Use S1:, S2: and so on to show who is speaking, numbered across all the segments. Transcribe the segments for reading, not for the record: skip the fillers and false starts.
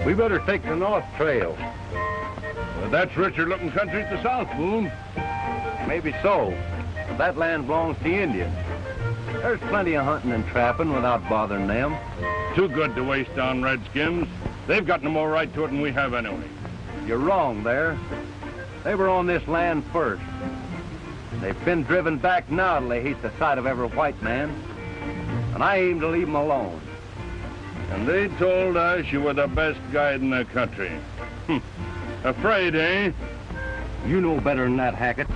S1: We better take the north trail.
S2: Well, that's richer-looking country at the south, Boone.
S1: Maybe so, but that land belongs to the Indians. There's plenty of hunting and trapping without bothering them.
S2: Too good to waste on redskins. They've got no more right to it than we have anyway.
S1: You're wrong there. They were on this land first. They've been driven back now till they hate the sight of every white man. And I aim to leave them alone.
S2: And they told us you were the best guide in the country. Afraid, eh?
S1: You know better than that, Hackett.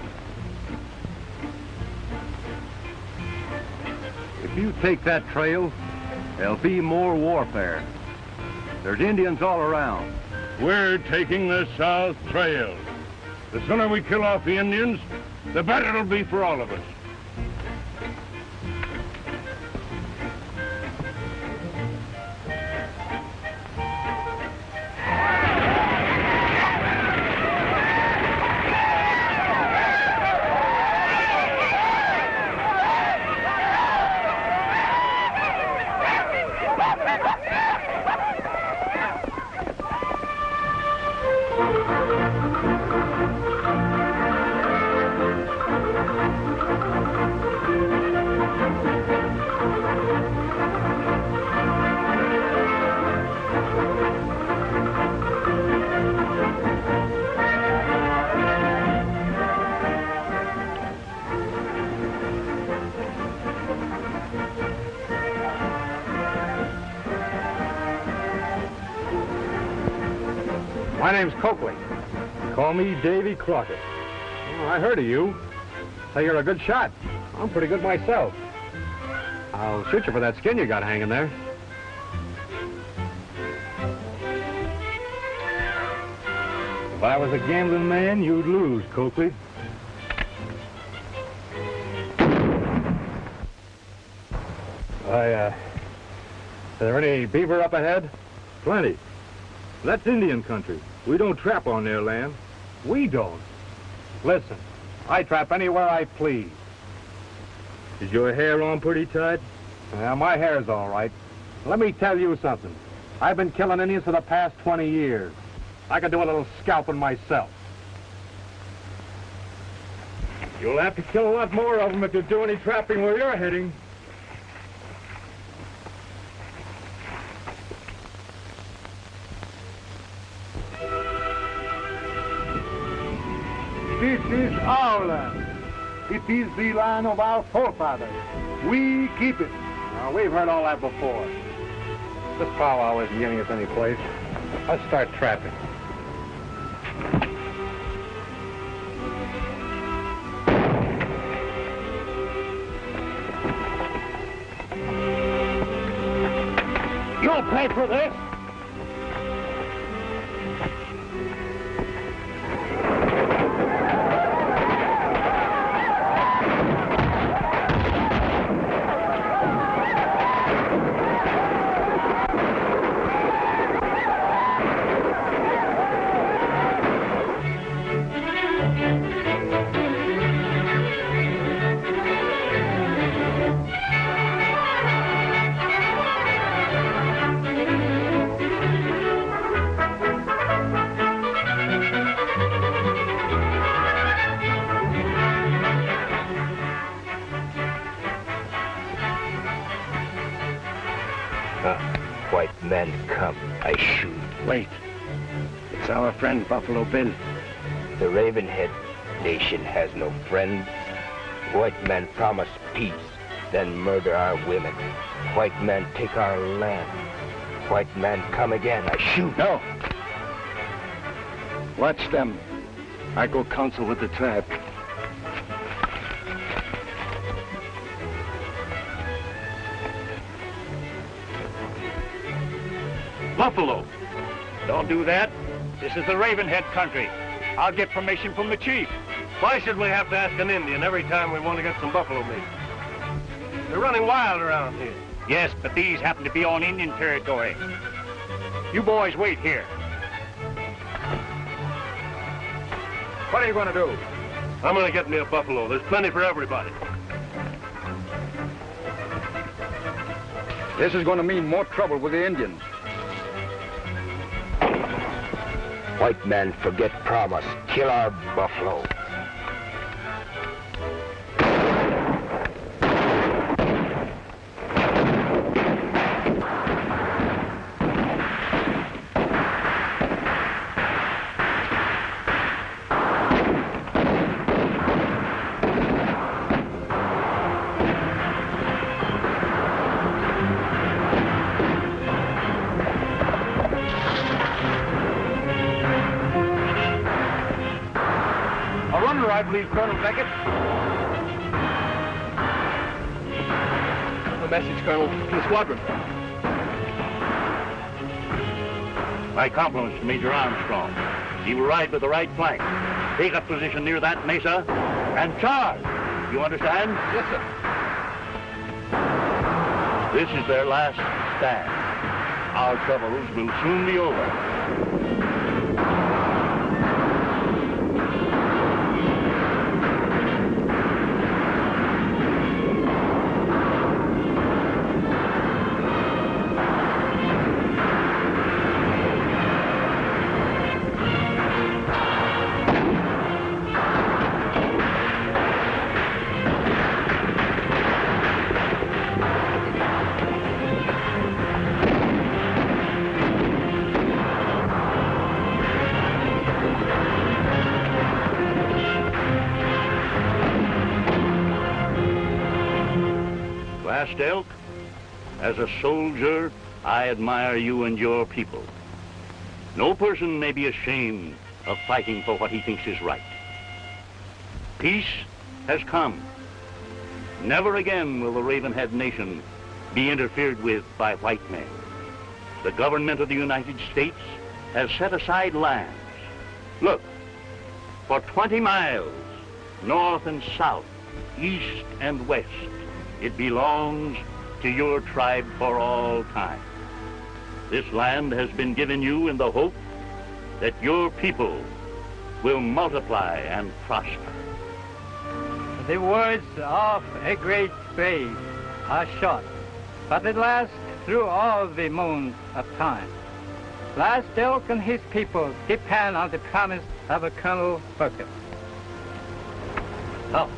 S1: If you take that trail, there'll be more warfare. There's Indians all around.
S2: We're taking the South Trail. The sooner we kill off the Indians, the better it'll be for all of us.
S3: My name's Coakley. Call me Davy Crockett. Oh, I heard of you. Say you're a good shot. I'm pretty good myself. I'll shoot you for that skin you got hanging there. If I was a gambling man, you'd lose, Coakley. Is there any beaver up ahead? Plenty. That's Indian country. We don't trap on their land. We don't. Listen, I trap anywhere I please. Is your hair on pretty tight? My hair's all right. Let me tell you something. I've been killing Indians for the past 20 years. I could do a little scalping myself. You'll have to kill a lot more of them if you do any trapping where you're heading.
S4: This is our land. It is the land of our forefathers. We keep it.
S3: Now, we've heard all that before. This powwow isn't getting us any place. Let's start trapping.
S4: You'll pay for this.
S5: White men come, I shoot.
S1: Wait. It's our friend Buffalo Bill.
S5: The Ravenhead nation has no friends. White men promise peace, then murder our women. White men take our land. White men come again, I shoot.
S1: No. Watch them. I go counsel with the tribe.
S6: Buffalo. Don't do that. This is the Ravenhead country. I'll get permission from the chief.
S7: Why should we have to ask an Indian every time we want to get some buffalo meat? They're running wild around here.
S6: Yes, but these happen to be on Indian territory. You boys wait here.
S3: What are you going to do?
S7: I'm going to get me a buffalo. There's plenty for everybody.
S1: This is going to mean more trouble with the Indians.
S5: White men forget promise. Kill our buffalo.
S6: I believe, Colonel Beckett. A message, Colonel, from the squadron.
S8: My compliments to Major Armstrong. He will ride with the right flank. Take up position near that mesa and charge. You understand?
S6: Yes, sir.
S8: This is their last stand. Our troubles will soon be over. Last Elk, as a soldier, I admire you and your people. No person may be ashamed of fighting for what he thinks is right. Peace has come. Never again will the Ravenhead nation be interfered with by white men. The government of the United States has set aside lands. Look, for 20 miles, north and south, east and west, it belongs to your tribe for all time. This land has been given you in the hope that your people will multiply and prosper.
S9: The words of a great brave are short, but they last through all the moons of time. Last Elk and his people depend on the promise of a Colonel Beckett. Oh.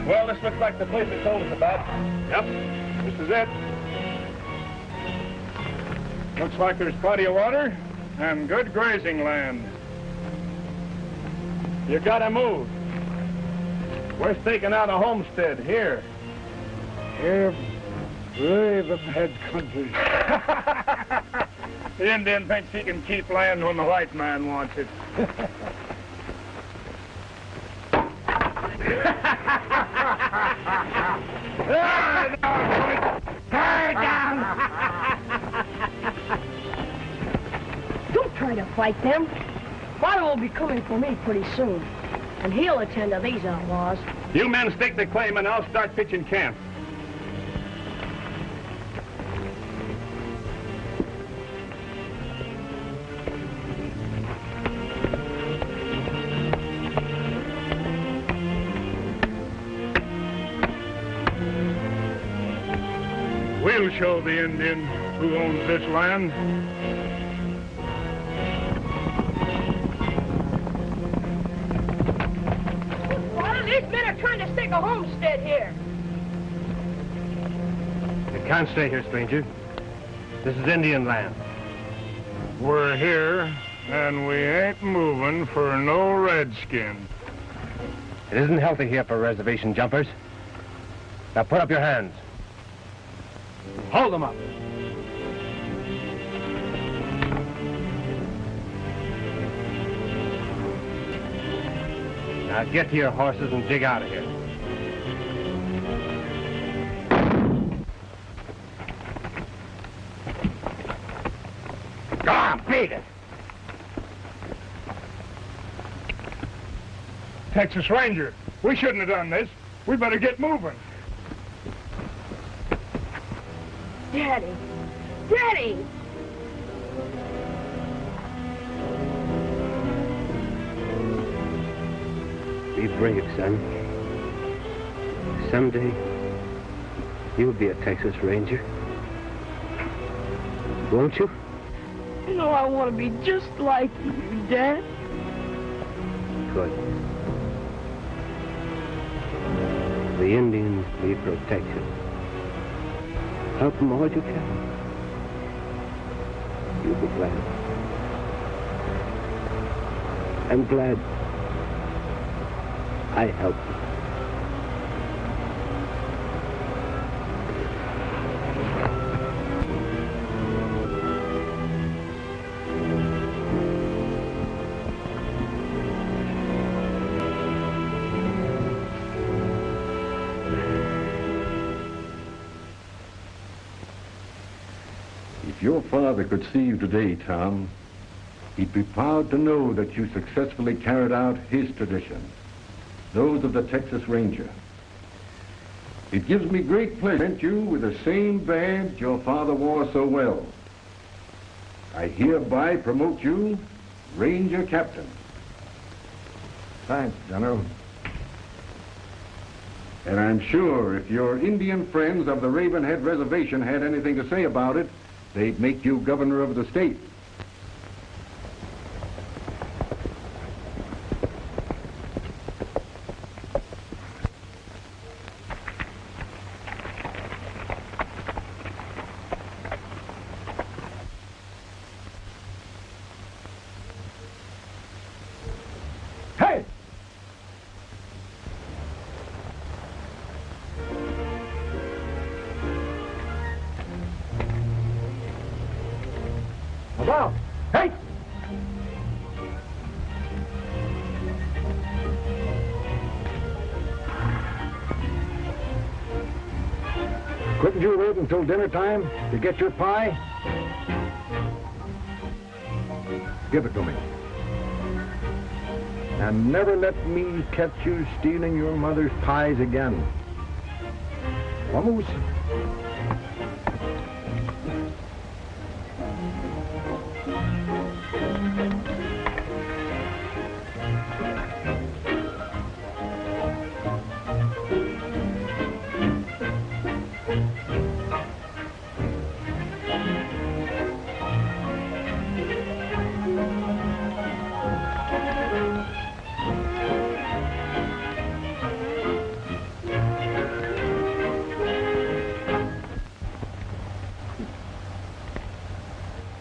S6: Well, this looks like the place they told us about.
S3: Yep, this is it. Looks like there's plenty of water and good grazing land. You gotta move. We're staking out a homestead here.
S4: Here, Ravenhead country.
S3: The Indian thinks he can keep land when the white man wants it.
S10: Don't try to fight them. Father will be coming for me pretty soon, and he'll attend to these outlaws.
S3: You men stake the claim and I'll start pitching camp. We'll show the Indian who owns this land.
S10: Father, these men are trying to stake a homestead here.
S7: You can't stay here, stranger. This is Indian land.
S3: We're here, and we ain't moving for no redskin.
S7: It isn't healthy here for reservation jumpers. Now put up your hands. Hold them up. Now get to your horses and dig out of here.
S6: on, beat it.
S2: Texas Ranger, we shouldn't have done this. We better get moving.
S10: Daddy! Daddy!
S5: Be brave, son. Someday, you'll be a Texas Ranger. Won't you?
S10: You know I want to be just like you, Dad.
S5: Good. The Indians need protection. Help them all you can. You'll be glad. I'm glad I helped you.
S11: If your father could see you today, Tom, he'd be proud to know that you successfully carried out his traditions, those of the Texas Ranger. It gives me great pleasure to present you with the same badge your father wore so well. I hereby promote you Ranger Captain.
S3: Thanks, General.
S11: And I'm sure if your Indian friends of the Ravenhead Reservation had anything to say about it, they'd make you governor of the state.
S3: Hey! About. Hey! Couldn't you wait until dinner time to get your pie? Give it to me. And never let me catch you stealing your mother's pies again. Vamos.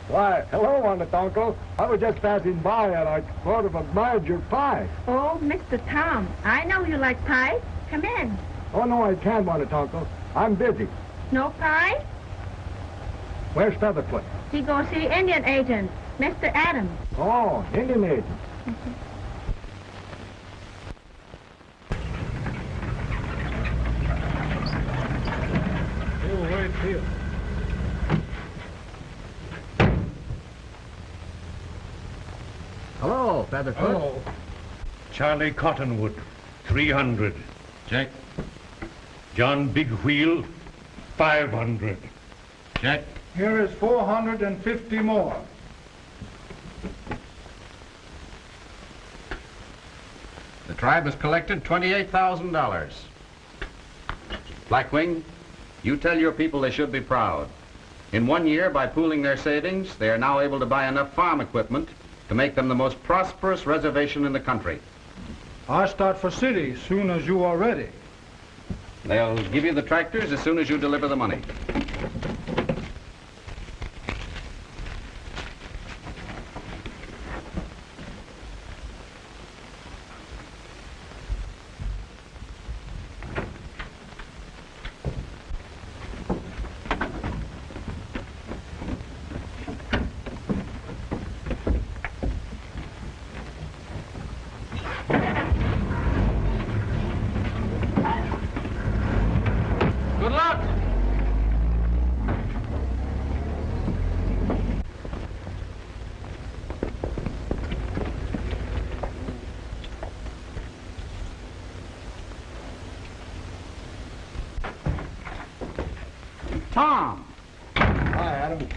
S3: Why, hello, Honest Uncle. I was just passing by and I sort of admired your pie.
S12: Oh, Mr. Tom, I know you like pie. Come in.
S3: Oh, no, I can't, Honest Uncle. I'm busy.
S12: No pie?
S3: Where's Featherfoot?
S12: He go see Indian agent, Mr. Adams.
S3: Oh, Indian agent. Oh, wait here. Hello, Featherfoot.
S2: Hello. Charlie Cottonwood, 300.
S7: Check.
S2: John Big Wheel, 500.
S7: Check.
S4: Here is 450 more.
S7: The tribe has collected $28,000. Blackwing, you tell your people they should be proud. In 1 year, by pooling their savings, they are now able to buy enough farm equipment to make them the most prosperous reservation in the country.
S4: I start for city soon as you are ready.
S7: They'll give you the tractors as soon as you deliver the money.
S6: Good luck.
S7: Tom!
S4: Hi, Adam.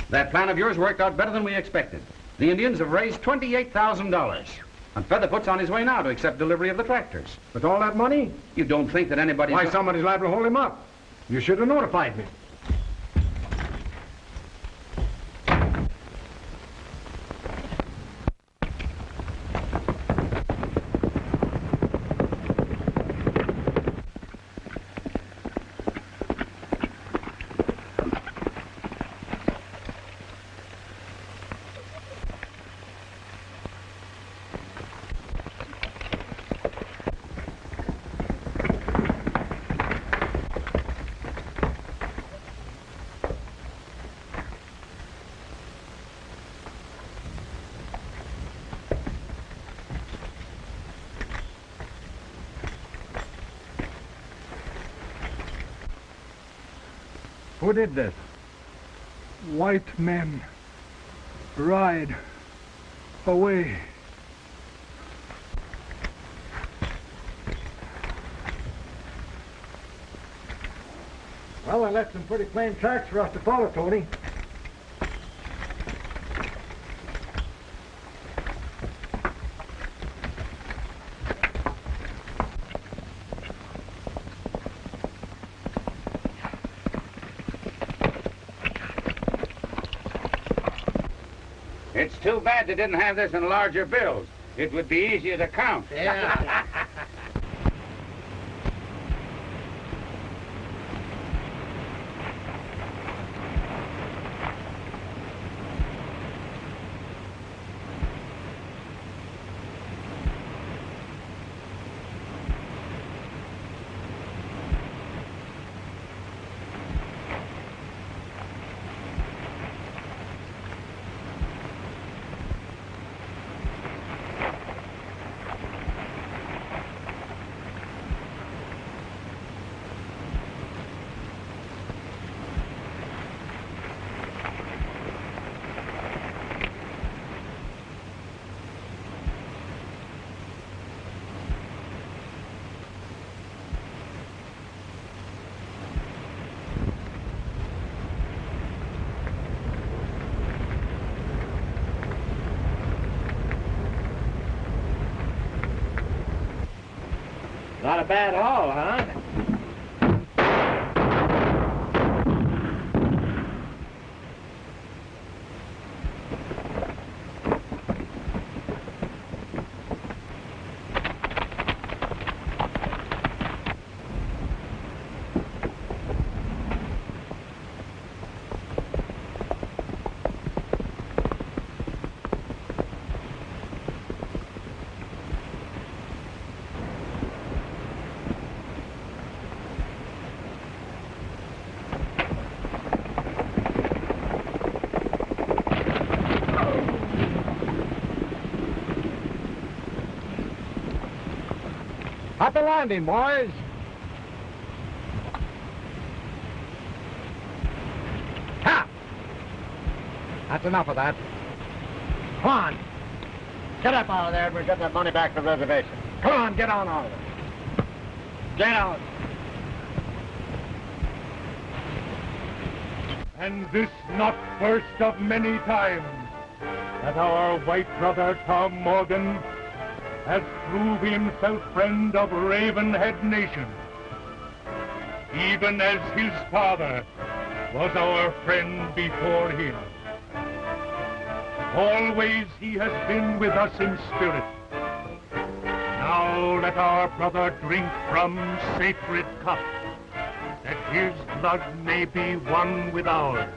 S7: That plan of yours worked out better than we expected. The Indians have raised $28,000. And Featherfoot's on his way now to accept delivery of the tractors.
S3: With all that money?
S7: You don't think that anybody...
S3: Why, somebody's liable to hold him up. You should have notified me.
S4: Who did this? White men ride away.
S3: Well, I left some pretty plain tracks for us to follow, Tony.
S7: It's too bad they didn't have this in larger bills. It would be easier to count.
S9: Yeah. Not a bad haul, huh?
S3: At the landing, boys. Ha! That's enough of that. Come on. Get up out of there and we'll get that money back to the reservation. Come on, get on out of there. Get out.
S4: And this not first of many times that our white brother Tom Morgan has proved himself friend of Ravenhead Nation, even as his father was our friend before him. Always he has been with us in spirit. Now let our brother drink from sacred cup, that his blood may be one with ours.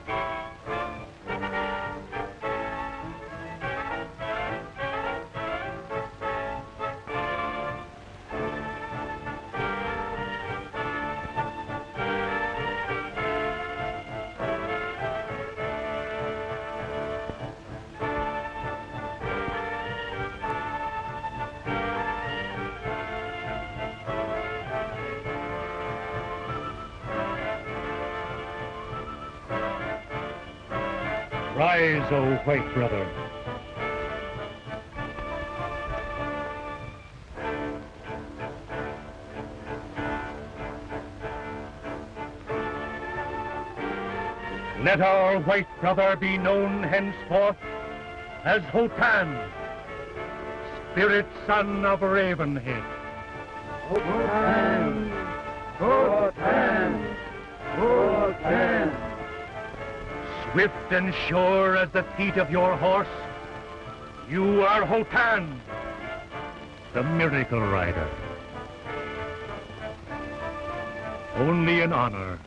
S4: Rise, O white brother. Let our white brother be known henceforth as Hotan, spirit son of Ravenhead.
S13: Hotan! Hotan! Hotan!
S4: Swift and sure as the feet of your horse, you are Hotan, the miracle rider. Only in honor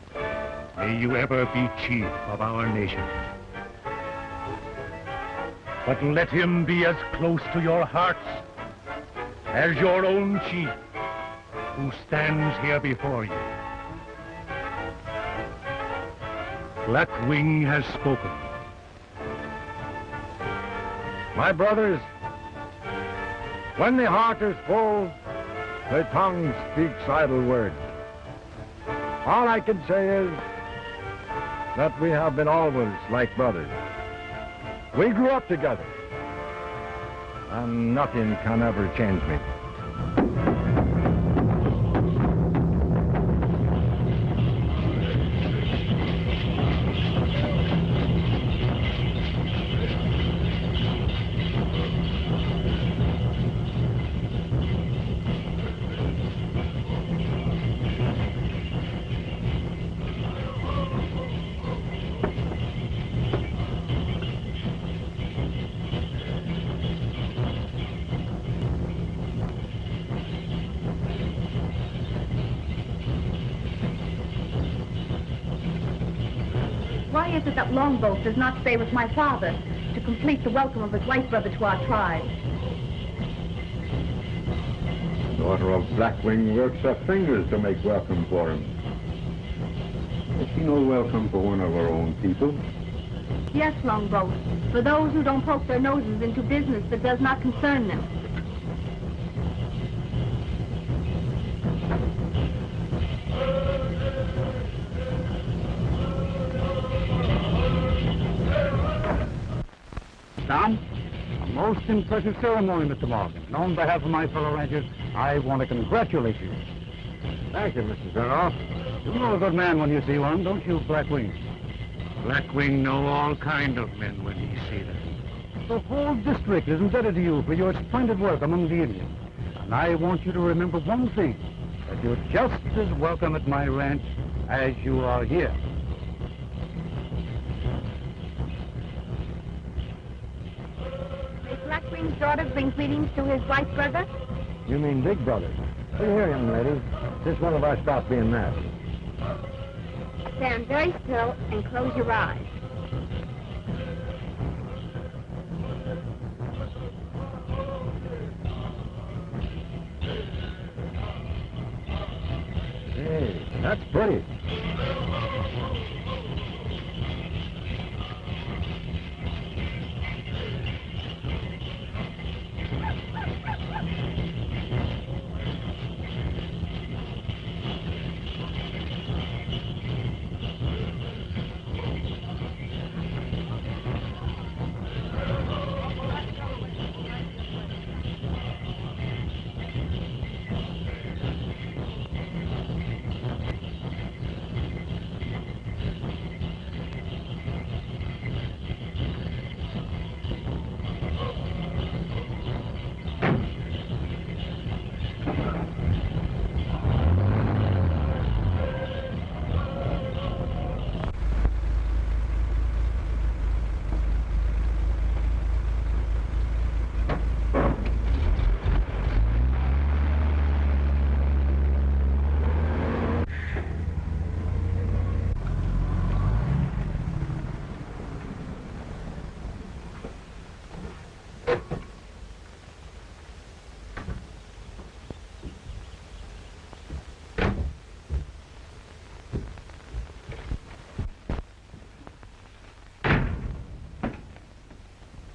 S4: may you ever be chief of our nation. But let him be as close to your hearts as your own chief who stands here before you. Blackwing has spoken.
S3: My brothers, when the heart is full, the tongue speaks idle words. All I can say is that we have been always like brothers. We grew up together, and nothing can ever change me.
S12: Why is it that Longboat does not stay with my father to complete the welcome of his white brother to our tribe?
S11: Daughter of Blackwing works her fingers to make welcome for him. Is she no welcome for one of our own people?
S12: Yes, Longboat, for those who don't poke their noses into business that does not concern them.
S3: Tom, a most impressive ceremony, Mr. Morgan. And on behalf of my fellow ranchers, I want to congratulate you. Thank you, Mr. Zaroff. You know a good man when you see one, don't you, Blackwing?
S4: Blackwing know all kind of men when he see them.
S3: The whole district is indebted to you for your splendid work among the Indians. And I want you to remember one thing, that you're just as welcome at my ranch as you are here.
S12: Blackwing's daughter bring greetings to his white brother?
S3: You mean big brother? Look here, young lady. Just one of our stop being nasty.
S12: Stand very still and close your eyes.
S3: Hey, that's pretty.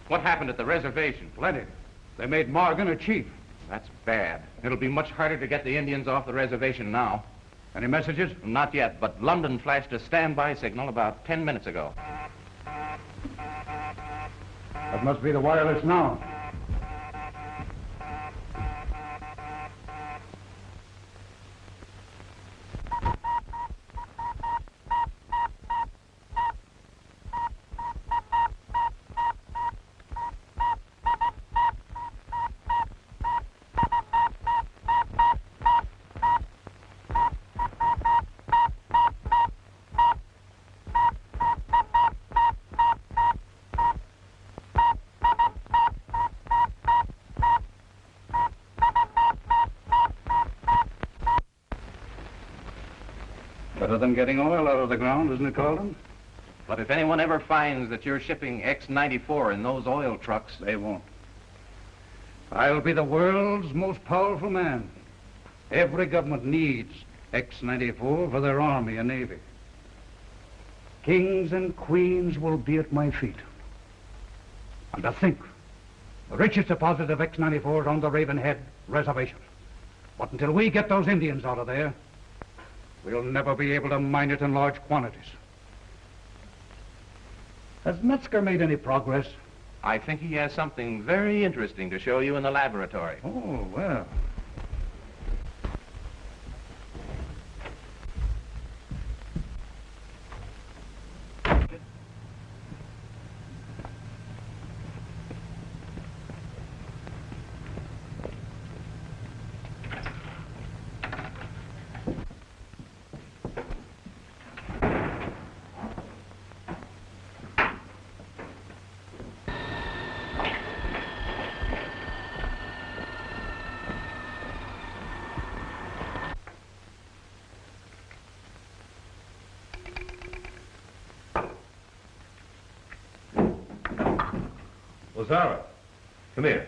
S7: What happened at the reservation?
S3: Plenty. They made Morgan a chief.
S7: That's bad. It'll be much harder to get the Indians off the reservation now.
S3: Any messages?
S7: Not yet, but London flashed a standby signal about 10 minutes ago.
S3: That must be the wireless now.
S7: Better than getting oil out of the ground, isn't it, Carlton?
S1: But if anyone ever finds that you're shipping X-94 in those oil trucks...
S7: They won't. I'll be the world's most powerful man. Every government needs X-94 for their army and navy. Kings and queens will be at my feet. And to think, the richest deposit of X-94 is on the Ravenhead Reservation. But until we get those Indians out of there, we'll never be able to mine it in large quantities. Has Metzger made any progress?
S1: I think he has something very interesting to show you in the laboratory.
S7: Oh, well.
S3: Zaroff, come here.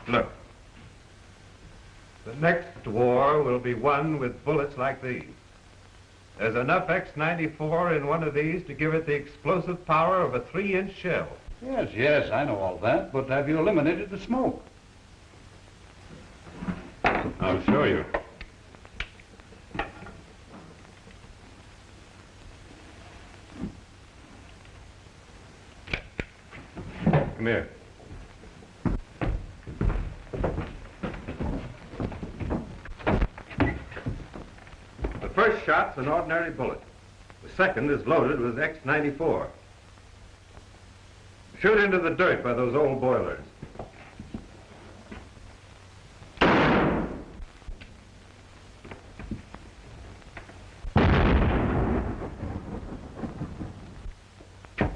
S3: Look. The next war will be won with bullets like these. There's enough X-94 in one of these to give it the explosive power of a 3-inch shell.
S7: Yes, I know all that, but have you eliminated the smoke?
S3: I'll show you. Come here. The first shot's an ordinary bullet. The second is loaded with X-94. Shoot into the dirt by those old boilers.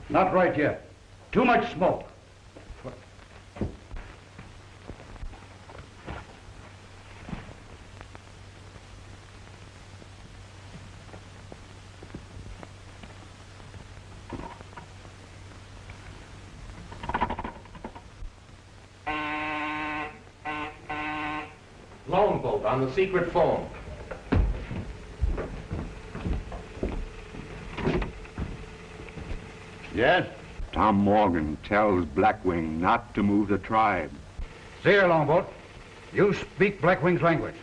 S7: Not right yet. Too much smoke.
S1: Longboat on the secret phone.
S2: Yes?
S11: Tom Morgan tells Blackwing not to move the tribe.
S7: See here, Longboat. You speak Blackwing's language.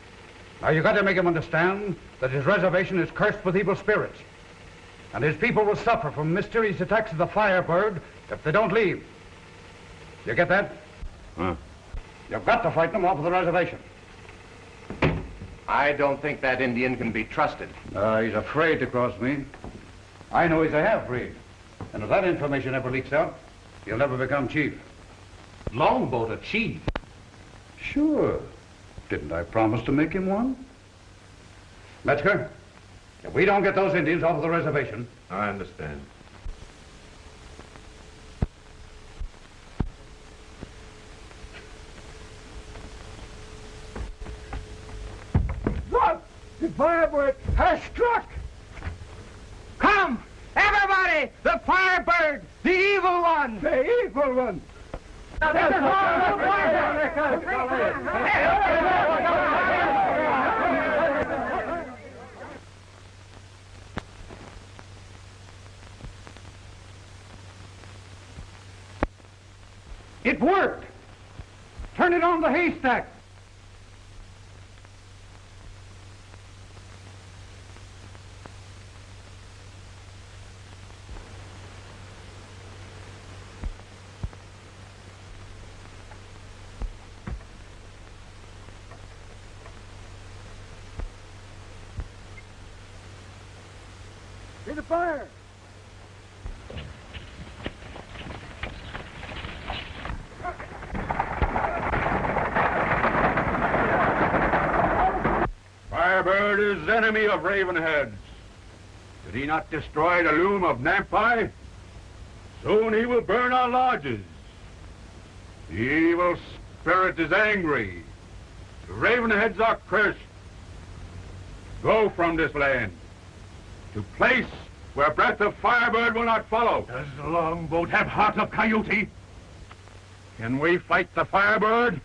S7: Now, you got to make him understand that his reservation is cursed with evil spirits. And his people will suffer from mysterious attacks of the Firebird if they don't leave. You get that?
S11: Huh?
S7: You've got to frighten them off of the reservation.
S1: I don't think that Indian can be trusted.
S7: He's afraid to cross me. I know he's a half-breed. And if that information ever leaks out, he'll never become chief.
S1: Longboat a chief?
S7: Sure. Didn't I promise to make him one? Metzger, if we don't get those Indians off of the reservation...
S3: I understand.
S13: Look! The Firebird has struck! Come! Everybody! The Firebird! The evil one! The evil one!
S7: It worked! Turn it on the haystack!
S13: See the fire!
S2: Firebird is enemy of Ravenhead's. Did he not destroy the loom of Nampi? Soon he will burn our lodges. The evil spirit is angry. The Ravenheads are cursed. Go from this land to place where breath of Firebird will not follow.
S4: Does the longboat have heart of coyote?
S2: Can we fight the Firebird,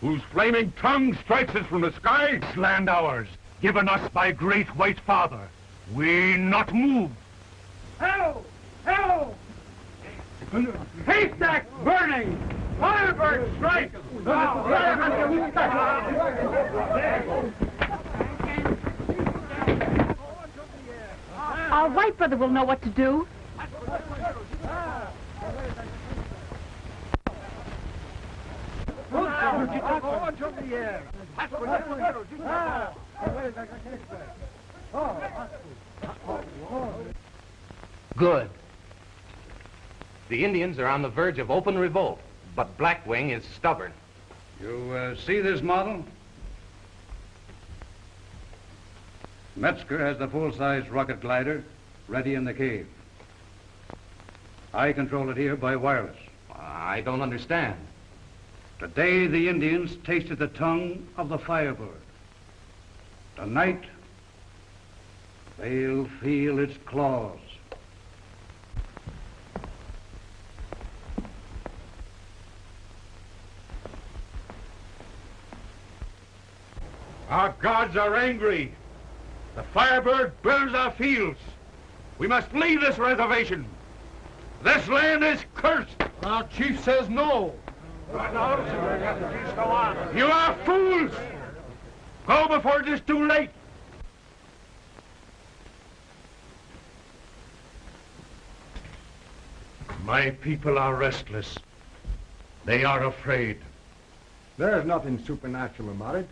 S2: whose flaming tongue strikes us from the sky?
S4: This land ours, given us by great white father. We not move.
S13: Hello! Hello! Haystack burning! Firebird strike!
S12: Our white brother will know what to do.
S1: Good. The Indians are on the verge of open revolt, but Blackwing is stubborn.
S7: You see this model? Metzger has the full-size rocket glider ready in the cave. I control it here by wireless.
S1: I don't understand.
S7: Today, the Indians tasted the tongue of the Firebird. Tonight, they'll feel its claws.
S2: Our gods are angry. The Firebird burns our fields. We must leave this reservation. This land is cursed.
S4: Our chief says no.
S2: You are fools. Go before it is too late.
S4: My people are restless. They are afraid.
S3: There's nothing supernatural about it.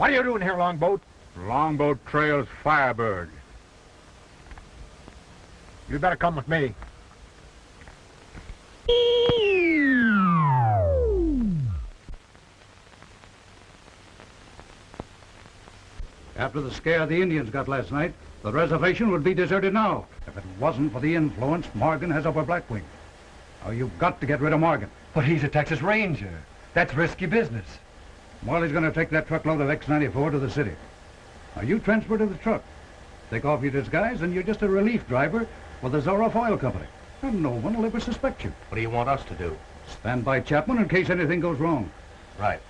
S3: What are you doing here, Longboat?
S2: Longboat trails Firebird.
S3: You better come with me.
S7: After the scare the Indians got last night, the reservation would be deserted now if it wasn't for the influence Morgan has over Blackwing. Now, you've got to get rid of Morgan.
S14: But he's a Texas Ranger. That's risky business.
S7: Well, he's going to take that truckload of X-94 to the city. Now, you transfer to the truck. Take off your disguise, and you're just a relief driver for the Zaroff Oil Company. And no one will ever suspect you.
S1: What do you want us to do?
S7: Stand by Chapman in case anything goes wrong.
S1: Right.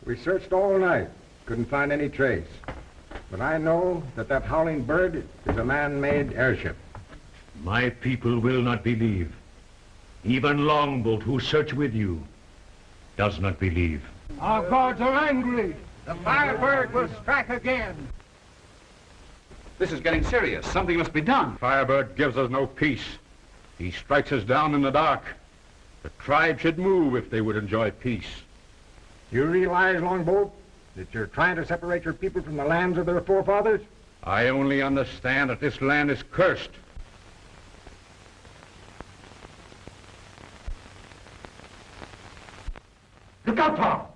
S3: We searched all night, couldn't find any trace. But I know that that howling bird is a man-made airship.
S4: My people will not believe. Even Longboat, who searched with you, does not believe.
S13: Our gods are angry. The Firebird will strike again.
S7: This is getting serious. Something must be done.
S2: Firebird gives us no peace. He strikes us down in the dark. The tribe should move if they would enjoy peace.
S3: You realize, Longboat, that you're trying to separate your people from the lands of their forefathers?
S2: I only understand that this land is cursed.
S7: Look out, Tom!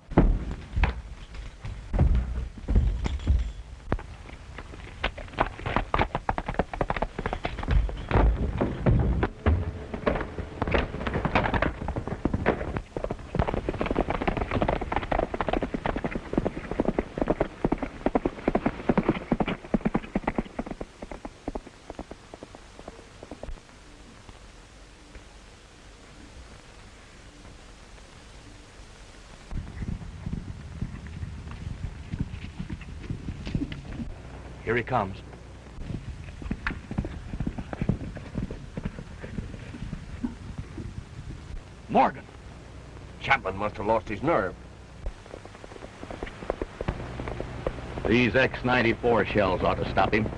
S5: Here he comes.
S1: Morgan! Chapman must have lost his nerve.
S8: These X-94 shells ought to stop him.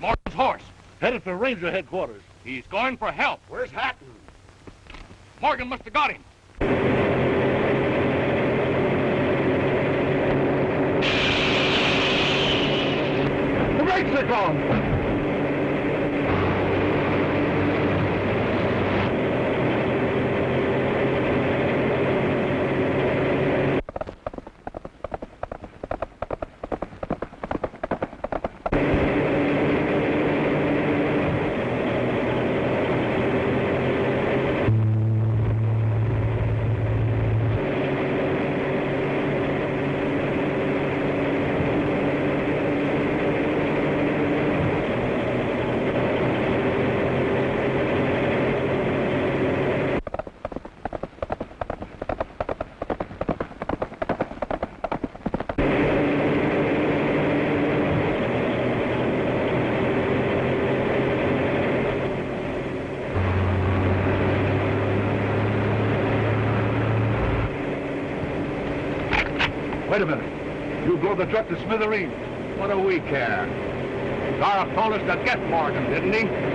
S6: Morgan's horse, headed for Ranger headquarters. He's going for help.
S1: Where's Hatton?
S6: Morgan must have got him.
S13: The brakes are gone!
S6: Wait a minute. You blow the truck to smithereens.
S1: What do we care?
S6: Zaroff told us to get Morgan, didn't he?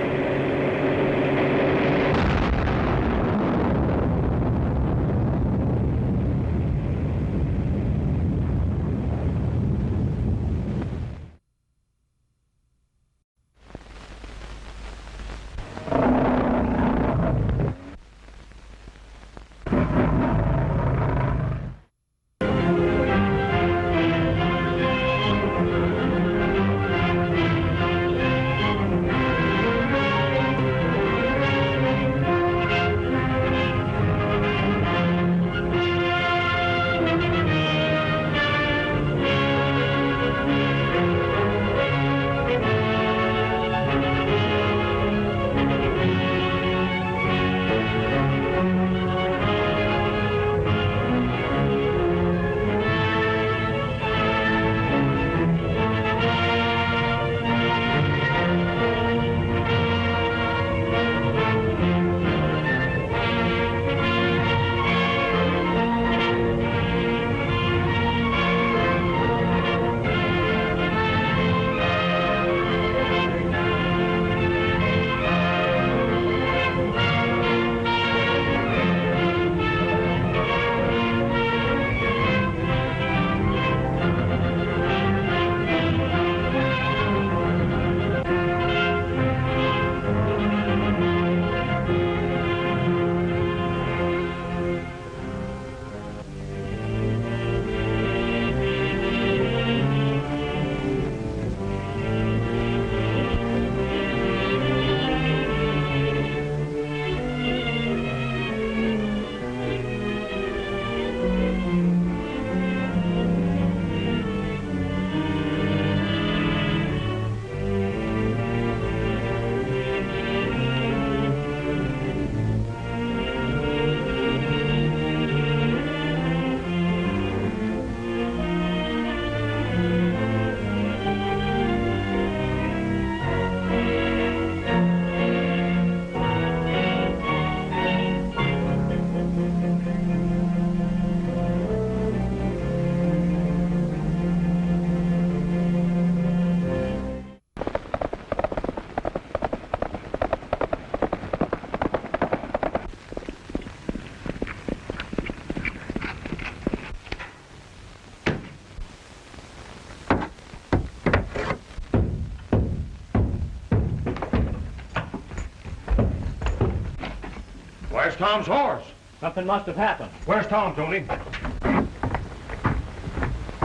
S3: Where's Tom's horse?
S6: Something must have happened.
S3: Where's Tom, Tony?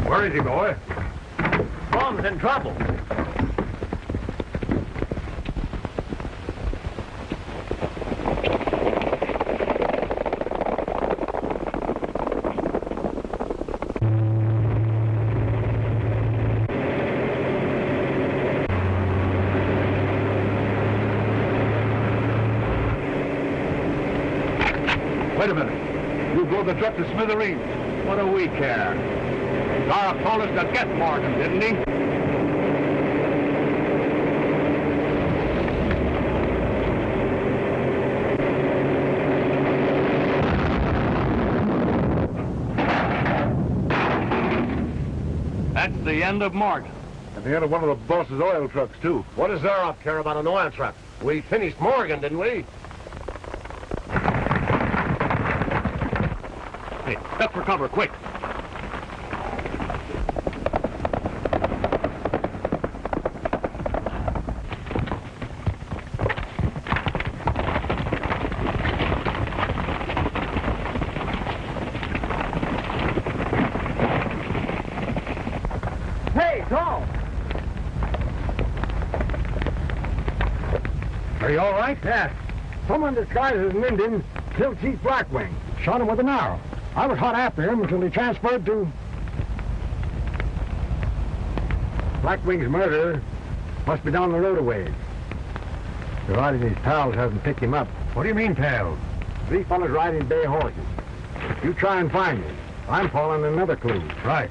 S3: Where is he, boy?
S6: Tom's in trouble.
S3: Wait a minute. You blow the truck to smithereens.
S1: What do we care?
S3: Zaroff told us to get Morgan, didn't he?
S6: That's the end of Morgan.
S3: And the end of one of the boss's oil trucks, too. What does Zaroff care about an oil truck? We finished Morgan, didn't we?
S6: Hey, duck for cover, quick.
S13: Hey, Tom!
S3: Are you all right?
S13: Yes. Someone disguised as an Indian killed Chief Blackwing. Shot him with an arrow. I was hot after him until he transferred to... Blackwing's murderer must be down the road a ways. Provided his pals hasn't picked him up.
S3: What do you mean, pals?
S13: 3 fellas riding bay horses. You try and find me. I'm following another clue.
S3: Right.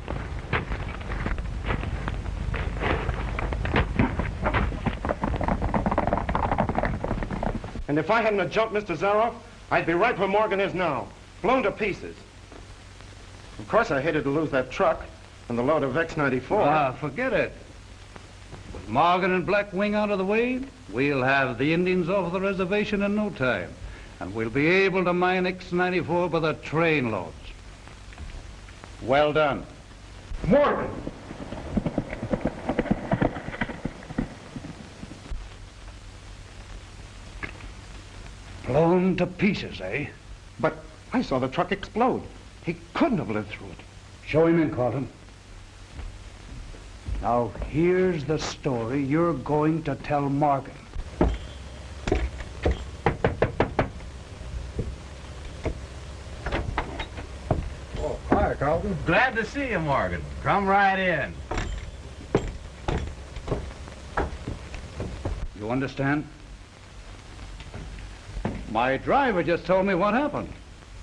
S15: And if I hadn't have jumped Mr. Zaroff, I'd be right where Morgan is now, blown to pieces. Of course, I hated to lose that truck and the load of X-94.
S7: Forget it. With Morgan and Blackwing out of the way, we'll have the Indians off the reservation in no time. And we'll be able to mine X-94 by the train loads. Well done.
S15: Morgan!
S7: Blown to pieces, eh?
S15: But I saw the truck explode. He couldn't have lived through it.
S7: Show him in, Carlton. Now, here's the story you're going to tell Morgan.
S13: Oh, hi, Carlton.
S16: Glad to see you, Morgan. Come right in.
S7: You understand? My driver just told me what happened.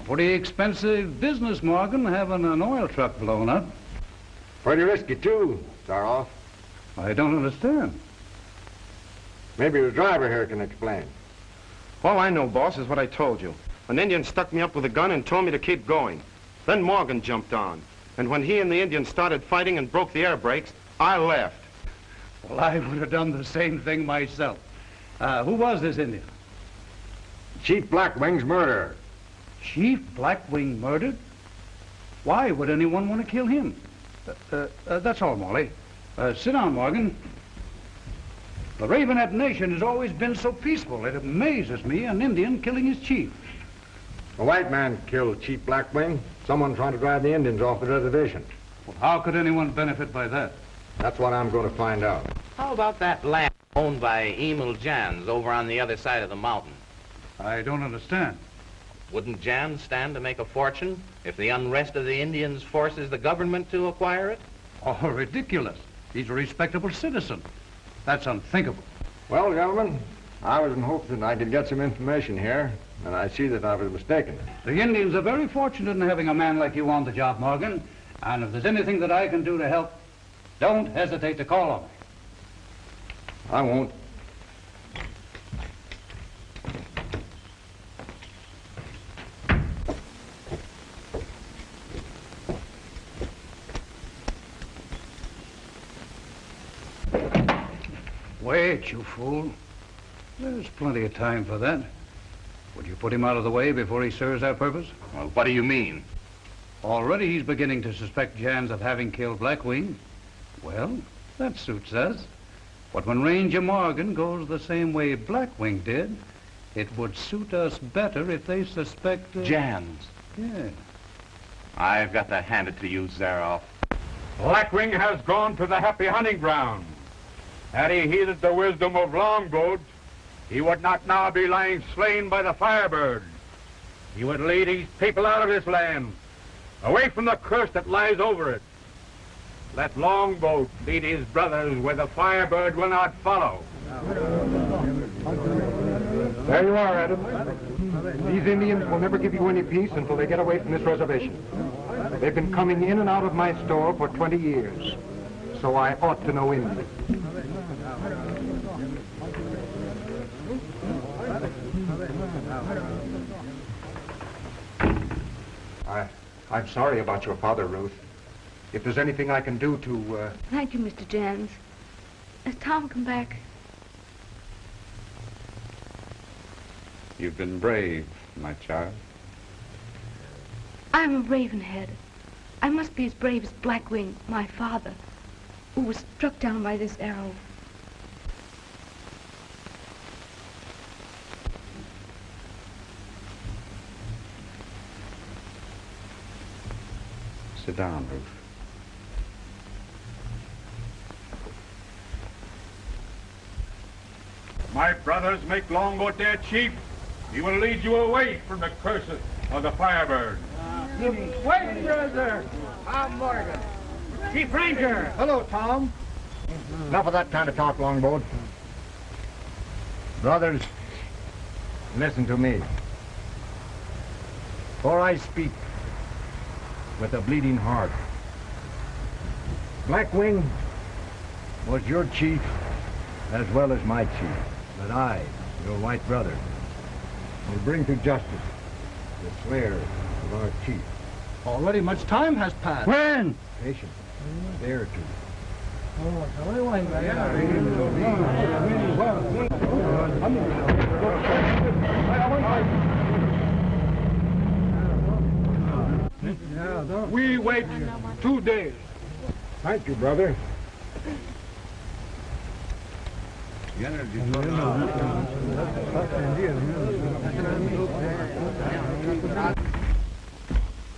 S7: Pretty expensive business, Morgan, having an oil truck blown up.
S13: Pretty risky, too, Zaroff.
S7: I don't understand.
S13: Maybe the driver here can explain.
S15: All I know, boss, is what I told you. An Indian stuck me up with a gun and told me to keep going. Then Morgan jumped on. And when he and the Indian started fighting and broke the air brakes, I left.
S7: Well, I would have done the same thing myself. Who was this Indian?
S13: Chief Blackwing's murderer.
S7: Chief Blackwing murdered? Why would anyone want to kill him? That's all, Molly. Sit down, Morgan. The Ravenhead Nation has always been so peaceful. It amazes me, an Indian killing his chief.
S13: A white man killed Chief Blackwing. Someone trying to drive the Indians off the reservation.
S7: Well, how could anyone benefit by that?
S13: That's what I'm going to find out.
S16: How about that land owned by Emil Jans over on the other side of the mountain?
S7: I don't understand.
S16: Wouldn't Jans stand to make a fortune if the unrest of the Indians forces the government to acquire it?
S7: Oh, ridiculous. He's a respectable citizen. That's unthinkable.
S13: Well, gentlemen, I was in hopes that I could get some information here, and I see that I was mistaken.
S7: The Indians are very fortunate in having a man like you on the job, Morgan. And if there's anything that I can do to help, don't hesitate to call on me.
S13: I won't.
S7: Wait, you fool. There's plenty of time for that. Would you put him out of the way before he serves our purpose?
S8: Well, what do you mean?
S7: Already he's beginning to suspect Jans of having killed Blackwing. Well, that suits us. But when Ranger Morgan goes the same way Blackwing did, It would suit us better if they suspect...
S17: Jans.
S7: Yeah.
S17: I've got to hand it to you, Zaroff.
S2: Blackwing has gone to the happy hunting ground. Had he heeded the wisdom of Longboat, he would not now be lying slain by the Firebird. He would lead his people out of this land, away from the curse that lies over it. Let Longboat lead his brothers where the Firebird will not follow.
S3: There you are, Adam. These Indians will never give you any peace until they get away from this reservation. They've been coming in and out of my store for 20 years, so I ought to know Indian. I'm sorry about your father, Ruth. If there's anything I can do to...
S12: Thank you, Mr. Jans. Has Tom come back?
S2: You've been brave, my child.
S12: I'm a Ravenhead. I must be as brave as Blackwing, my father, who was struck down by this arrow.
S2: Sit down, Ruth. My brothers make Longboat their chief. He will lead you away from the curses of the Firebird.
S13: Wait, brother! I'm Morgan. Chief Ranger!
S15: Hello, Tom. Enough of that kind of talk, Longboat. Brothers, listen to me. For I speak with a bleeding heart. Blackwing was your chief as well as my chief. But I, your white brother, will bring to justice the slayer of our chief.
S13: Already much time has passed.
S15: When? Patience. A day or two.
S13: We wait 2 days.
S15: Thank you, brother.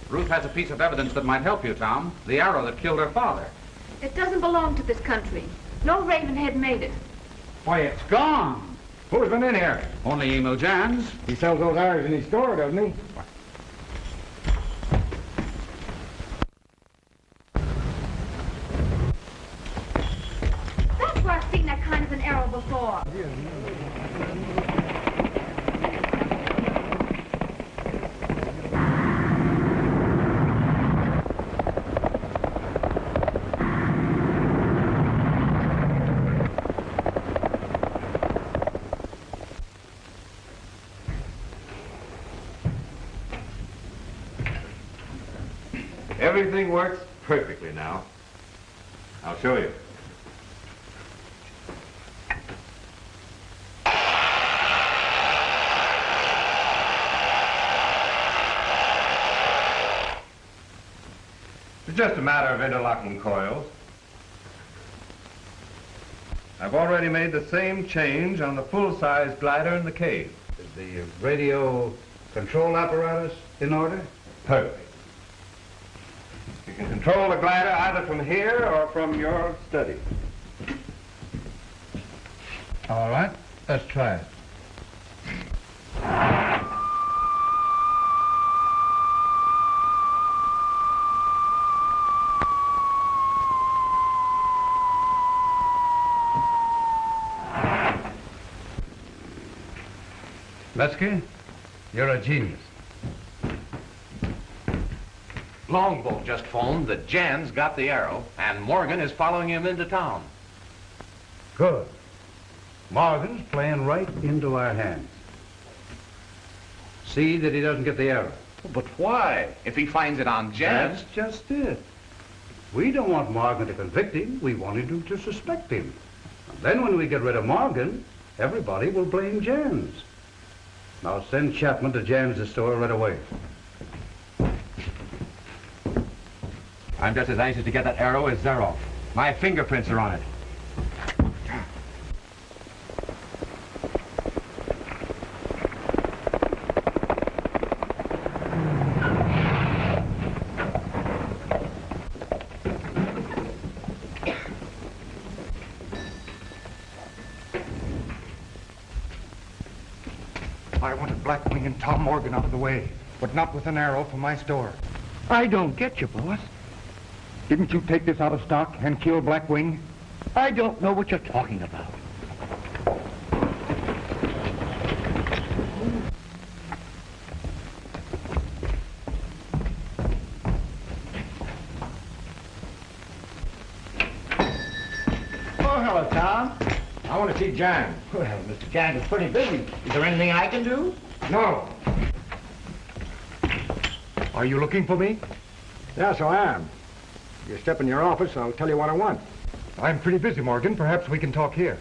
S7: Ruth has a piece of evidence that might help you, Tom. The arrow that killed her father.
S12: It doesn't belong to this country. No Ravenhead made it.
S7: Why, it's gone.
S15: Who's been in here?
S7: Only Emil Jans.
S15: He sells those arrows in his store, doesn't he?
S12: That's where I've seen that kind of an arrow before.
S1: Everything works perfectly now. I'll show you. It's just a matter of interlocking coils. I've already made the same change on the full-size glider in the cave.
S7: Is the radio control apparatus in order?
S1: Perfect. You can control the glider either from here or from your study.
S7: All right, let's try it. Lesky, you're a genius.
S16: Longboat just phoned that Jan's got the arrow, and Morgan is following him into town.
S7: Good. Morgan's playing right into our hands. See that he doesn't get the arrow.
S16: But why? If he finds it on Jan.
S7: That's just it. We don't want Morgan to convict him. We wanted him to suspect him. And then when we get rid of Morgan, everybody will blame Jans. Now send Chapman to Jans' store right away.
S17: I'm just as anxious to get that arrow as Zaroff. My fingerprints are on it.
S7: I wanted Blackwing and Tom Morgan out of the way, but not with an arrow from my store.
S4: I don't get you, boss. Didn't you take this out of stock and kill Blackwing? I don't know what you're talking about.
S18: Oh, hello, Tom.
S7: I want to see Jan.
S18: Well, Mr. Jan is pretty busy. Is there anything I can do?
S7: No.
S4: Are you looking for me?
S3: Yes, I am. You step in your office, I'll tell you what I want.
S4: I'm pretty busy, Morgan. Perhaps we can talk here.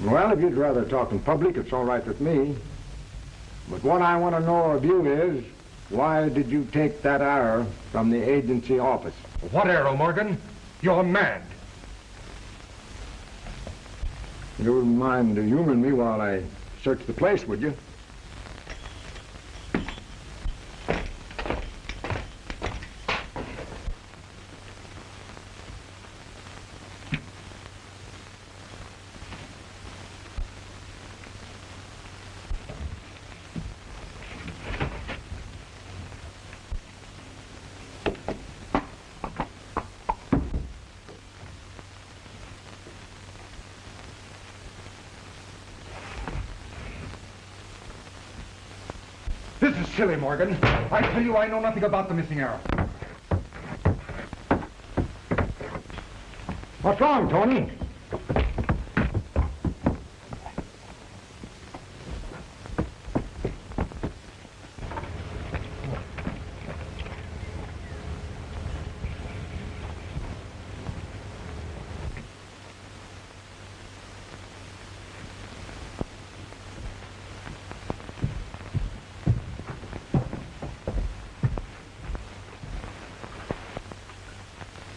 S3: Well, if you'd rather talk in public, it's all right with me. But what I want to know of you is, why did you take that arrow from the agency office?
S4: What arrow, Morgan? You're mad.
S3: You wouldn't mind humoring me while I search the place, would you?
S4: This is silly, Morgan. I tell you, I know nothing about the missing arrow.
S3: What's wrong, Tony?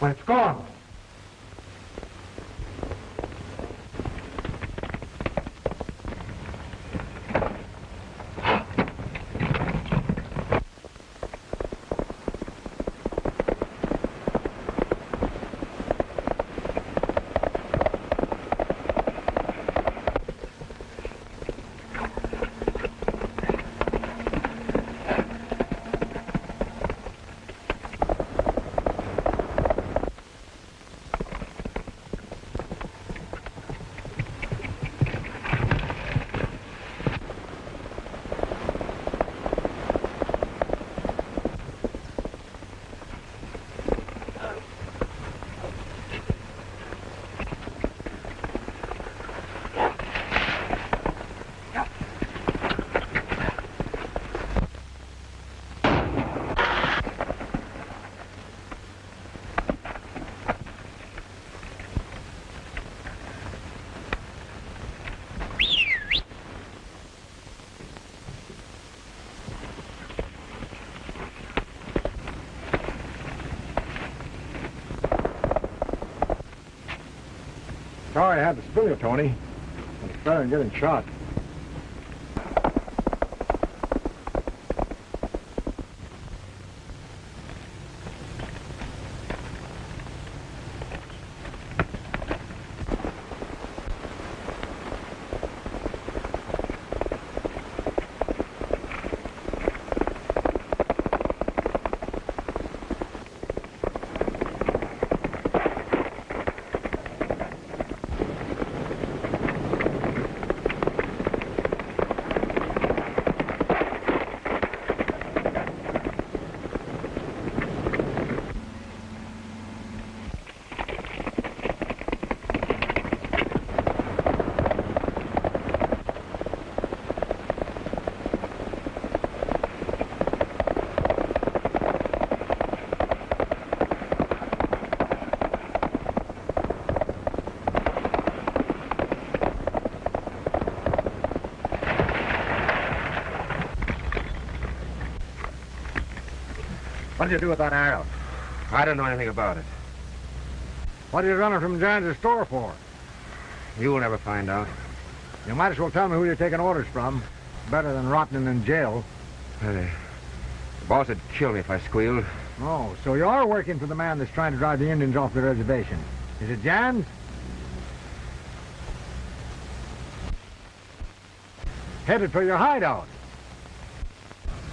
S4: Well, it's gone.
S3: Sorry I had to spill you, Tony. It's better than getting shot.
S7: What did you do with that arrow?
S15: I don't know anything about it.
S3: What did you run it from John's store for?
S15: You'll never find out.
S3: You might as well tell me who you're taking orders from. Better than rotting in jail.
S15: The boss would kill me if I squealed.
S3: Oh, so you are working for the man that's trying to drive the Indians off the reservation. Is it Jan's? Headed for your hideout.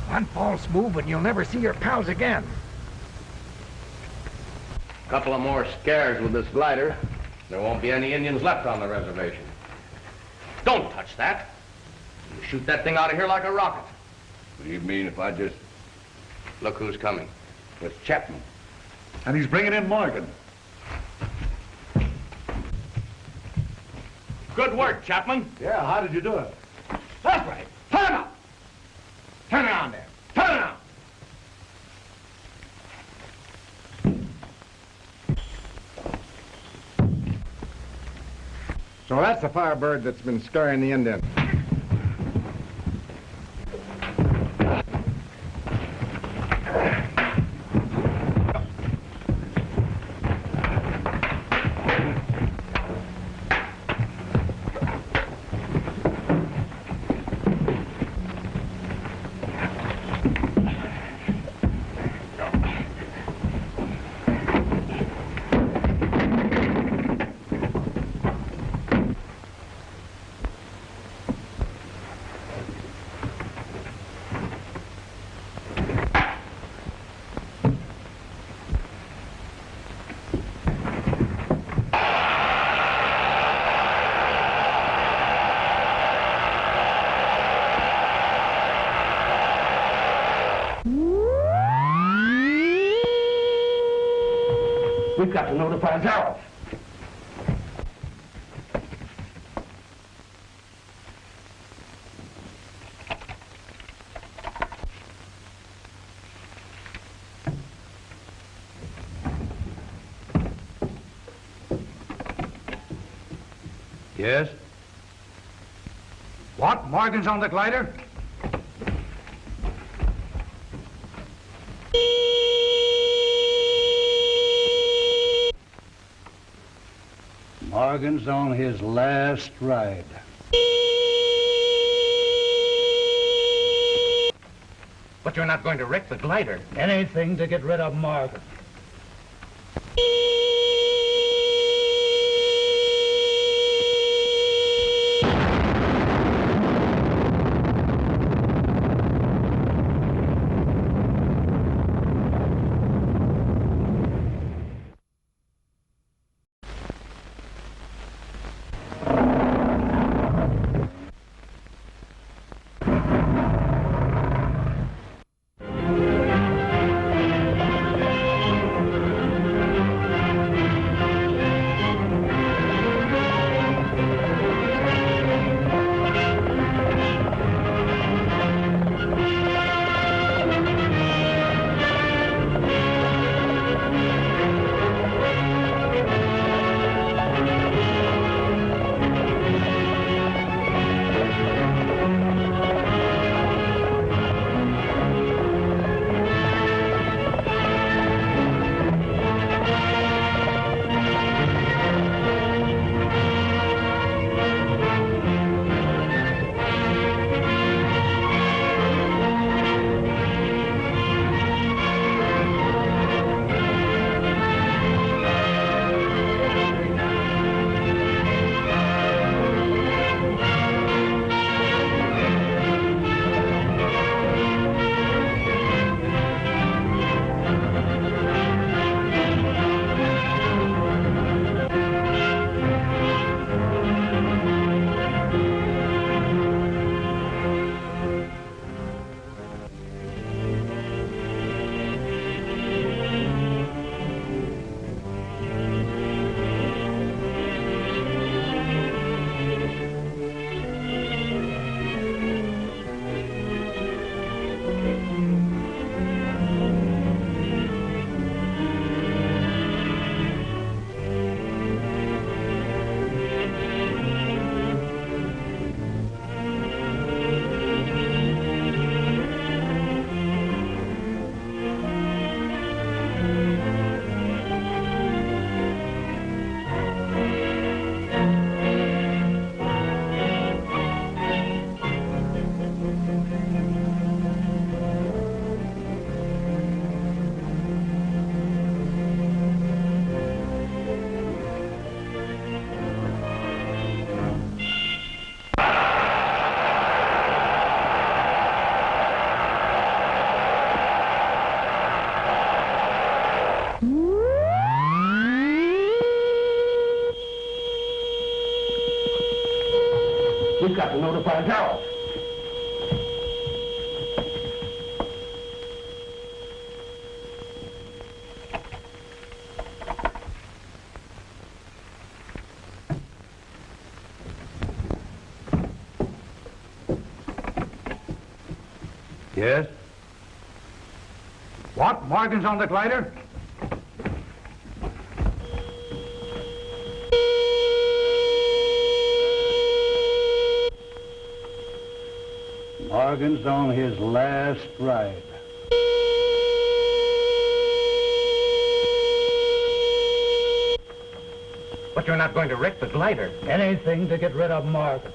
S18: One false move and you'll never see your pals again.
S5: Couple of more scares with this glider. There won't be any Indians left on the reservation. Don't touch that. You shoot that thing out of here like a rocket.
S2: What do you mean if I just...
S5: Look who's coming.
S2: It's Chapman. And he's bringing in Morgan.
S6: Good work, Chapman.
S3: Yeah, how did you do it?
S18: That's right. Turn him up. Turn around there. Turn around.
S3: So that's the Firebird that's been scaring the Indians.
S18: We've got to notify Zaroff.
S7: Yes? What? Morgan's on the glider?
S13: Morgan's on his last ride.
S18: But you're not going to wreck the glider.
S13: Anything to get rid of Morgan.
S18: got to notify Zaroff.
S7: Yes? What? Morgan's on the glider?
S9: Morgan's on his last ride.
S14: But you're not going to wreck the glider.
S9: Anything to get rid of Morgan.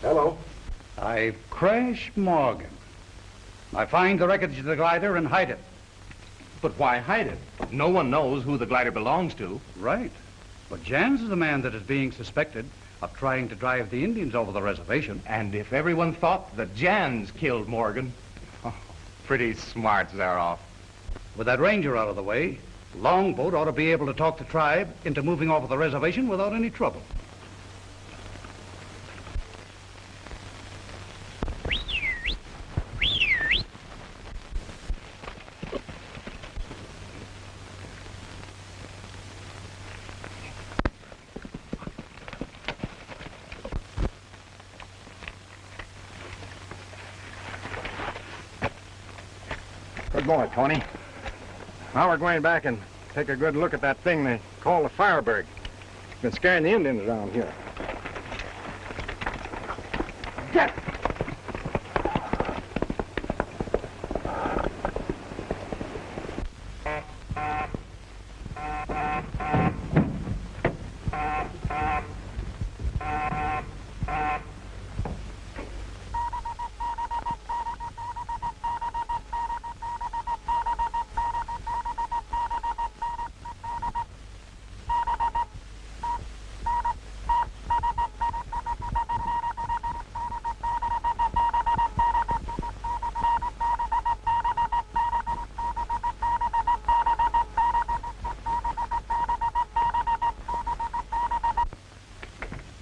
S7: Hello. I crash Morgan. I find the wreckage of the glider and hide it.
S14: But why hide it? No one knows who the glider belongs to.
S7: Right. But Jans is the man that is being suspected of trying to drive the Indians over the reservation.
S14: And if everyone thought that Jans killed Morgan, pretty smart, Zaroff.
S7: With that ranger out of the way, Longboat ought to be able to talk the tribe into moving over the reservation without any trouble.
S3: Good boy, Tony. Now we're going back and take a good look at that thing they call the Firebird. It's been scaring the Indians around here.
S18: Get!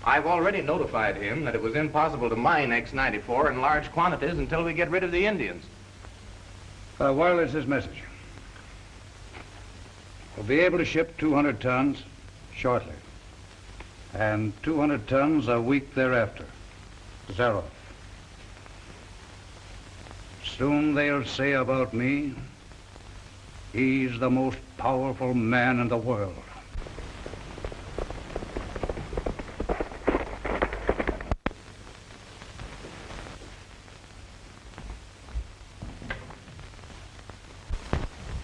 S16: I've already notified him that it was impossible to mine X-94 in large quantities until we get rid of the Indians.
S7: Wireless his message. We'll be able to ship 200 tons shortly. And 200 tons a week thereafter. Zaroff. Soon they'll say about me, he's the most powerful man in the world.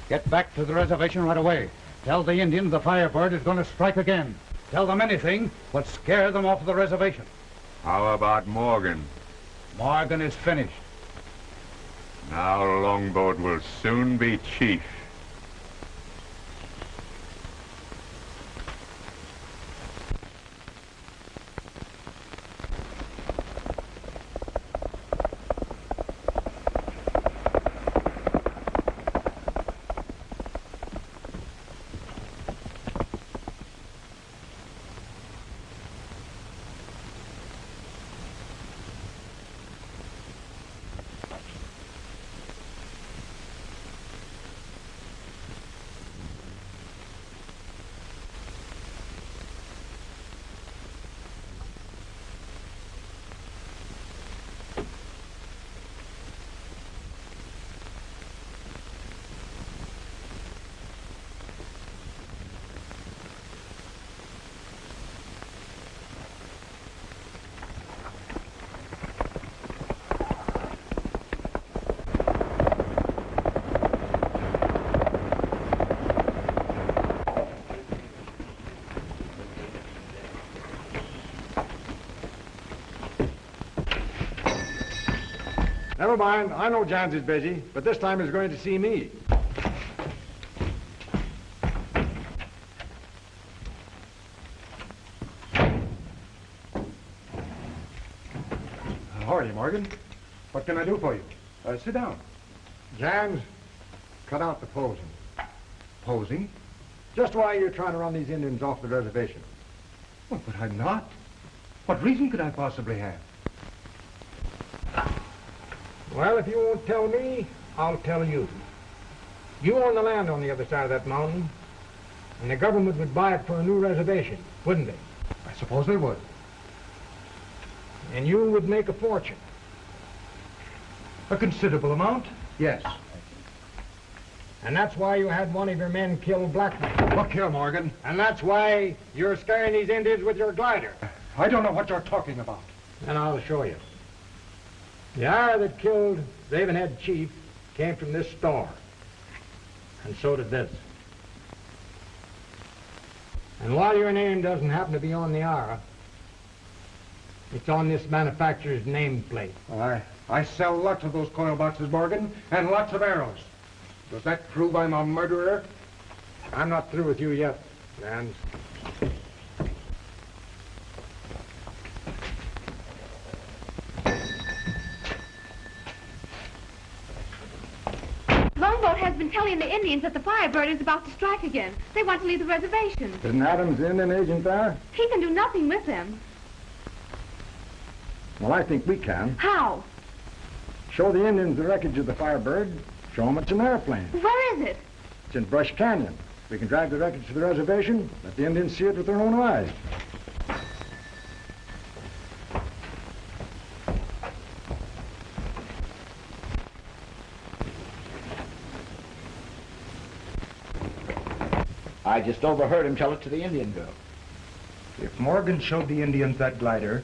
S7: Get back to the reservation right away. Tell the Indians the Firebird is going to strike again. Tell them anything but scare them off the reservation.
S2: How about Morgan?
S7: Morgan is finished.
S2: Now Longboat will soon be chief.
S3: Never mind. I know Jans is busy, but this time he's going to see me. Howdy, Morgan. What can I do for you? Sit down. Jans, cut out the posing. Posing? Just why you're trying to run these Indians off the reservation.
S15: Well, but I'm not. What reason could I possibly have?
S3: Well, if you won't tell me, I'll tell you. You own the land on the other side of that mountain, and the government would buy it for a new reservation, wouldn't they?
S15: I suppose they would.
S3: And you would make a fortune.
S15: A considerable amount? Yes.
S3: And that's why you had one of your men kill Blackman.
S15: Look here, Morgan.
S3: And that's why you're scaring these Indians with your glider.
S15: I don't know what you're talking about.
S3: And I'll show you. The arrow that killed Ravenhead Chief came from this store. And so did this. And while your name doesn't happen to be on the arrow, it's on this manufacturer's nameplate.
S15: I sell lots of those coil boxes, Morgan, and lots of arrows. Does that prove I'm a murderer?
S3: I'm not through with you yet, Jans.
S12: Longboat has been telling the Indians that the Firebird is about to strike again. They want to leave the reservation.
S3: Isn't Adams the Indian agent there?
S12: He can do nothing with them.
S3: Well, I think we can.
S12: How?
S3: Show the Indians the wreckage of the Firebird. Show them it's an airplane.
S12: Where is it?
S3: It's in Brush Canyon. We can drag the wreckage to the reservation, let the Indians see it with their own eyes.
S19: I just overheard him tell it to the Indian girl.
S15: If Morgan showed the Indians that glider,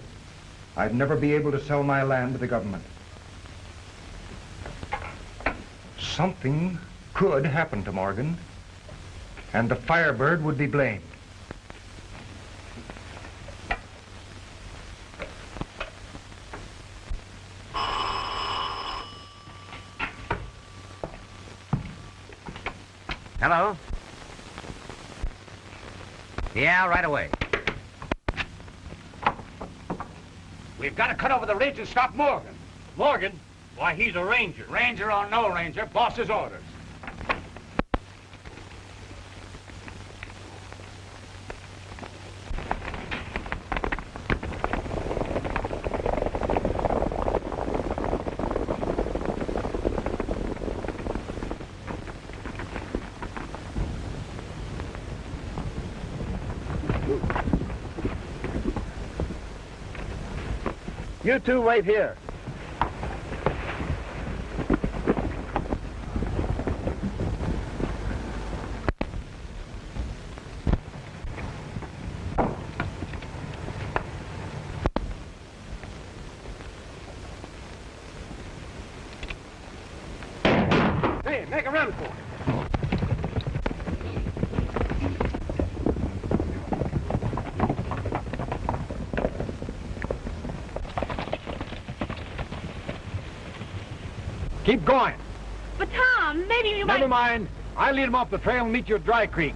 S15: I'd never be able to sell my land to the government. Something could happen to Morgan, and the Firebird would be blamed.
S20: Hello? Yeah, right away.
S6: We've got to cut over the ridge and stop Morgan.
S4: Morgan? Why, he's a ranger.
S6: Ranger or no ranger, boss's orders.
S1: You two wait here.
S4: Hey, make a run for it.
S3: Keep going.
S12: But Tom, maybe you
S3: Never mind. I'll lead them off the trail and meet you at Dry Creek.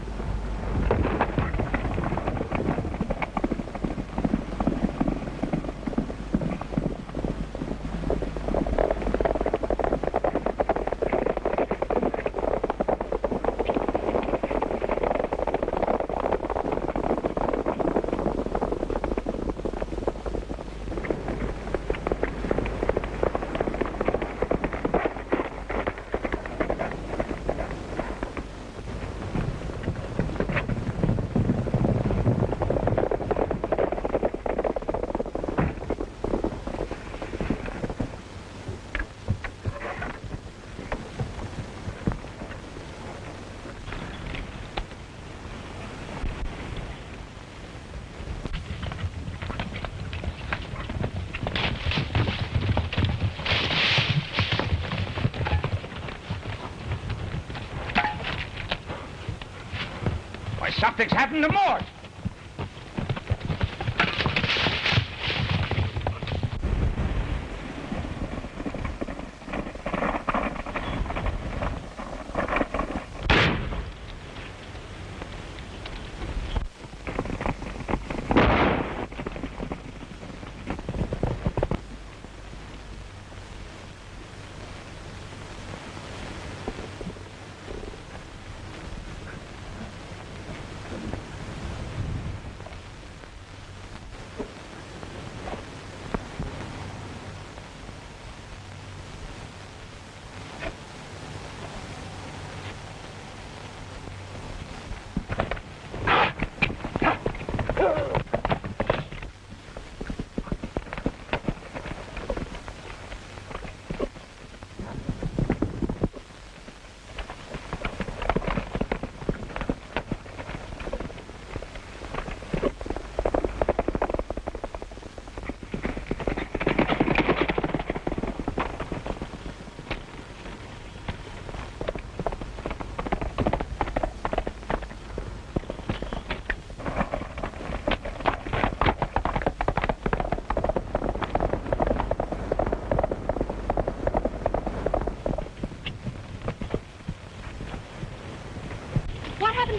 S6: Something's happened to Mort.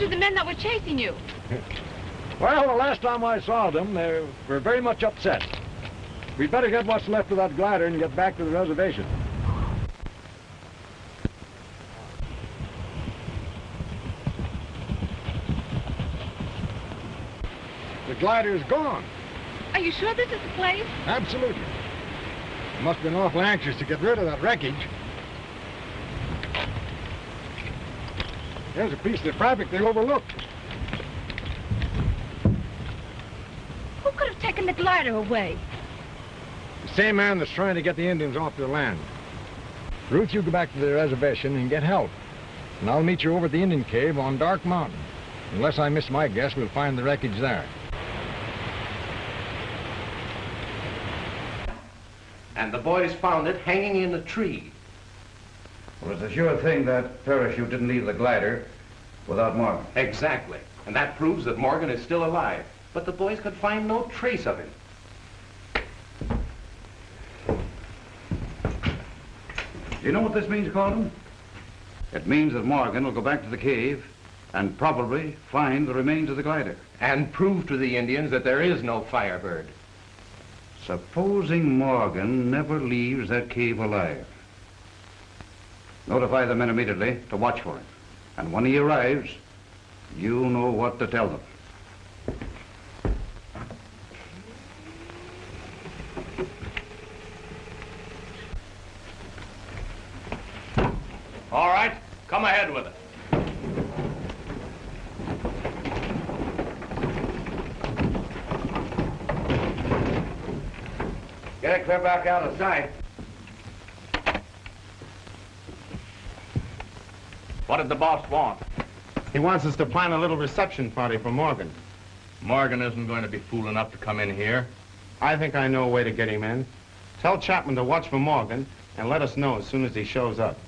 S12: happened to the men that were chasing you?
S3: Well, the last time I saw them, they were very much upset. We'd better get what's left of that glider and get back to the reservation. The glider's gone.
S12: Are you sure this is the place?
S3: Absolutely. They must have been awful anxious to get rid of that wreckage. There's a piece of traffic they overlooked.
S12: Who could have taken the glider away?
S3: The same man that's trying to get the Indians off their land. Ruth, you go back to the reservation and get help. And I'll meet you over at the Indian cave on Dark Mountain. Unless I miss my guess, we'll find the wreckage there.
S15: And the boys found it hanging in a tree.
S7: Well, it's a sure thing that parachute didn't leave the glider without Morgan.
S15: Exactly. And that proves that Morgan is still alive. But the boys could find no trace of him.
S7: Do you know what this means, Colton? It means that Morgan will go back to the cave and probably find the remains of the glider.
S15: And prove to the Indians that there is no Firebird.
S7: Supposing Morgan never leaves that cave alive. Notify the men immediately to watch for him. And when he arrives, you know what to tell them.
S6: All right, come ahead with it.
S15: Get it clear back out of sight.
S6: What did the boss want?
S15: He wants us to plan a little reception party for Morgan.
S6: Morgan isn't going to be fool enough to come in here.
S15: I think I know a way to get him in. Tell Chapman to watch for Morgan and let us know as soon as he shows up.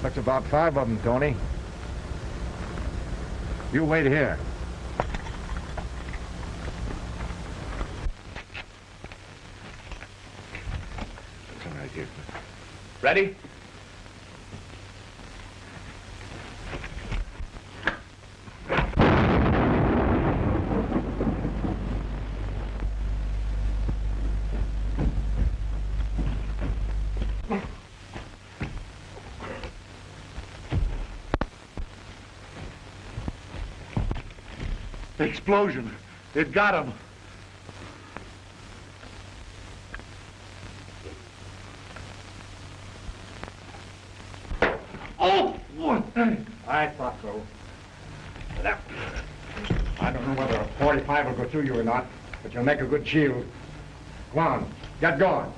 S3: That's about 5 of them, Tony. You wait here.
S15: Come right here.
S6: Ready?
S2: Explosion. It got him. Oh! What?
S3: I thought so. I don't know whether a 45 will go through you or not, but you'll make a good shield. Come on, get going.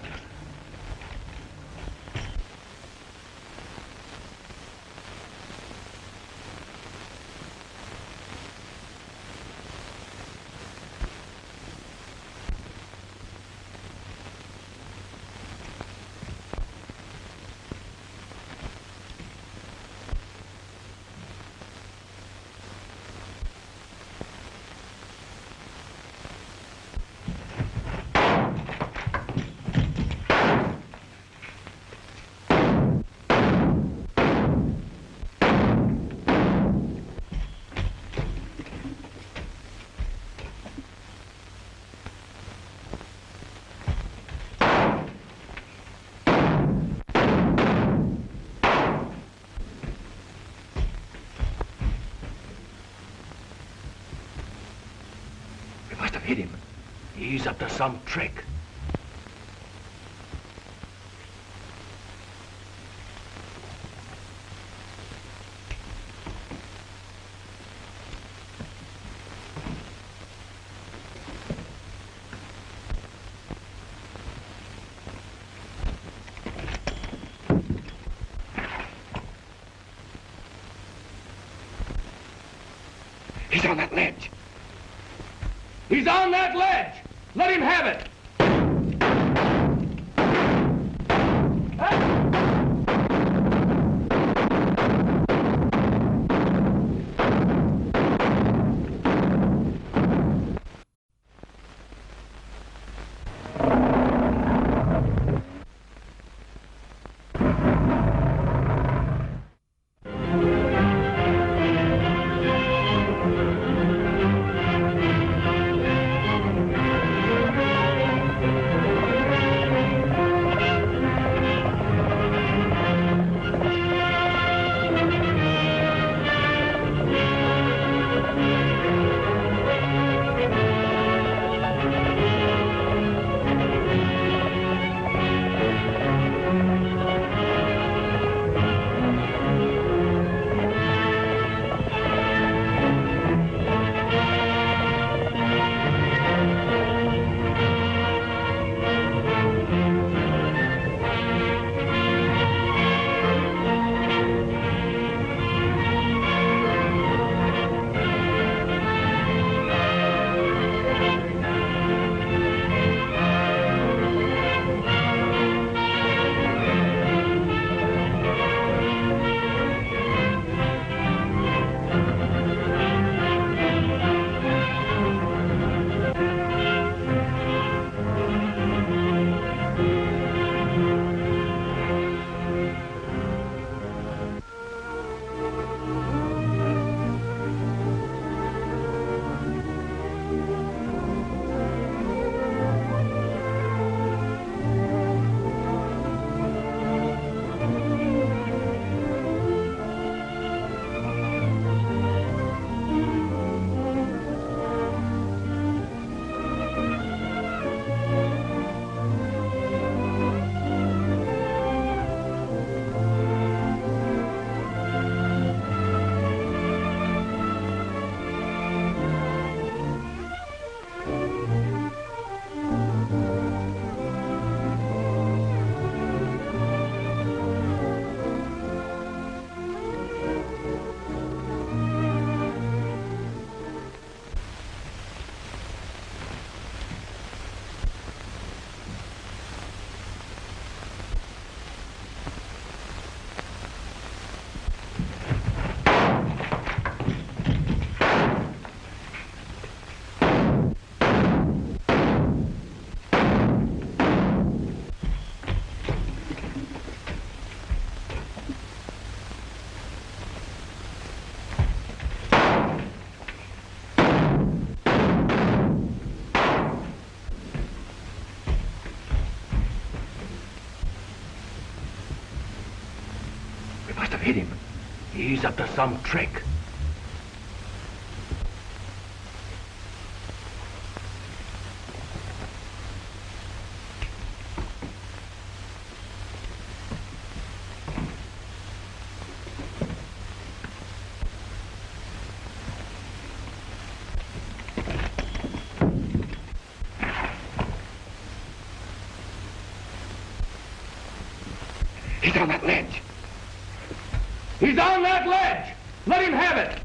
S6: Must have hit him. He's up to some trick.
S13: He's on that ledge. He's on that ledge! Let him have it!
S14: He's up to some trick.
S18: He's on that ledge. He's on that ledge! Let him have it!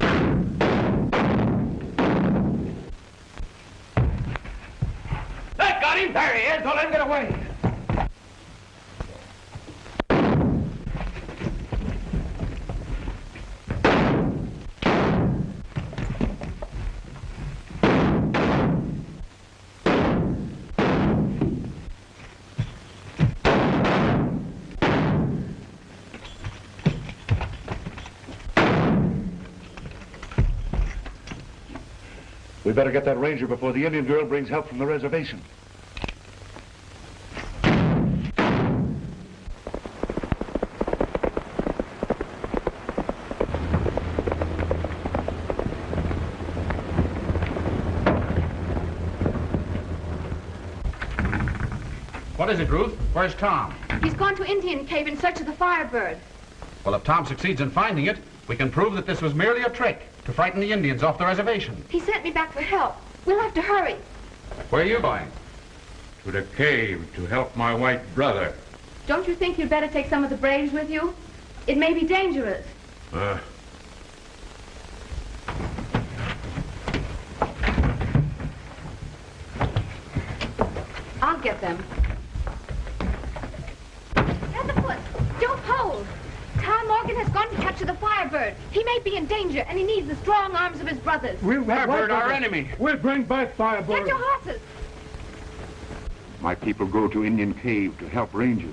S18: That got him! There he is! Don't let him get away!
S3: We better get that ranger before the Indian girl brings help from the reservation.
S7: What is it, Ruth? Where's Tom?
S12: He's gone to Indian Cave in search of the Firebird.
S7: Well, if Tom succeeds in finding it, we can prove that this was merely a trick to frighten the Indians off the reservation.
S12: He sent me back for help. We'll have to hurry.
S7: Where are you going?
S2: To the cave to help my white brother.
S12: Don't you think you'd better take some of the braves with you? It may be dangerous. I'll get them. Tenderfoot, don't hold. Tom Morgan has gone to capture the Firebird. He may be in danger, and he needs the strong arms of his brothers.
S2: Firebird, our enemy.
S4: We'll bring back Firebird.
S12: Get your horses.
S11: My people go to Indian Cave to help rangers.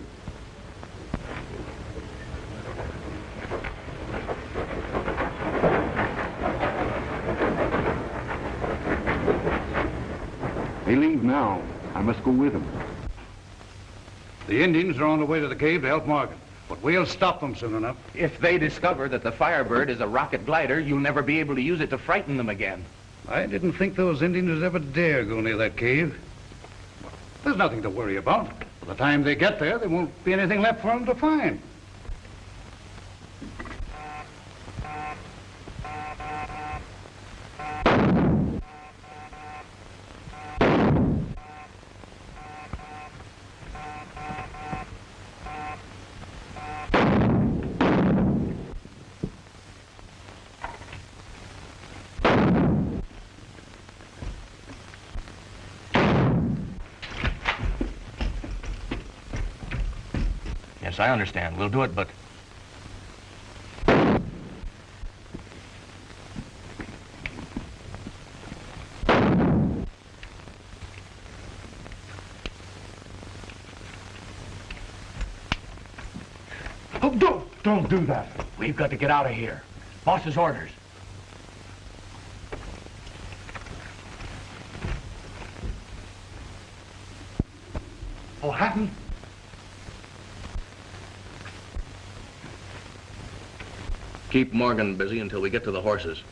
S11: They leave now. I must go with them.
S7: The Indians are on the way to the cave to help Morgan, but we'll stop them soon enough.
S14: If they discover that the Firebird is a rocket glider, you'll never be able to use it to frighten them again.
S7: I didn't think those Indians would ever dare go near that cave. There's nothing to worry about. By the time they get there, there won't be anything left for them to find.
S14: Yes, I understand. We'll do it, but...
S4: Oh, don't do that.
S14: We've got to get out of here. Boss's orders.
S4: Oh, Hatton.
S14: Keep Morgan busy until we get to the horses.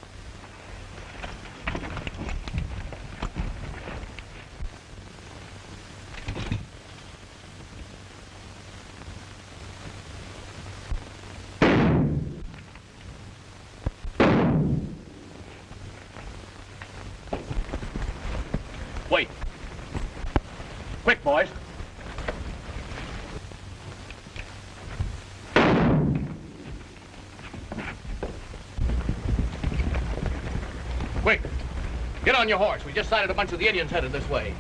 S14: Wait. Quick, boys. Quick. Get on your horse. We just sighted a bunch of the Indians headed this way.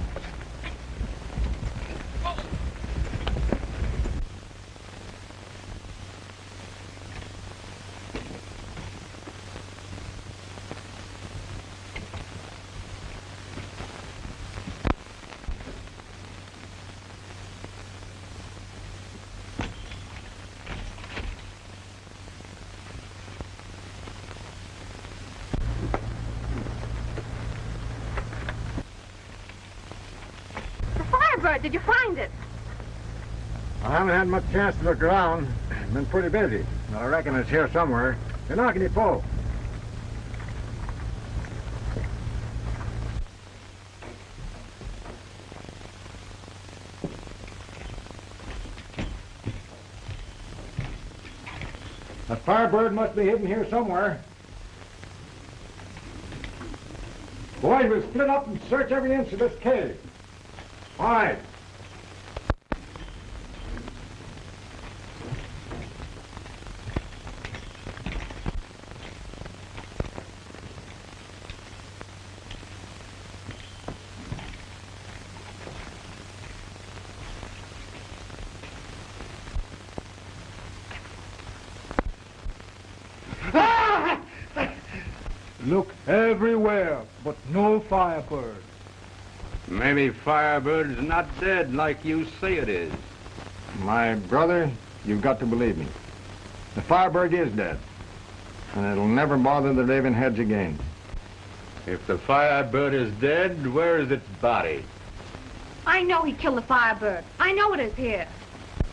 S12: Did you find it?
S3: I haven't had much chance to look around. Been pretty busy. But I reckon it's here somewhere. You're knocking it full. The Firebird must be hidden here somewhere. Boys, we'll split up and search every inch of this cave. All right.
S4: Look everywhere, but no Firebird.
S3: Maybe Firebird's not dead like you say it is. My brother, you've got to believe me. The Firebird is dead, and it'll never bother the Ravenheads again.
S2: If the Firebird is dead, where is its body?
S12: I know he killed the Firebird. I know it is here.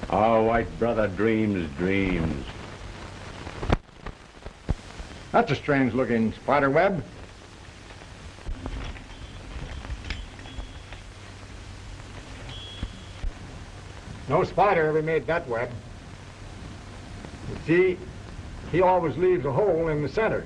S2: Our white brother dreams dreams.
S3: That's a strange-looking spider web. No spider ever made that web. You see, he always leaves a hole in the center.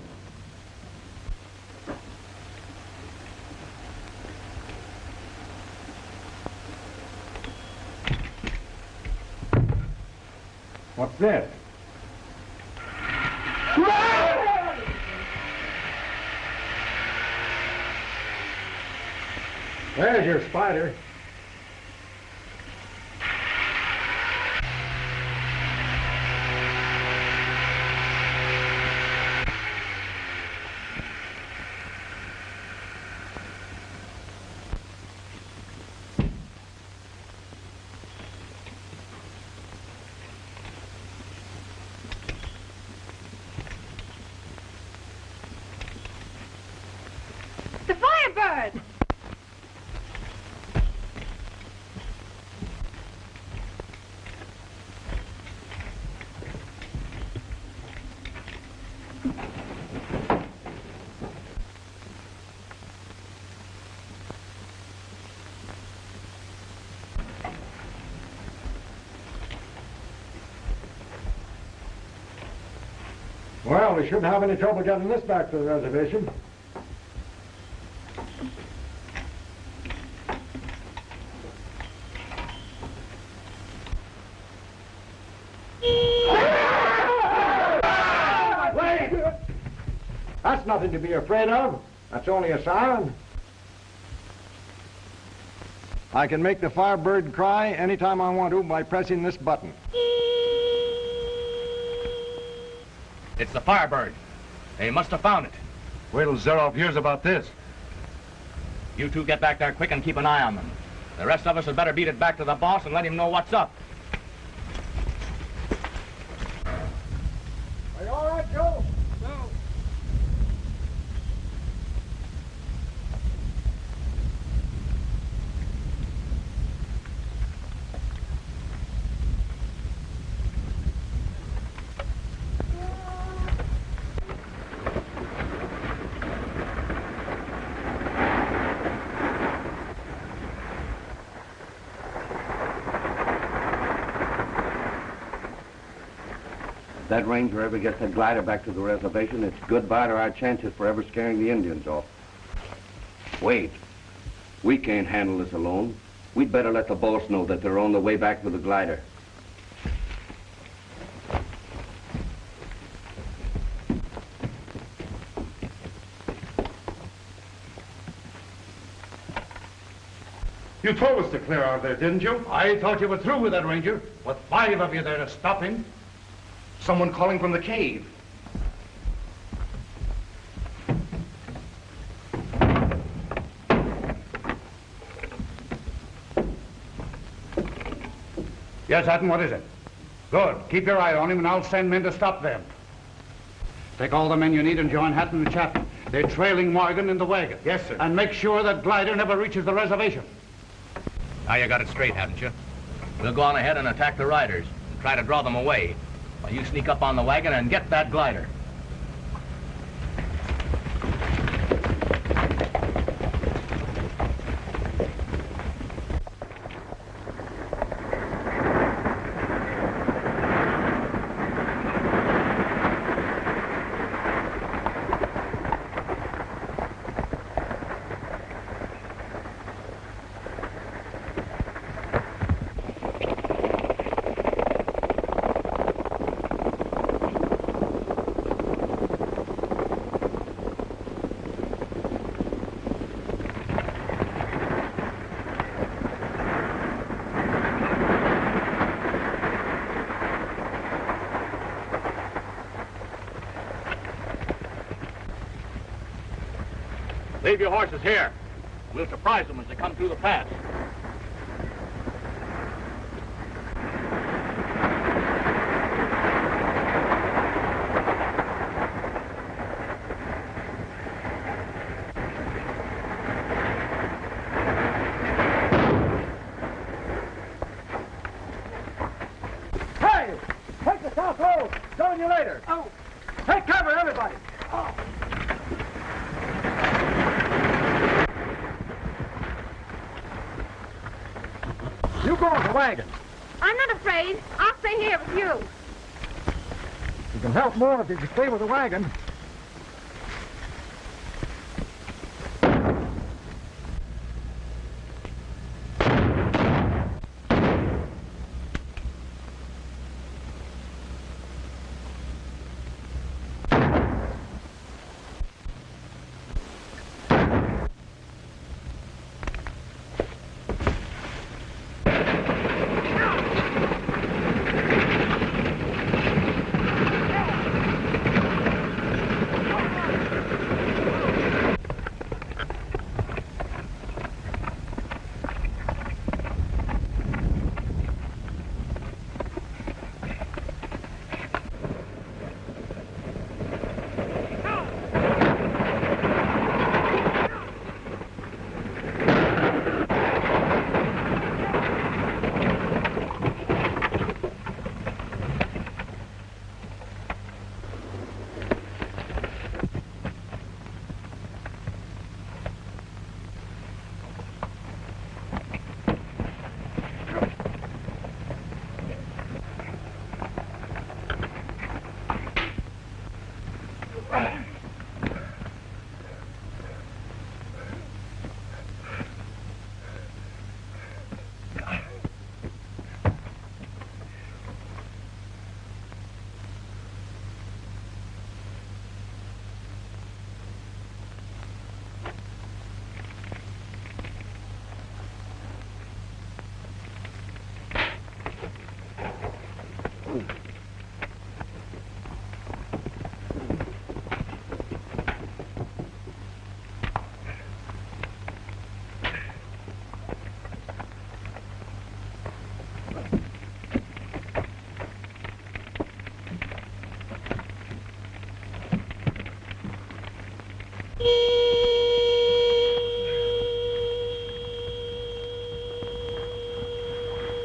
S3: What's this? There's your spider.
S12: The Firebird!
S3: Well, we shouldn't have any trouble getting this back to the reservation. That's nothing to be afraid of. That's only a siren. I can make the Firebird cry anytime I want to by pressing this button.
S14: It's the Firebird. They must have found it.
S3: Wait till Zaroff hears about this.
S14: You two get back there quick and keep an eye on them. The rest of us had better beat it back to the boss and let him know what's up.
S3: Are you all right, Joe? No.
S1: If that ranger ever gets that glider back to the reservation, it's goodbye to our chances for ever scaring the Indians off. Wait. We can't handle this alone. We'd better let the boss know that they're on the way back with the glider.
S7: You told us to clear out there, didn't you?
S15: I thought you were through with that ranger, with 5 of you there to stop him.
S7: Someone calling from the cave. Yes, Hatton, what is it? Good. Keep your eye on him, and I'll send men to stop them. Take all the men you need and join Hatton and Chapman. They're trailing Morgan in the wagon.
S15: Yes, sir.
S7: And make sure that glider never reaches the reservation.
S14: Now you got it straight, haven't you? We'll go on ahead and attack the riders and try to draw them away while you sneak up on the wagon and get that glider. Leave your horses here. We'll surprise them as they come through the pass.
S13: Hey! Take the south road! Join you later. Oh! Take cover, everybody! Oh. You go with the wagon.
S12: I'm not afraid. I'll stay here with you.
S13: You can help more if you stay with the wagon.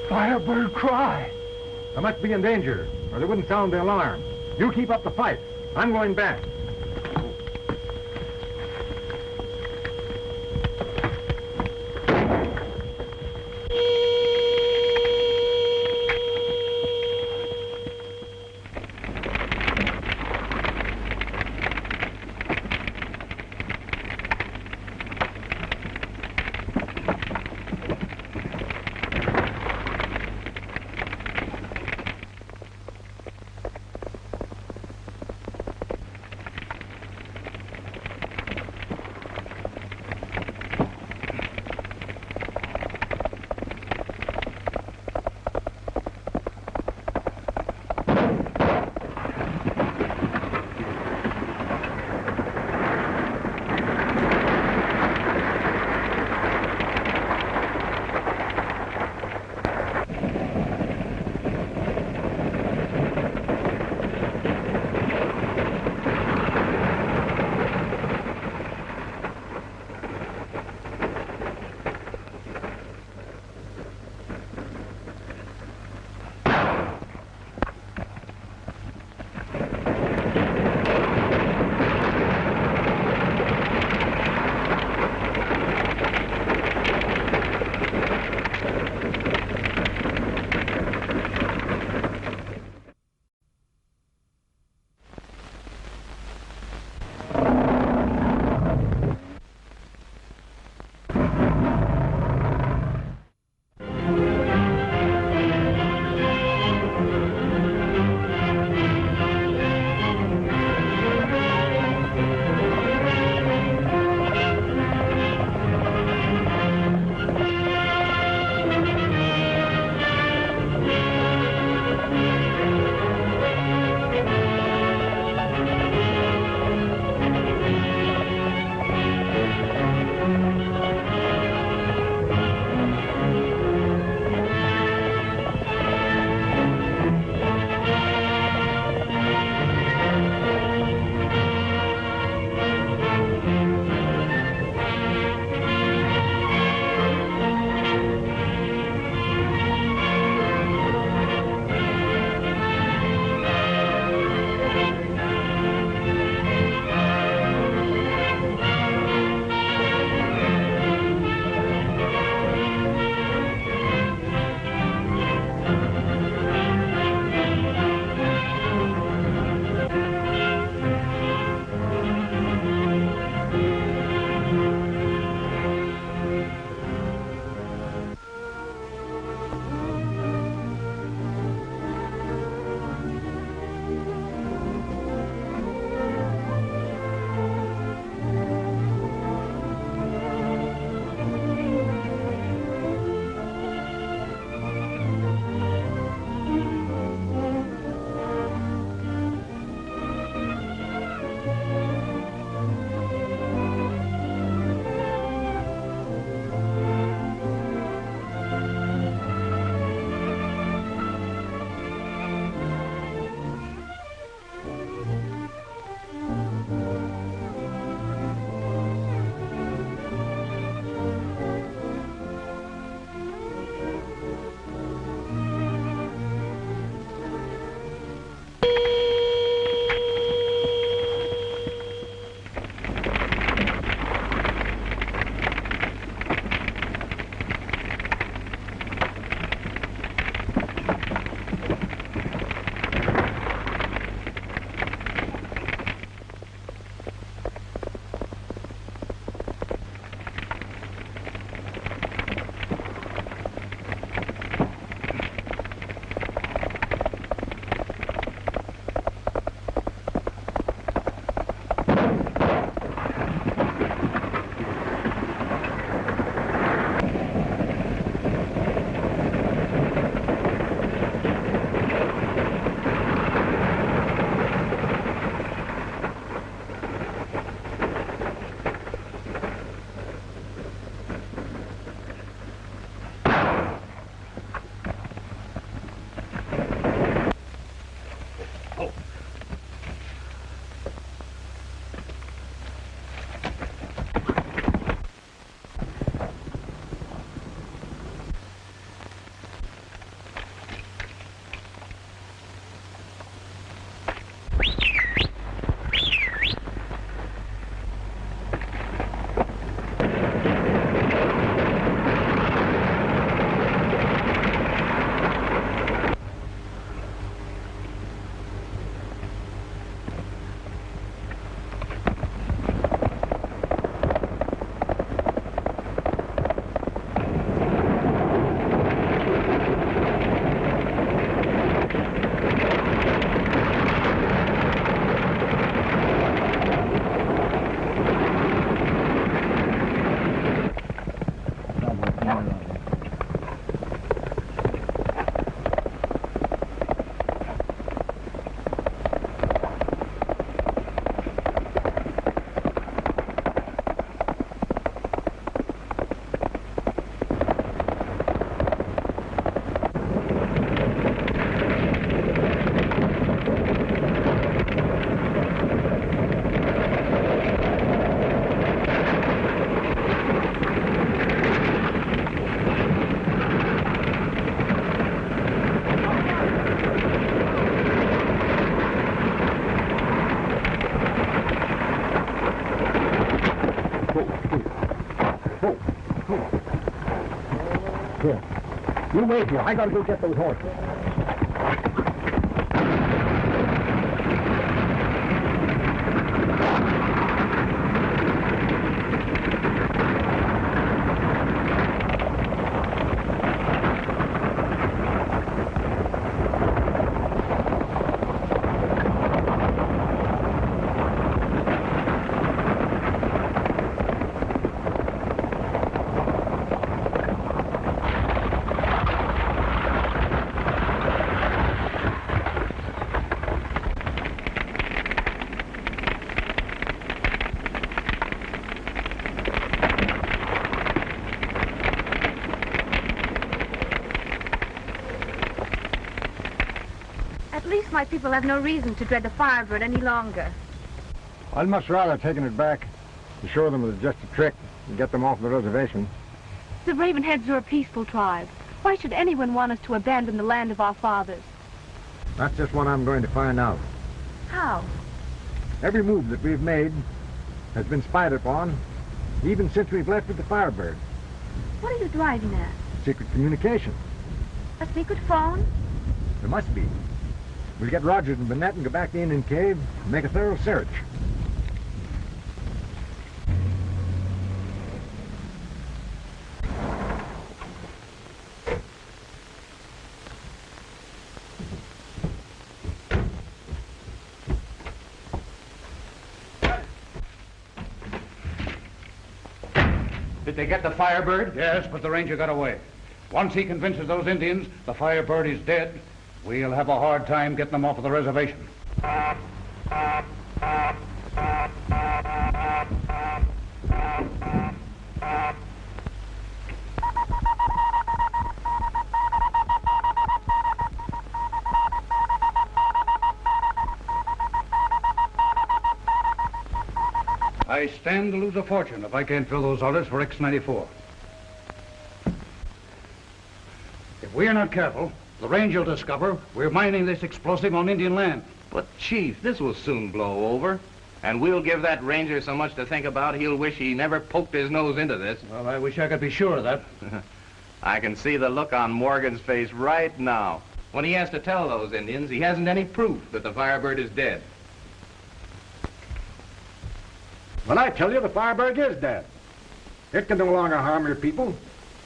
S3: Firebird cry. I must be in danger, or they wouldn't sound the alarm. You keep up the fight. I'm going back. Here. You wait here. I gotta go get those horses.
S12: At least my people have no reason to dread the Firebird any longer.
S3: I'd much rather taken it back to show them it was just a trick and get them off the reservation.
S12: The Ravenheads are a peaceful tribe. Why should anyone want us to abandon the land of our fathers?
S3: That's just what I'm going to find out.
S12: How?
S3: Every move that we've made has been spied upon, even since we've left with the Firebird.
S12: What are you driving at?
S3: Secret communication.
S12: A secret phone?
S3: There must be. We'll get Rogers and Burnett and go back to the Indian cave and make a thorough search.
S7: Did they get the Firebird? Yes, but the ranger got away. Once he convinces those Indians the Firebird is dead, we'll have a hard time getting them off of the reservation. I stand to lose a fortune if I can't fill those orders for X-94. If we're not careful, the ranger will discover we're mining this explosive on Indian land.
S16: But, Chief, this will soon blow over. And we'll give that ranger so much to think about, he'll wish he never poked his nose into this.
S7: Well, I wish I could be sure of that.
S16: I can see the look on Morgan's face right now. When he has to tell those Indians he hasn't any proof that the Firebird is dead.
S3: When I tell you the Firebird is dead, it can no longer harm your people.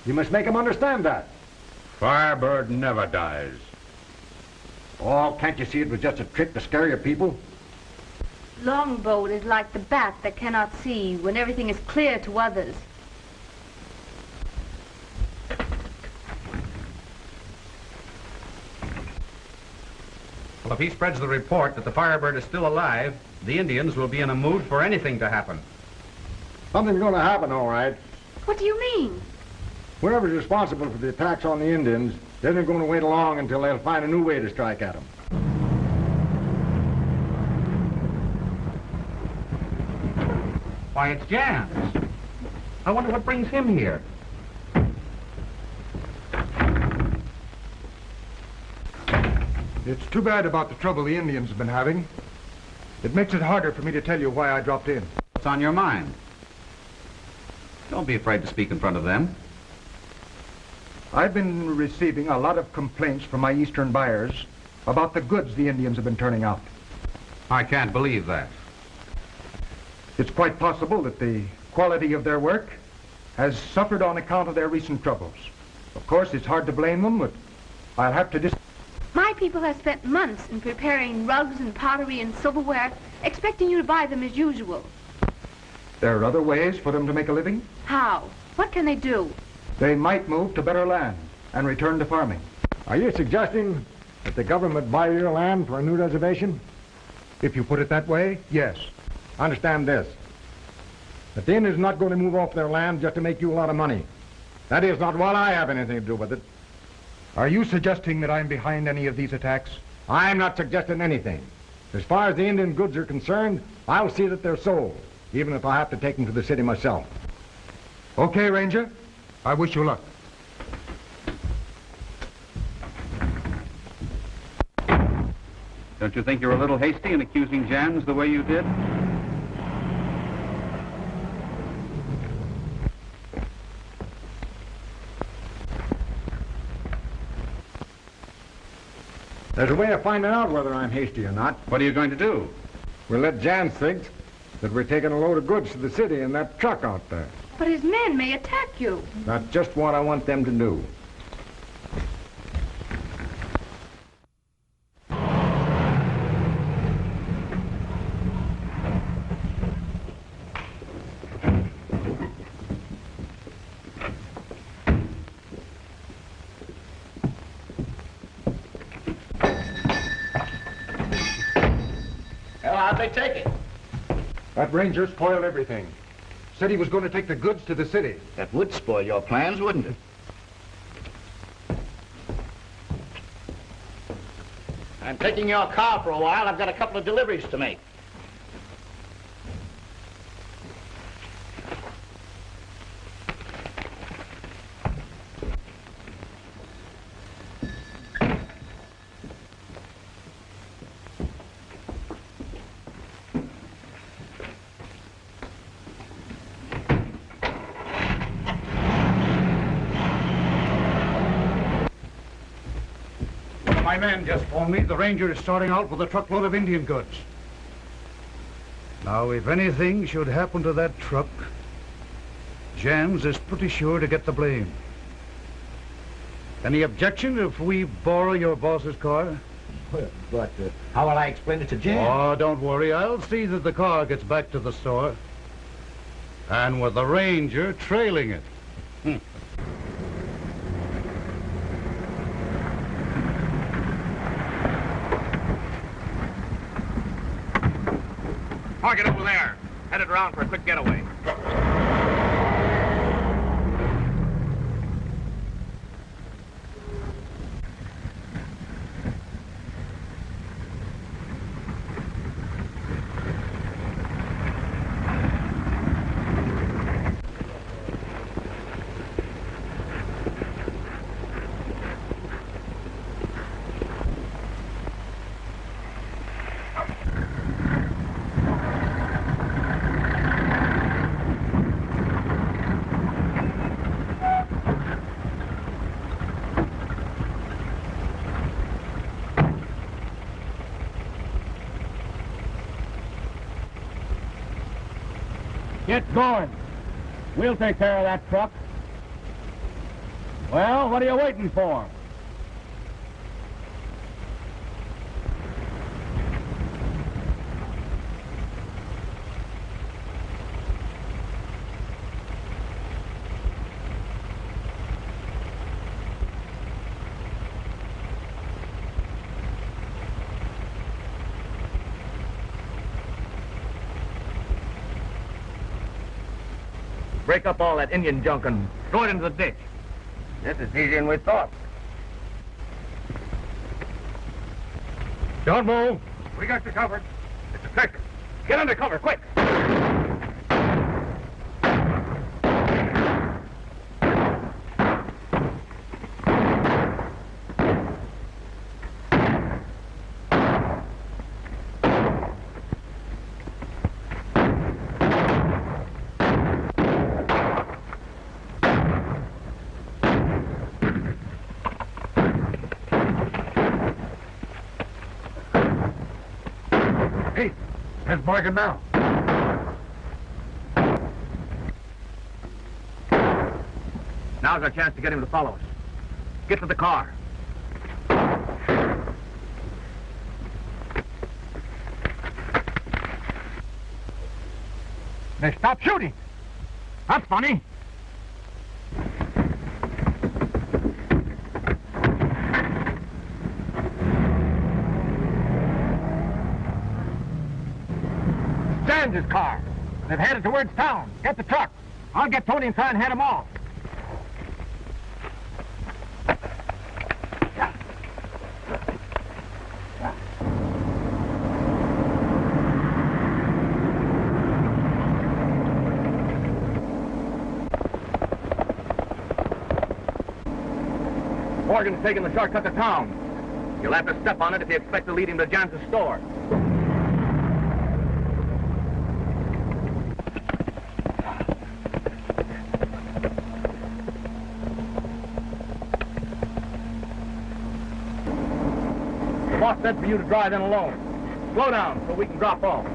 S3: You must make them understand that.
S2: Firebird never dies.
S3: Oh, can't you see it was just a trick to scare your people?
S12: Longboat is like the bat that cannot see when everything is clear to others.
S7: Well, if he spreads the report that the Firebird is still alive, the Indians will be in a mood for anything to happen.
S3: Something's going to happen, all right.
S12: What do you mean?
S3: Whoever's responsible for the attacks on the Indians isn't going to wait long until they'll find a new way to strike at them.
S7: Why, it's Jans. I wonder what brings him here.
S3: It's too bad about the trouble the Indians have been having. It makes it harder for me to tell you why I dropped in.
S7: What's on your mind? Don't be afraid to speak in front of them.
S3: I've been receiving a lot of complaints from my eastern buyers about the goods the Indians have been turning out.
S7: I can't believe that.
S3: It's quite possible that the quality of their work has suffered on account of their recent troubles. Of course, it's hard to blame them, but I'll have to
S12: My people have spent months in preparing rugs and pottery and silverware, expecting you to buy them as usual.
S3: There are other ways for them to make a living.
S12: How? What can they do?
S3: They might move to better land and return to farming. Are you suggesting that the government buy your land for a new reservation? If you put it that way, yes. Understand this. That the Indians are not going to move off their land just to make you a lot of money. That is not while I have anything to do with it. Are you suggesting that I'm behind any of these attacks? I'm not suggesting anything. As far as the Indian goods are concerned, I'll see that they're sold, even if I have to take them to the city myself. Okay, Ranger. I wish you luck.
S21: Don't you think you're a little hasty in accusing Jans the way you did?
S3: There's a way of finding out whether I'm hasty or not.
S15: What are you going to do?
S3: We'll let Jan think that we're taking a load of goods to the city in that truck out there.
S12: But his men may attack you.
S3: That's just what I want them to do.
S20: Well, how'd they take it?
S3: That ranger spoiled everything. Said he was going to take the goods to the city.
S19: That would spoil your plans, wouldn't it? I'm taking your car for a while. I've got a couple of deliveries to make.
S7: My men just phoned me. The ranger is starting out with a truckload of Indian goods. Now, if anything should happen to that truck, Jans is pretty sure to get the blame. Any objection if we borrow your boss's car?
S19: Well, but how will I explain it to Jan?
S7: Oh, don't worry. I'll see that the car gets back to the store. And with the ranger trailing it.
S14: Target over there. Headed around for a quick getaway.
S6: Get going. We'll take care of that truck. Well, what are you waiting for?
S14: Break up all that Indian junk and throw it into the ditch.
S6: This is easier than we thought.
S14: Don't move. We got you covered. It's a treasure. Get under cover, quick.
S6: Hey, there's Morgan now.
S14: Now's our chance to get him to follow us. Get to the car.
S6: They stopped shooting. That's funny. His car. They've headed towards town. Get the truck. I'll get Tony and try and head them off.
S14: Morgan's taking the shortcut to town. You'll have to step on it if you expect to lead him to Jan's store.
S6: said for you to drive in alone. Slow down so we can drop off.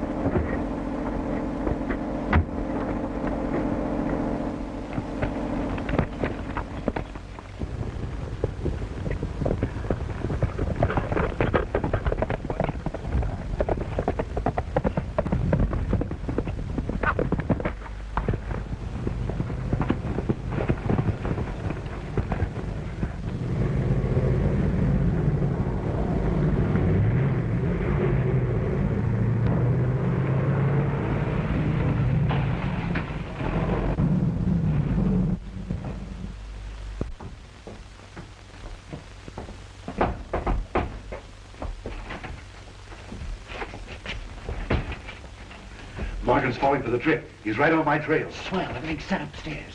S18: Morgan's falling for the trick. He's right on my trail.
S19: Swell, everything's set upstairs.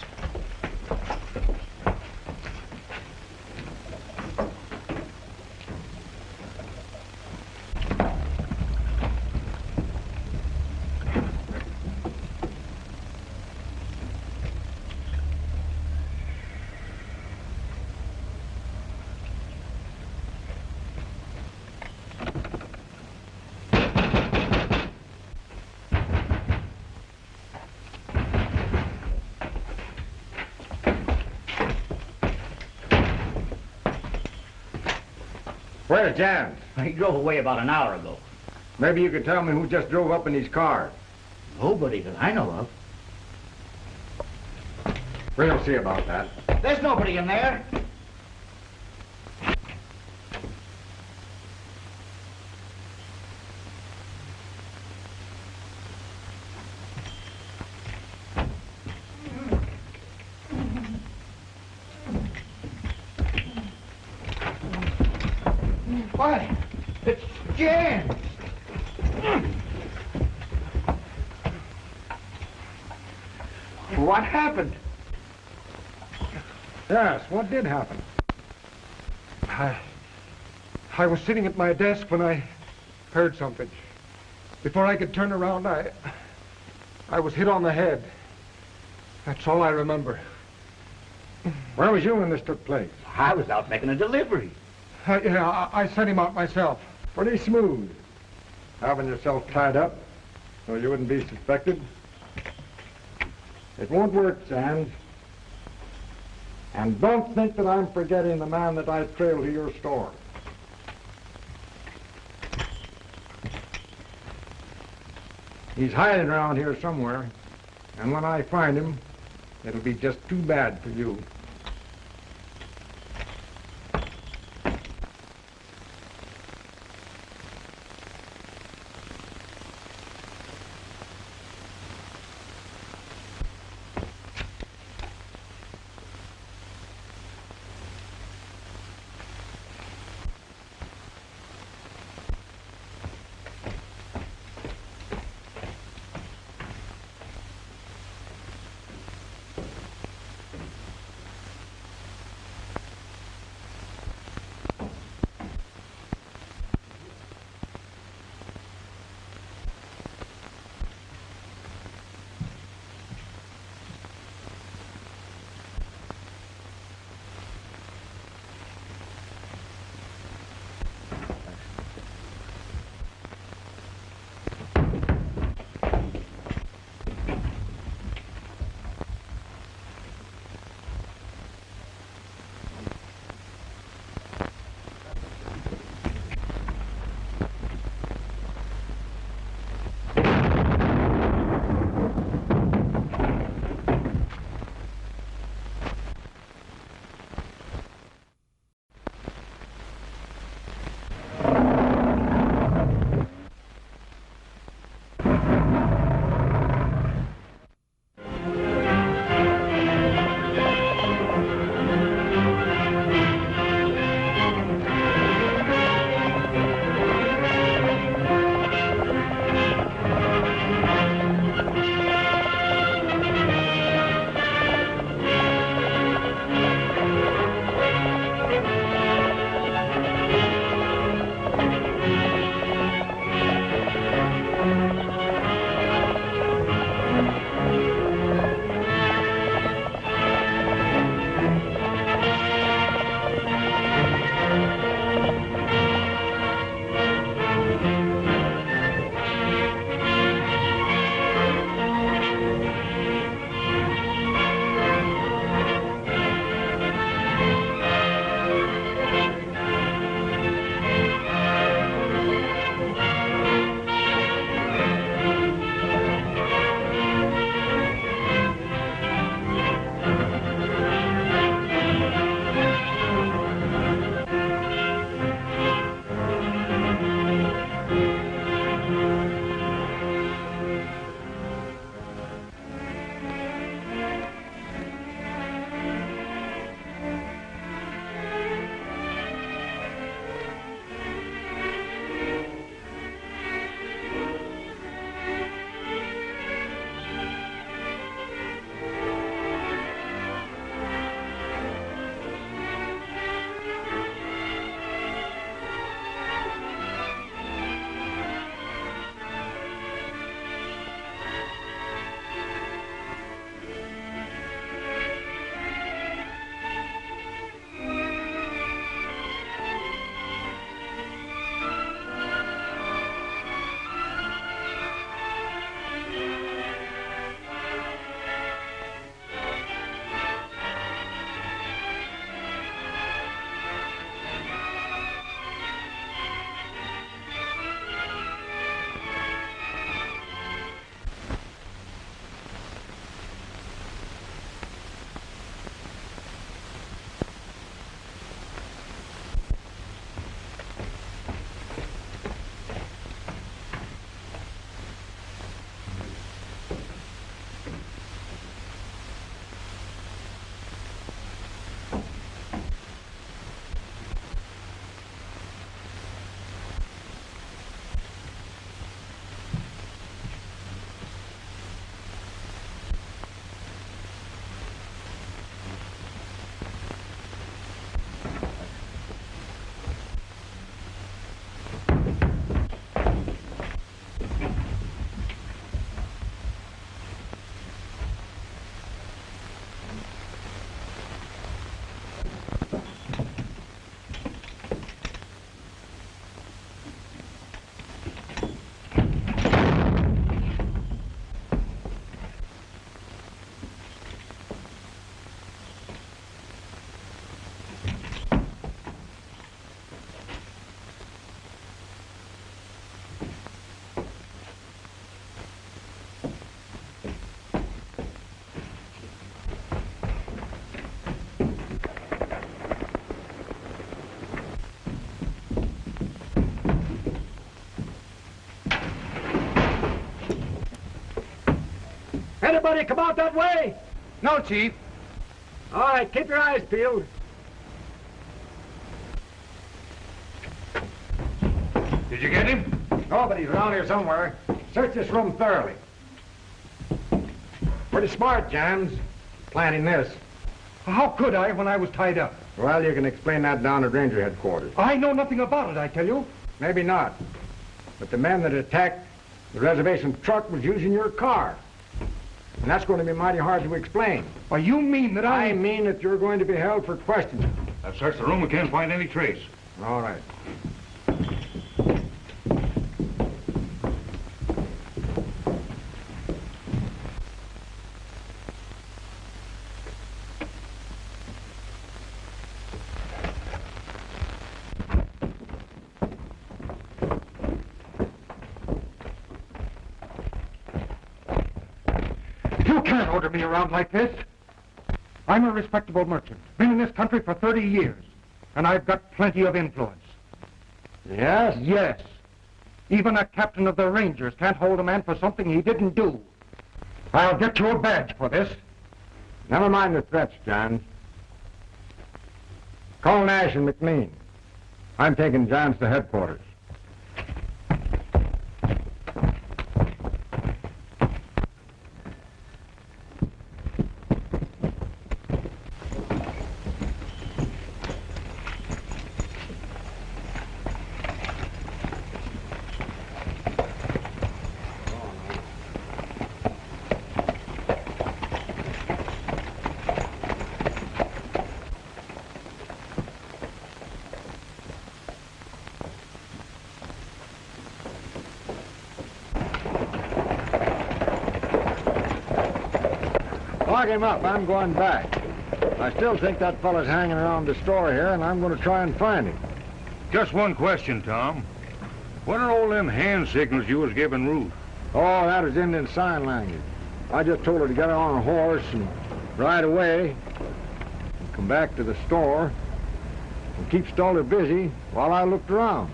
S3: Where's Jan?
S19: He drove away about an hour ago.
S3: Maybe you could tell me who just drove up in his car.
S19: Nobody that I know of.
S3: We'll see about that.
S19: There's nobody in there. Why, it's Jan.
S3: What happened? Yes, what did happen?
S15: I was sitting at my desk when I heard something. Before I could turn around, I was hit on the head. That's all I remember.
S3: Where was you when this took place?
S19: I was out making a delivery.
S15: Yeah, I sent him out myself.
S3: Pretty smooth. Having yourself tied up so you wouldn't be suspected. It won't work, Sands. And don't think that I'm forgetting the man that I trailed to your store. He's hiding around here somewhere, and when I find him, it'll be just too bad for you. Anybody come out that way?
S7: No, Chief.
S3: All right, keep your eyes peeled.
S7: Did you get him?
S3: No, but he's around here somewhere. Search this room thoroughly. Pretty smart, Jans, planning this.
S7: How could I when I was tied up?
S3: Well, you can explain that down at Ranger headquarters.
S7: I know nothing about it, I tell you.
S3: Maybe not. But the man that attacked the reservation truck was using your car. And that's going to be mighty hard to explain.
S7: Well, you mean that
S3: I mean that you're going to be held for questioning.
S2: I've searched the room. We can't find any trace.
S3: All right.
S7: You can't order me around like this. I'm a respectable merchant. Been in this country for 30 years. And I've got plenty of influence.
S3: Yes?
S7: Yes. Even a captain of the Rangers can't hold a man for something he didn't do. I'll get you a badge for this.
S3: Never mind the threats, John. Call Nash and McLean. I'm taking Johns to headquarters. Lock him up. I'm going back. I still think that fella's hanging around the store here, and I'm going to try and find him.
S2: Just one question, Tom. What are all them hand signals you was giving Ruth?
S3: Oh, that is Indian sign language. I just told her to get on a horse and ride away and come back to the store and keep Stalter busy while I looked around.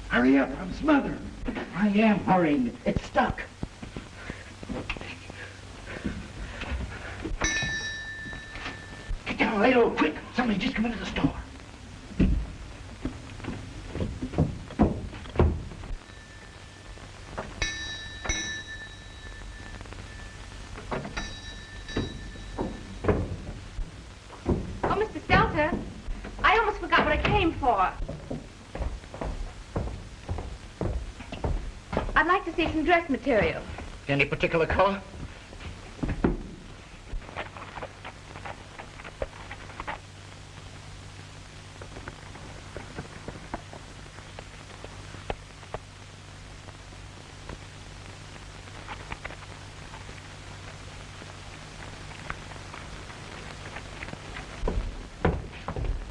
S19: Hurry up, I'm smothered. I am hurrying. It's stuck. Get down, Lalo, quick. Somebody just come into the store.
S12: Oh, Mr. Stelter, I almost forgot what I came for. I'd like to see some dress material.
S19: Any particular color?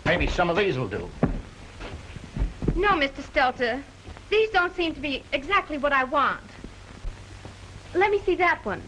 S19: Maybe some of these will do.
S12: No, Mr. Stelter. These don't seem to be exactly what I want. Let me see that one.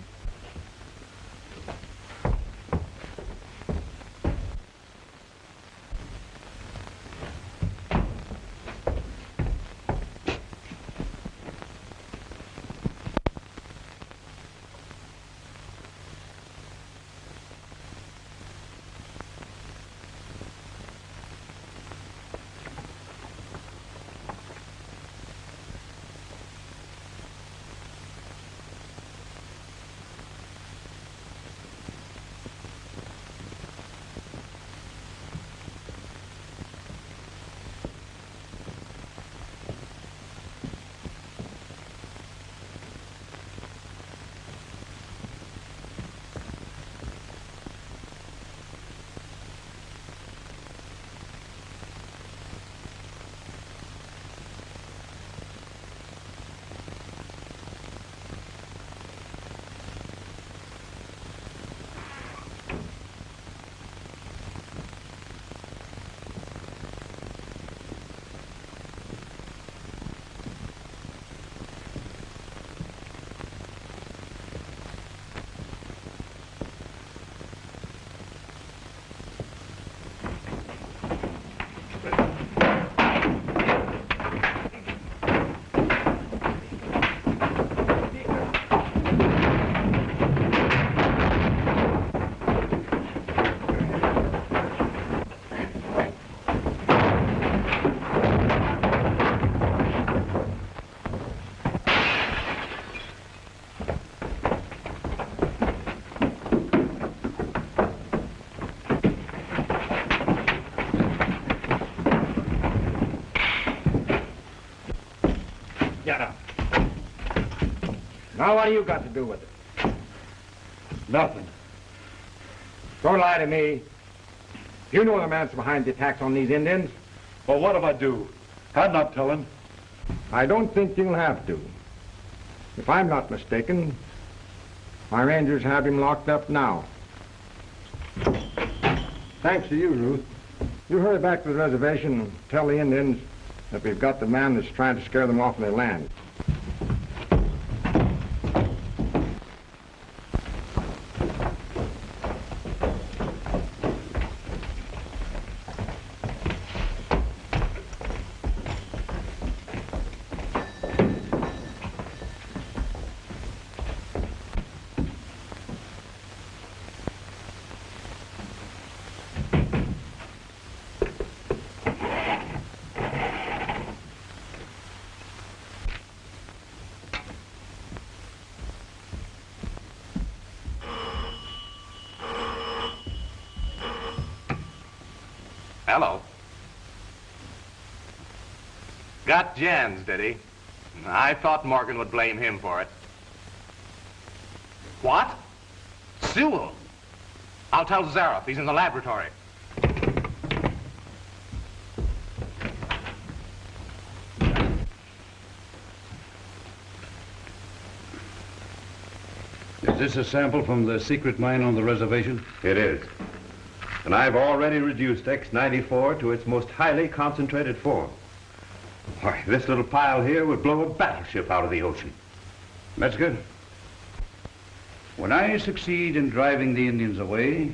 S3: Get up. Now what do you got to do with it?
S15: Nothing.
S3: Don't lie to me. You know the man's behind the attacks on these Indians.
S15: Well, what if I do? I'd not tell him.
S3: I don't think you'll have to. If I'm not mistaken, my rangers have him locked up now. Thanks to you, Ruth. You hurry back to the reservation and tell the Indians that we've got the man that's trying to scare them off their land.
S16: Hello. Got Jans, did he? I thought Morgan would blame him for it. What? Sewell? I'll tell Zaroff. He's in the laboratory.
S1: Is this a sample from the secret mine on the reservation? It is. And I've already reduced X-94 to its most highly concentrated form. Why, this little pile here would blow a battleship out of the ocean. That's good. When I succeed in driving the Indians away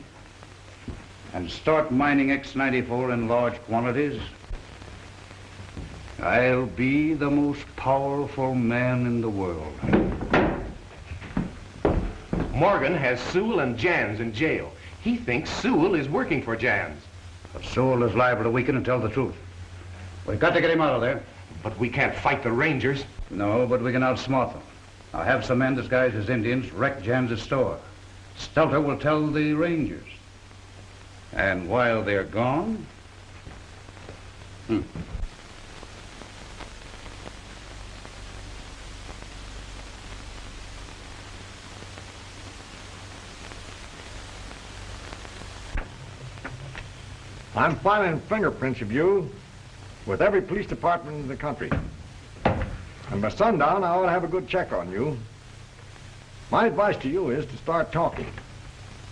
S1: and start mining X-94 in large quantities, I'll be the most powerful man in the world.
S16: Morgan has Sewell and Jans in jail. He thinks Sewell is working for Jans.
S1: But Sewell is liable to weaken and tell the truth. We've got to get him out of there.
S16: But we can't fight the Rangers.
S1: No, but we can outsmart them. I'll have some men disguised as Indians wreck Jans's store. Stelter will tell the Rangers. And while they're gone...
S3: I'm filing fingerprints of you with every police department in the country. And by sundown, I ought to have a good check on you. My advice to you is to start talking.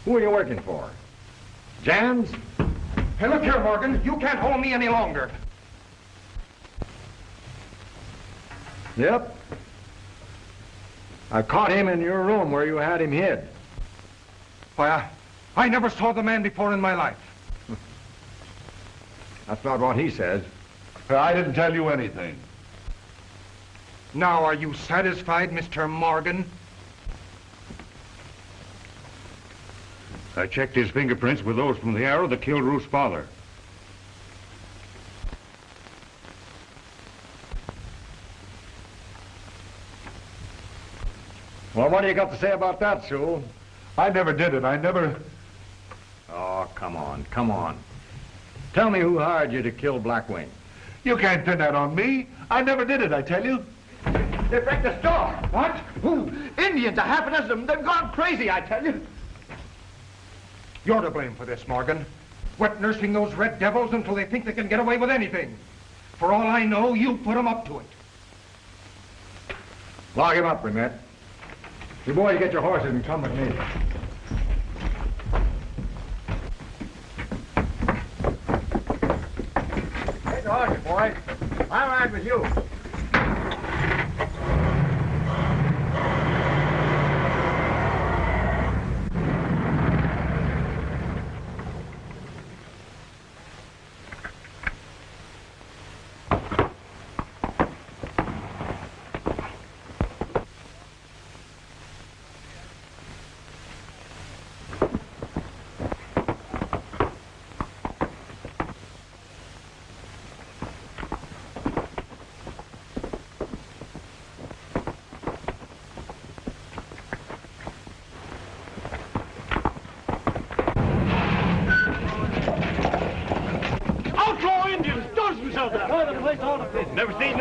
S3: Who are you working for? Jans?
S15: Hey, look here, Morgan. You can't hold me any longer.
S3: Yep. I caught him in your room where you had him hid.
S15: Why, I never saw the man before in my life.
S3: That's not what he says.
S15: I didn't tell you anything. Now, are you satisfied, Mr. Morgan?
S2: I checked his fingerprints with those from the arrow that killed Ruth's father.
S3: Well, what do you got to say about that, Sewell?
S2: I never did it. I never...
S3: Oh, come on, come on. Tell me who hired you to kill Blackwing.
S2: You can't pin that on me. I never did it, I tell you.
S13: They wrecked the store. What? Who? Indians, a half a dozen of them. They've gone crazy, I tell you.
S15: You're to blame for this, Morgan. Wet nursing those red devils until they think they can get away with anything. For all I know, you put them up to it.
S3: Lock him up, Burnett. You boys get your horses and come with me. Take the horses, boy. I'll ride with you.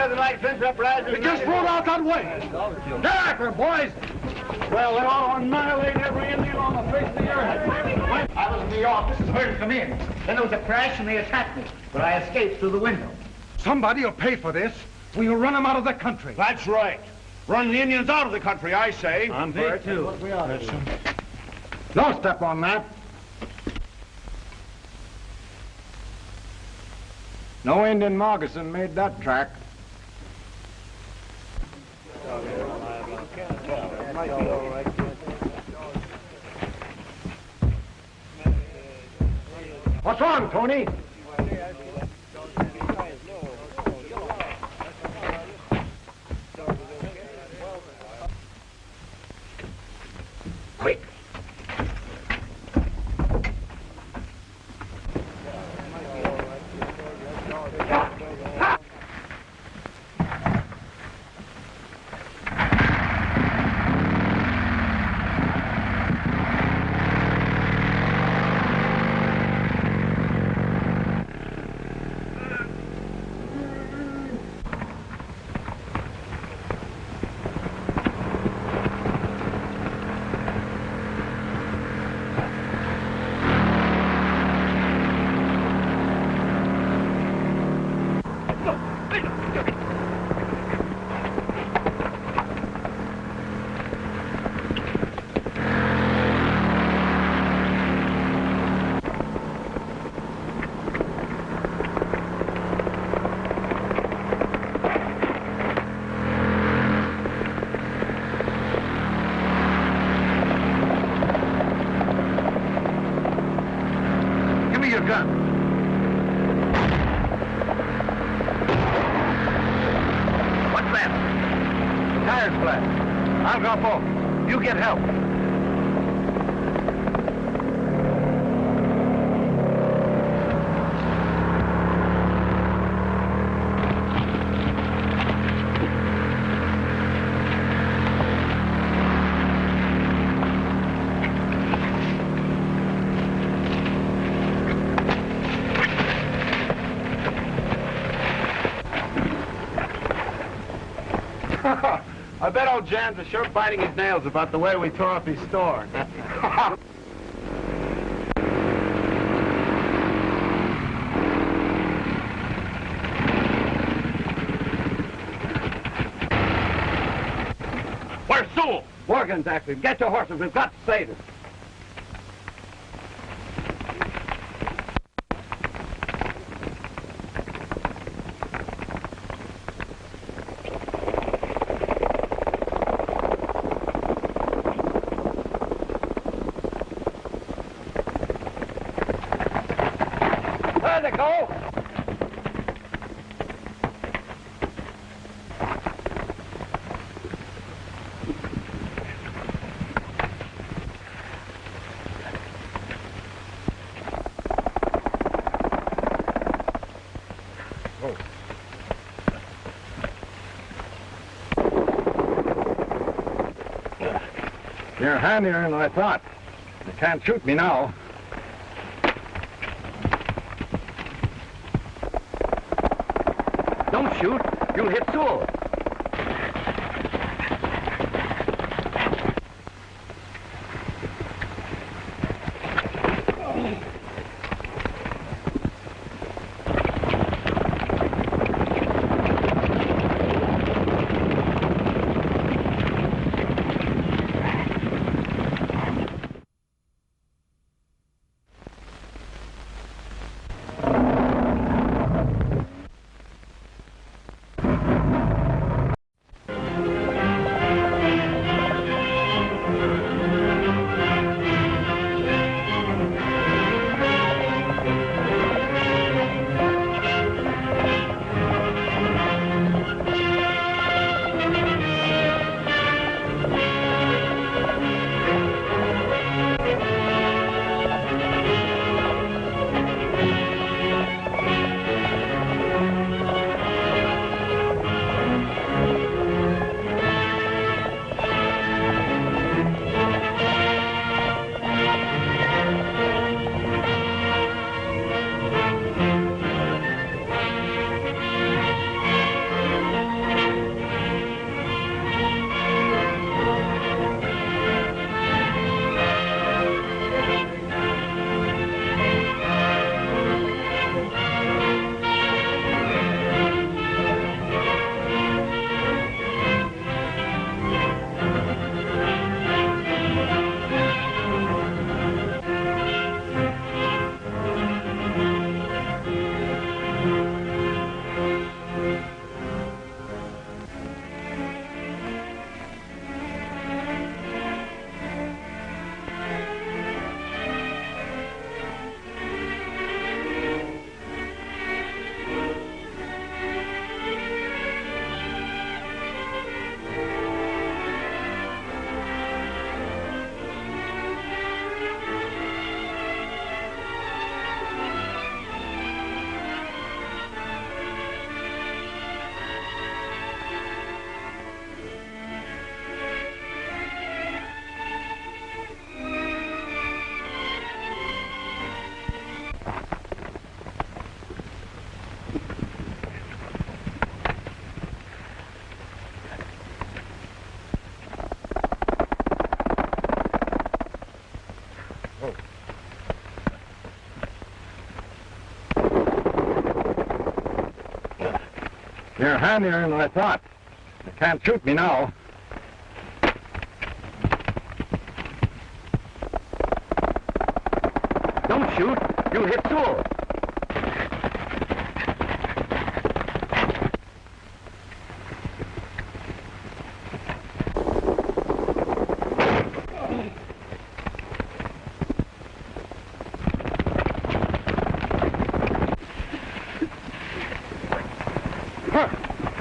S6: nothing like fence uprising.
S15: They just rode out that way. Get after it, boys.
S6: Well, they ought to annihilate every Indian on the face of the earth.
S19: I was in New York. This is heard to come in. Then there was a crash and they attacked me. But I escaped through the window.
S15: Somebody will pay for this. We'll run them out of the country.
S2: That's right. Run the Indians out of the country, I say.
S15: I'm for it, too. No step on that. No Indian moccasin made that track. What's wrong, Tony?
S5: Quick.
S6: I'll drop off. You get help.
S2: I bet old Jan's is sure biting his nails about the way we tore up his store.
S6: Where's Sewell? Morgan's active. Get your horses. We've got to save him. There they go.
S3: You're handier than I thought. You can't shoot me now.
S6: Don't shoot. You'll hit Sewell.
S3: You're handier than I thought. You can't shoot me now. Don't shoot. You'll hit Sewell.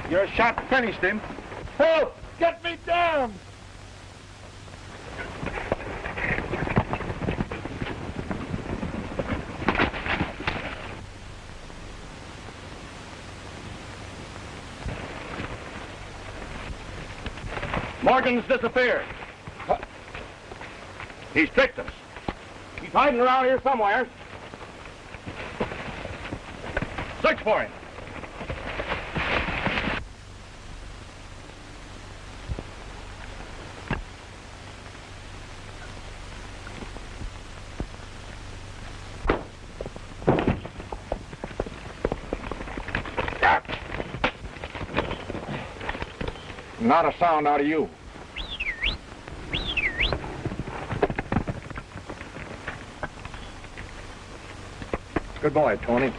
S6: Your shot finished him.
S4: Help! Get me down!
S6: Morgan's disappeared. He's tricked us. He's hiding around here somewhere. Search for him.
S3: Not a sound out of you. Good boy, Tony.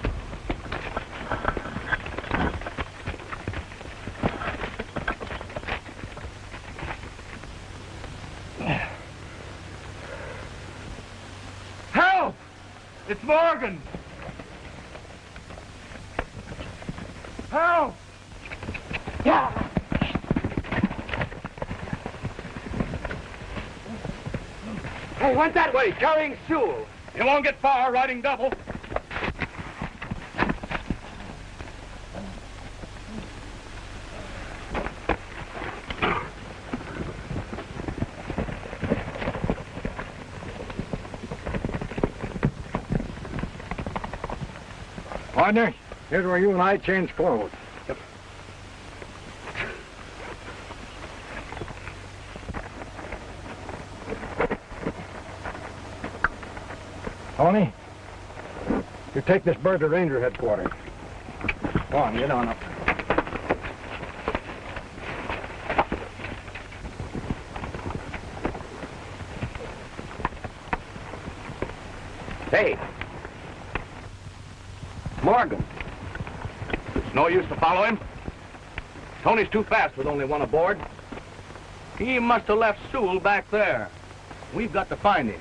S4: Help! It's Morgan! Help! Yeah!
S6: Hey, went that way, carrying Sewell. You won't get far riding double.
S3: Partner, here's where you and I change clothes. Tony, you take this bird to Ranger headquarters. Go on, get on up.
S6: Hey. Morgan. It's no use to follow him. Tony's too fast with only one aboard. He must have left Sewell back there. We've got to find him.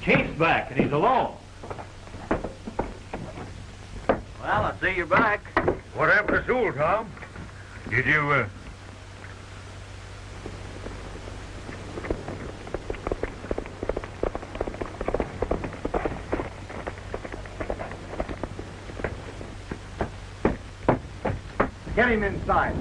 S6: Chief's back, and he's alone. Well, I see you're back.
S2: What happened to Sewell, Tom? Did you,
S3: Get him inside.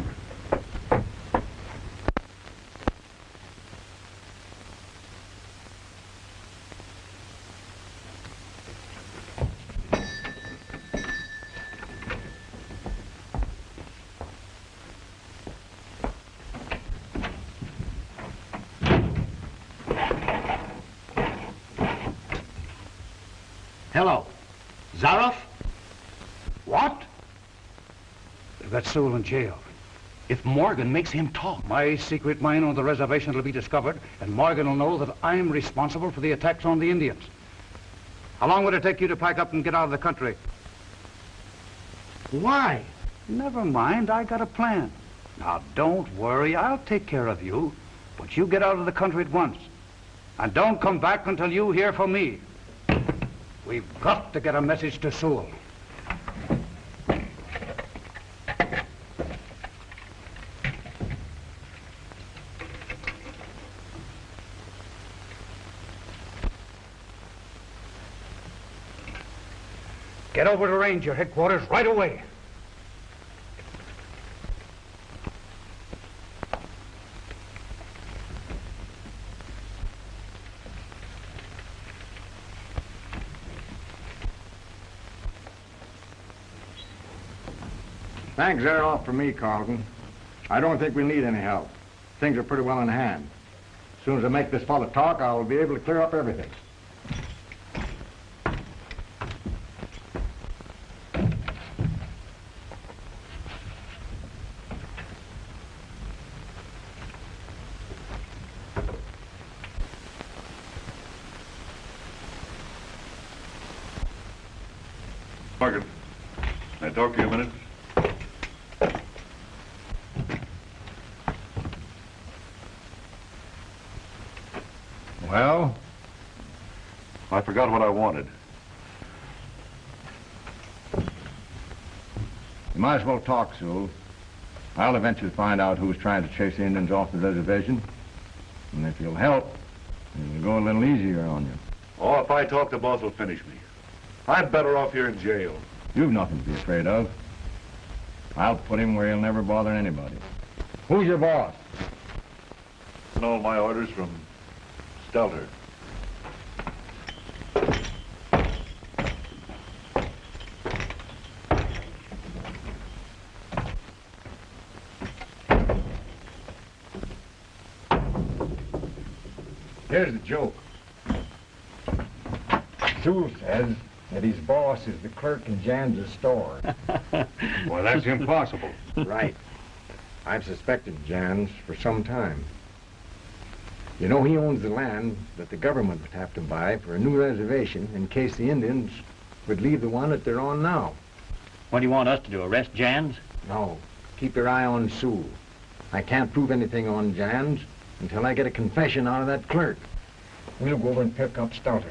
S7: Hello. Zaroff? What? They've got Sewell in jail. If Morgan makes him talk, my secret mine on the reservation will be discovered, and Morgan will know that I'm responsible for the attacks on the Indians. How long would it take you to pack up and get out of the country? Why? Never mind, I got a plan. Now, don't worry, I'll take care of you. But you get out of the country at once. And don't come back until you hear from me. We've got to get a message to Sewell. Get over to Ranger headquarters right away.
S3: Thanks, Zaroff, for me, Carlton. I don't think we'll need any help. Things are pretty well in hand. As soon as I make this fellow talk, I'll be able to clear up everything.
S2: Morgan, can I talk to you a minute?
S3: Well?
S2: I forgot what I wanted.
S3: You might as well talk, Sewell. I'll eventually find out who's trying to chase the Indians off the reservation. And if you'll help, it'll go a little easier on you.
S2: Oh, if I talk, the boss will finish me. I'm better off here in jail.
S3: You've nothing to be afraid of. I'll put him where he'll never bother anybody. Who's your boss?
S2: And all my orders from Stelter.
S3: Here's the joke. Sewell says that his boss is the clerk in Jan's store.
S2: Well, that's impossible.
S3: Right. I've suspected Jan's for some time. You know, he owns the land that the government would have to buy for a new reservation in case the Indians would leave the one that they're on now.
S8: What do you want us to do, arrest Jans?
S3: No. Keep your eye on Sewell. I can't prove anything on Jan's until I get a confession out of that clerk. We'll go over and pick up Stelter.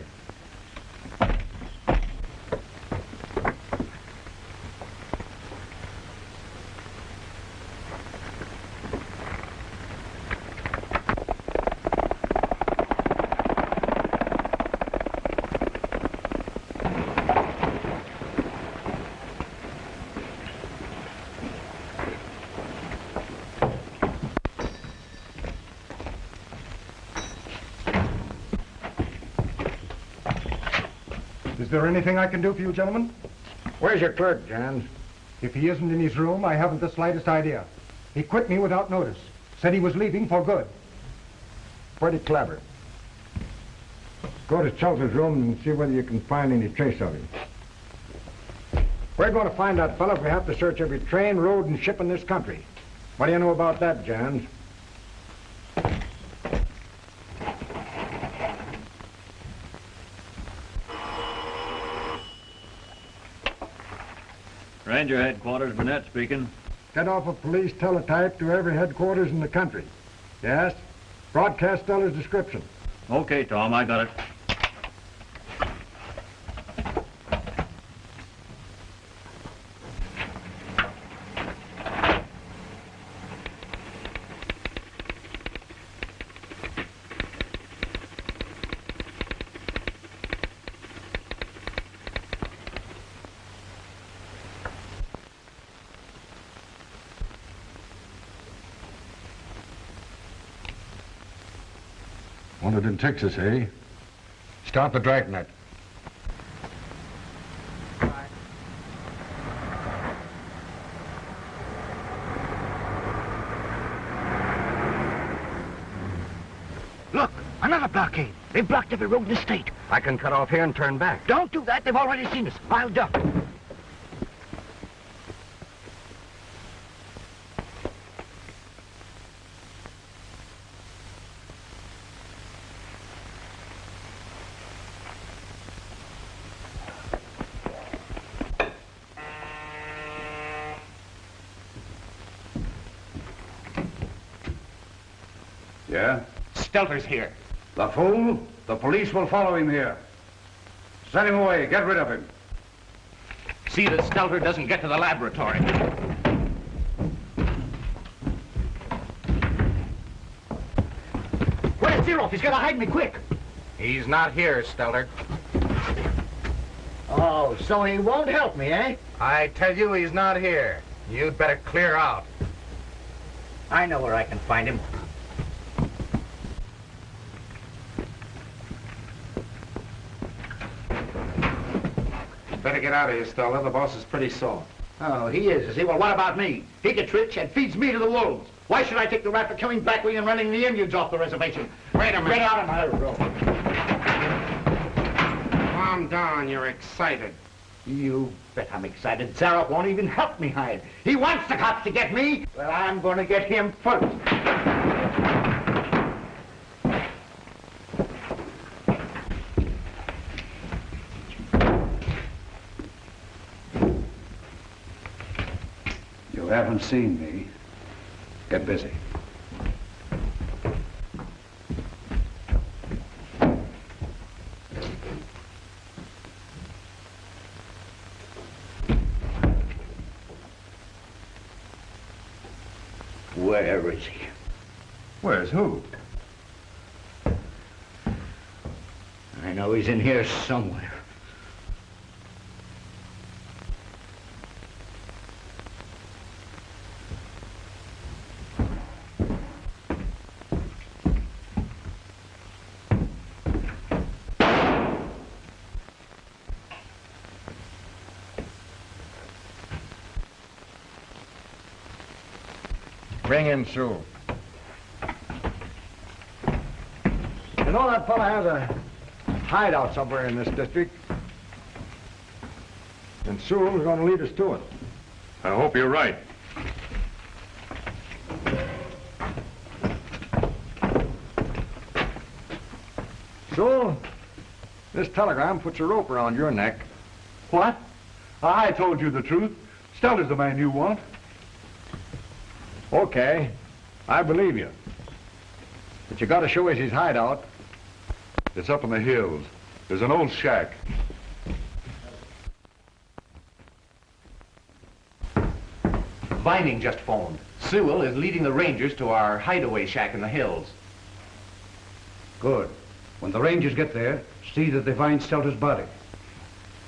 S15: Is there anything I can do for you, gentlemen?
S3: Where's your clerk, Jans?
S15: If he isn't in his room, I haven't the slightest idea. He quit me without notice. Said he was leaving for good.
S3: Pretty clever. Go to Shelter's room and see whether you can find any trace of him. We're going to find that fellow if we have to search every train, road, and ship in this country. What do you know about that, Jans?
S8: Ranger headquarters, Burnett speaking.
S3: Get off a police teletype to every headquarters in the country. Yes? Broadcast Stellar's description.
S8: Okay, Tom, I got it.
S3: Wanted in Texas, eh? Start the dragnet.
S13: Look, another blockade. They've blocked every road in the state.
S5: I can cut off here and turn back.
S13: Don't do that. They've already seen us. I'll duck.
S7: Yeah?
S16: Stelter's here.
S7: The fool? The police will follow him here. Send him away. Get rid of him.
S16: See that Stelter doesn't get to the laboratory.
S19: Where's Zaroff? He's got to hide me quick.
S16: He's not here, Stelter.
S19: Oh, so he won't help me, eh?
S16: I tell you he's not here. You'd better clear out.
S19: I know where I can find him.
S15: Better get out of here, Stella. The boss is pretty sore.
S19: Oh, he is he? Well, what about me? He gets rich and feeds me to the wolves. Why should I take the rap for killing Blackwing and running the Indians off the reservation?
S15: Wait a minute.
S19: Get out of my road.
S15: Calm down. You're excited.
S19: You bet I'm excited. Zaroff won't even help me hide. He wants the cops to get me. Well, I'm going to get him first.
S7: You haven't seen me. Get busy.
S19: Where is he?
S7: Where's who?
S19: I know he's in here somewhere.
S3: Bring him, Sue.
S13: You know that fella has a hideout somewhere in this district. And Sewell's going to lead us to it.
S3: I hope you're right.
S13: Sewell, this telegram puts a rope around your neck.
S4: What? I told you the truth. Stelter's the man you want.
S13: Okay, I believe you. But you got to show us his hideout.
S4: It's up in the hills. There's an old shack.
S16: Vining just phoned. Sewell is leading the Rangers to our hideaway shack in the hills.
S7: Good. When the Rangers get there, see that they find Stelter's body.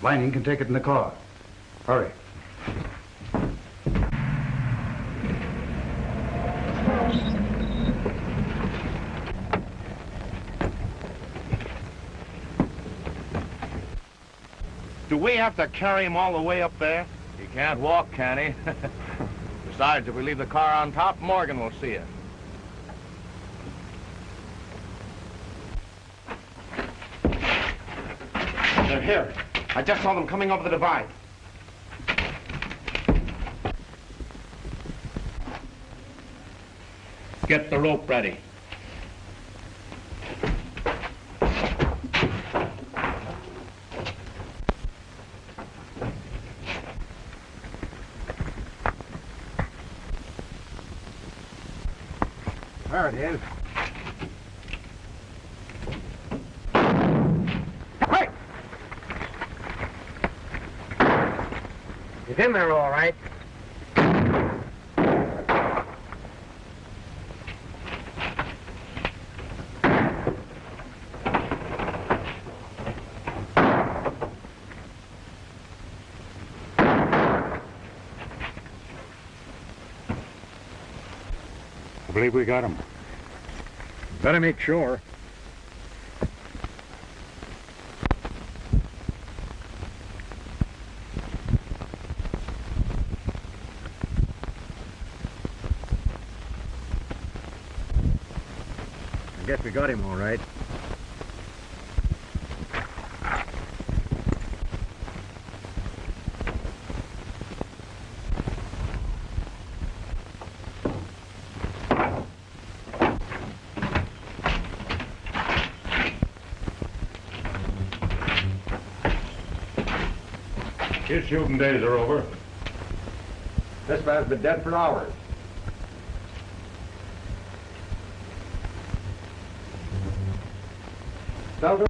S7: Vining can take it in the car. Hurry.
S6: Do we have to carry him all the way up there?
S14: He can't walk, can he? Besides, if we leave the car on top, Morgan will see it.
S15: They're here. I just saw them coming over the divide.
S14: Get the rope ready.
S13: There it is.
S19: Hey! He's in there all right.
S3: I believe we got him. Better make sure. I guess we got him all right.
S4: His shooting days are over.
S13: This man's been dead for hours.
S3: Felder.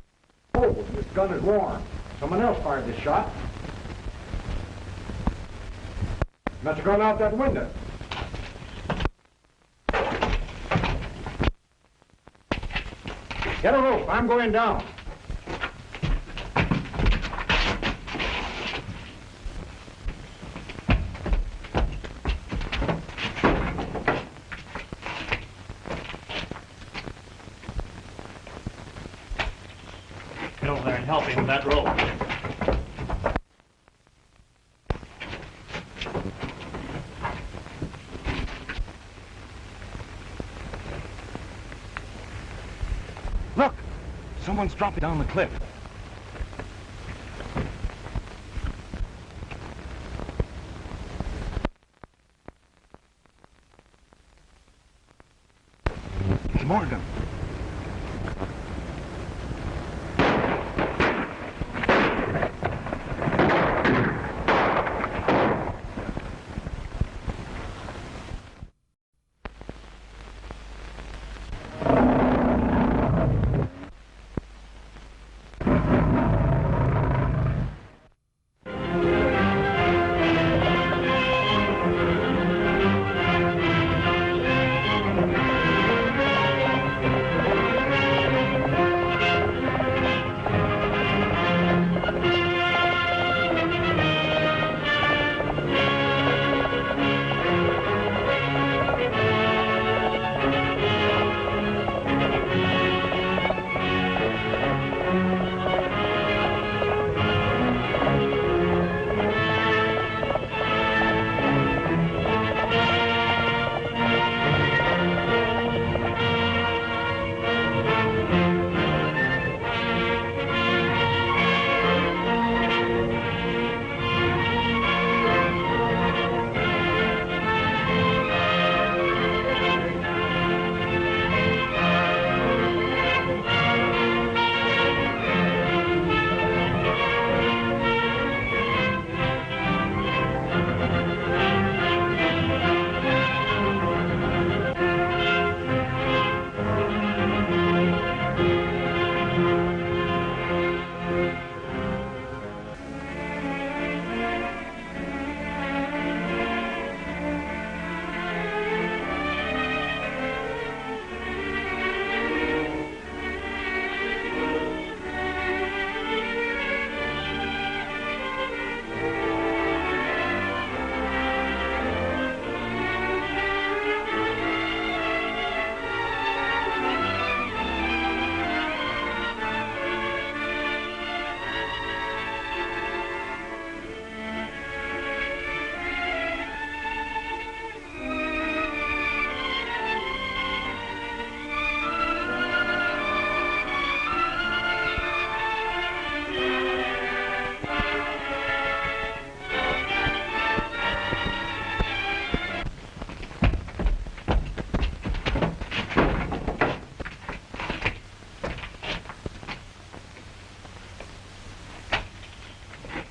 S3: Oh, this gun is warm. Someone else fired this shot. Must have gone out that window. Get a rope. I'm going down.
S8: Get over there and help him with that rope.
S15: Look! Someone's dropping down the cliff. It's Morgan.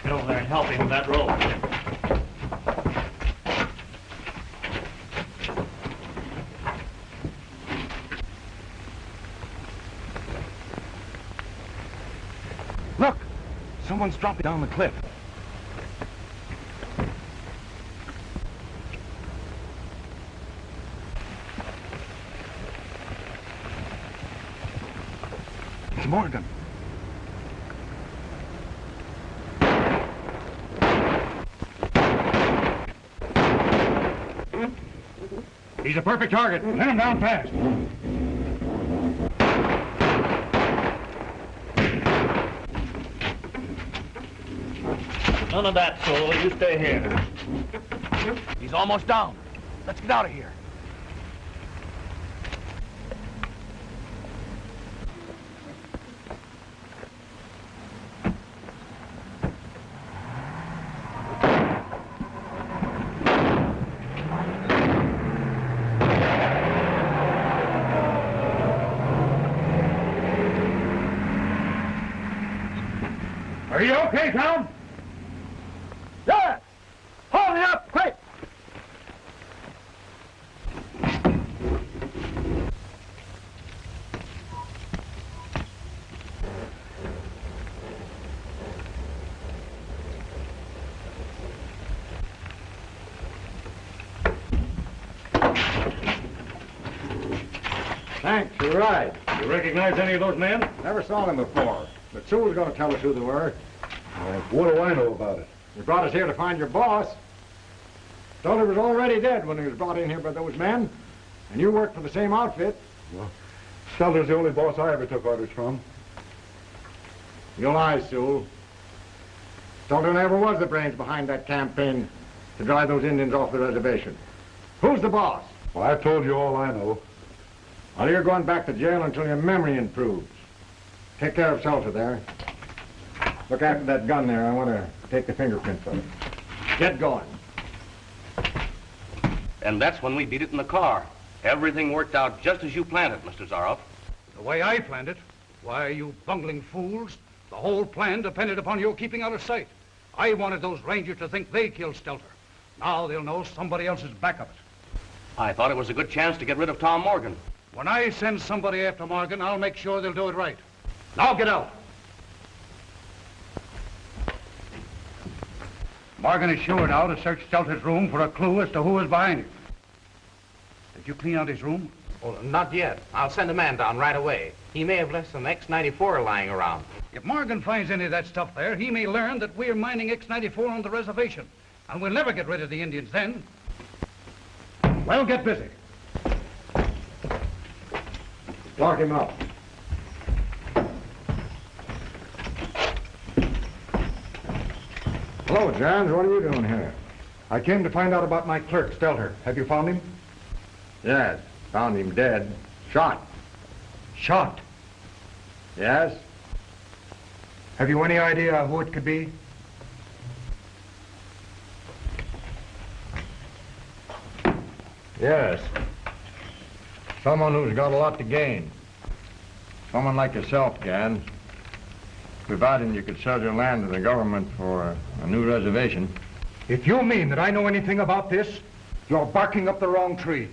S8: Get over there and help him with that rope.
S15: Look! Someone's dropping down the cliff. It's Morgan.
S3: He's a perfect target. Let him down fast.
S8: None of that, Solo. You stay here.
S6: He's almost down. Let's get out of here.
S3: Are you okay, Tom?
S13: Yes! Hold it up, quick!
S3: Thanks, you're right. You recognize any of those men? Never saw them before. But Sue was going to tell us who they were. What do I know about it? You brought us here to find your boss. Stelter was already dead when he was brought in here by those men. And you worked for the same outfit.
S2: Well, Stelter's the only boss I ever took orders from.
S3: You lie, Sue. Stelter never was the brains behind that campaign to drive those Indians off the reservation. Who's the boss?
S2: Well, I've told you all I know.
S3: Well, you're going back to jail until your memory improves. Take care of Stelter there. Look after that gun there. I want to take the fingerprints of it. Get going.
S6: And that's when we beat it in the car. Everything worked out just as you planned it, Mr. Zaroff.
S7: The way I planned it? Why, you bungling fools. The whole plan depended upon your keeping out of sight. I wanted those Rangers to think they killed Stelter. Now they'll know somebody else is back of it.
S6: I thought it was a good chance to get rid of Tom Morgan.
S7: When I send somebody after Morgan, I'll make sure they'll do it right. Now get out. Morgan is sure now to search Stelter's room for a clue as to who is behind it. Did you clean out his room?
S16: Well, not yet. I'll send a man down right away. He may have left some X-94 lying around.
S7: If Morgan finds any of that stuff there, he may learn that we're mining X-94 on the reservation. And we'll never get rid of the Indians then. Well, get busy.
S3: Lock him up. Hello, Johns. What are you doing here? I came to find out about my clerk, Stelter. Have you found him? Yes, found him dead. Shot. Shot? Yes. Have you any idea who it could be? Yes. Someone who's got a lot to gain. Someone like yourself, Jan. Providing you could sell your land to the government for a new reservation. If you mean that I know anything about this, you're barking up the wrong tree.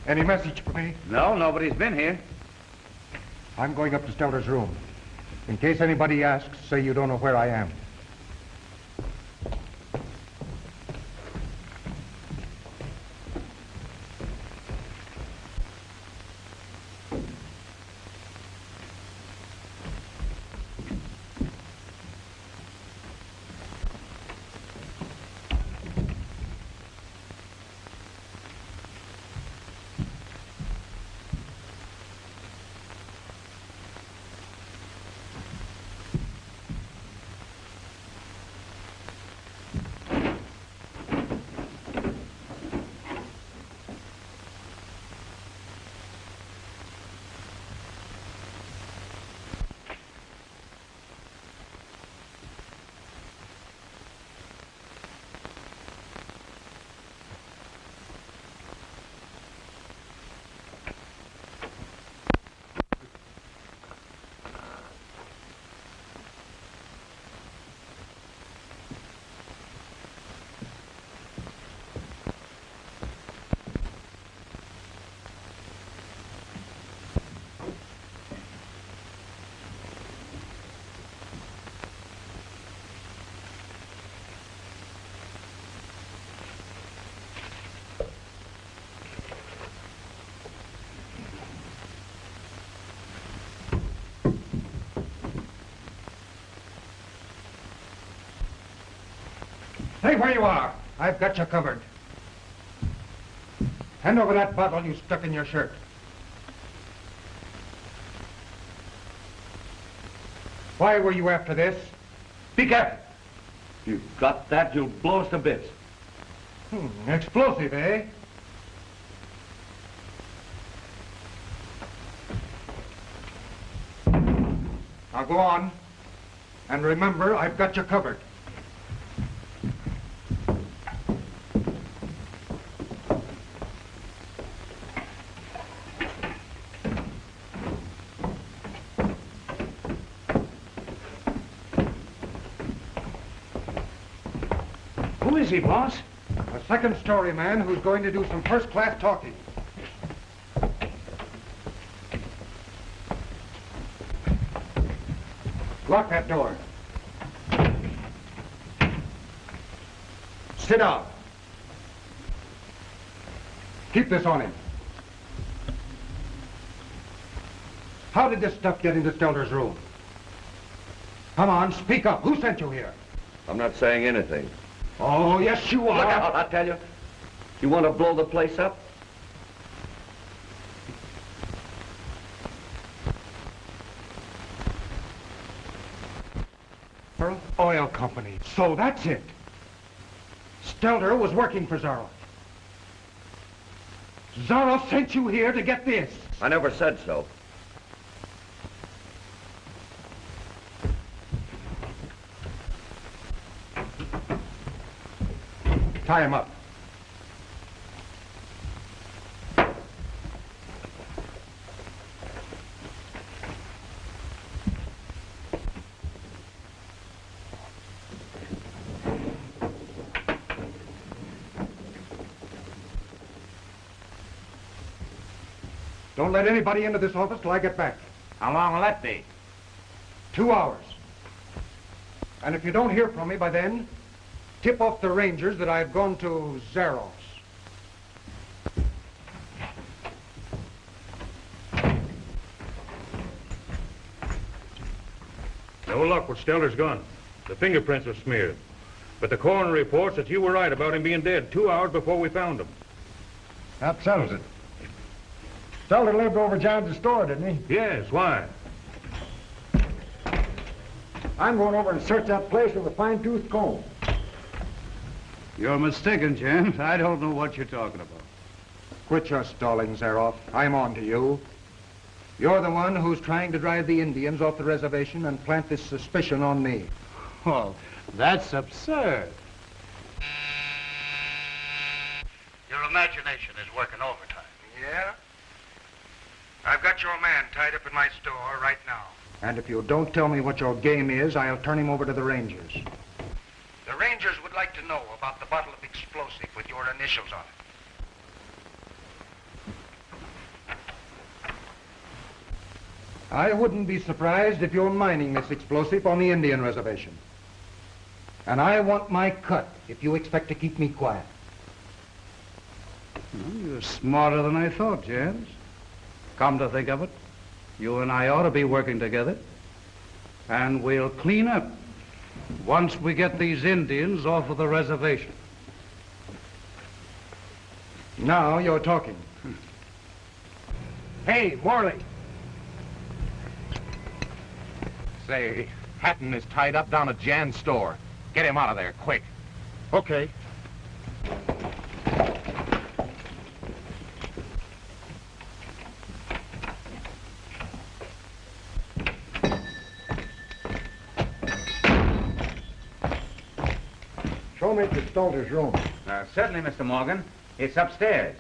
S3: Any message for me?
S16: No, nobody's been here.
S3: I'm going up to Stelter's room. In case anybody asks, say you don't know where I am. Stay where you are. I've got you covered. Hand over that bottle you stuck in your shirt. Why were you after this? Be careful.
S6: You got that, you'll blow us to bits.
S3: Explosive, eh? Now go on. And remember, I've got you covered.
S16: Who is he, boss?
S3: A second-story man who's going to do some first-class talking.
S7: Lock that door. Sit down. Keep this on him. How did this stuff get into Stelter's room? Come on, speak up. Who sent you here?
S1: I'm not saying anything.
S7: Oh, yes, you are.
S1: Look out, I tell you. You want to blow the place up?
S7: Oil Company. So that's it. Stelter was working for Zaroff. Zaroff sent you here to get this.
S1: I never said so.
S7: Tie him up. Don't let anybody into this office till I get back.
S16: How long will that be?
S7: 2 hours. And if you don't hear from me by then, tip off the Rangers that I've gone to Zaroff's.
S3: No luck with Stelter's gun. The fingerprints were smeared. But the coroner reports that you were right about him being dead 2 hours before we found him.
S15: That settles it. Stelter lived over John's store, didn't he?
S3: Yes, why?
S15: I'm going over and search that place with a fine-tooth comb.
S7: You're mistaken, James. I don't know what you're talking about. Quit your stalling, Zaroff. I'm on to you. You're the one who's trying to drive the Indians off the reservation and plant this suspicion on me.
S16: Well, that's absurd.
S7: Your imagination is working overtime. Yeah? I've got your man tied up in my store right now. And if you don't tell me what your game is, I'll turn him over to the Rangers. The Rangers would like to know about the bottle of explosive with your initials on it. I wouldn't be surprised if you're mining this explosive on the Indian reservation. And I want my cut if you expect to keep me quiet.
S16: Well, you're smarter than I thought, James. Come to think of it, you and I ought to be working together. And we'll clean up once we get these Indians off of the reservation.
S7: Now you're talking.
S17: Hey, Morley. Say, Hatton is tied up down at Jan's store. Get him out of there, quick.
S15: Okay. Show me to Stelter's room.
S16: Certainly, Mr. Morgan. It's upstairs.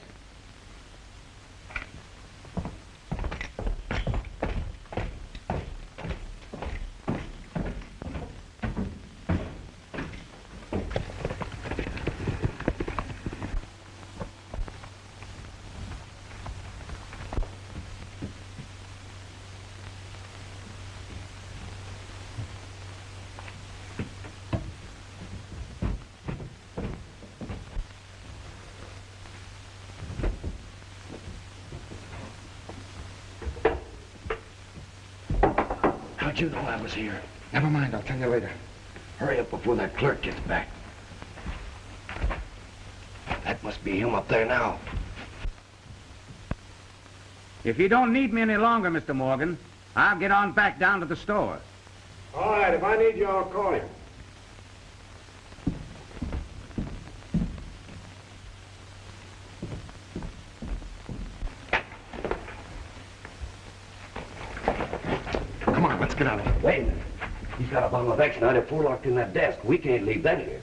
S1: How'd you know I was here?
S7: Never mind, I'll tell you later.
S1: Hurry up before that clerk gets back. That must be him up there now.
S16: If you don't need me any longer, Mr. Morgan, I'll get on back down to the store.
S15: All right, if I need you, I'll call you.
S7: Come on, let's get out of here.
S1: Wait a minute. He's got a bottle of X94 locked in that desk. We can't leave that here.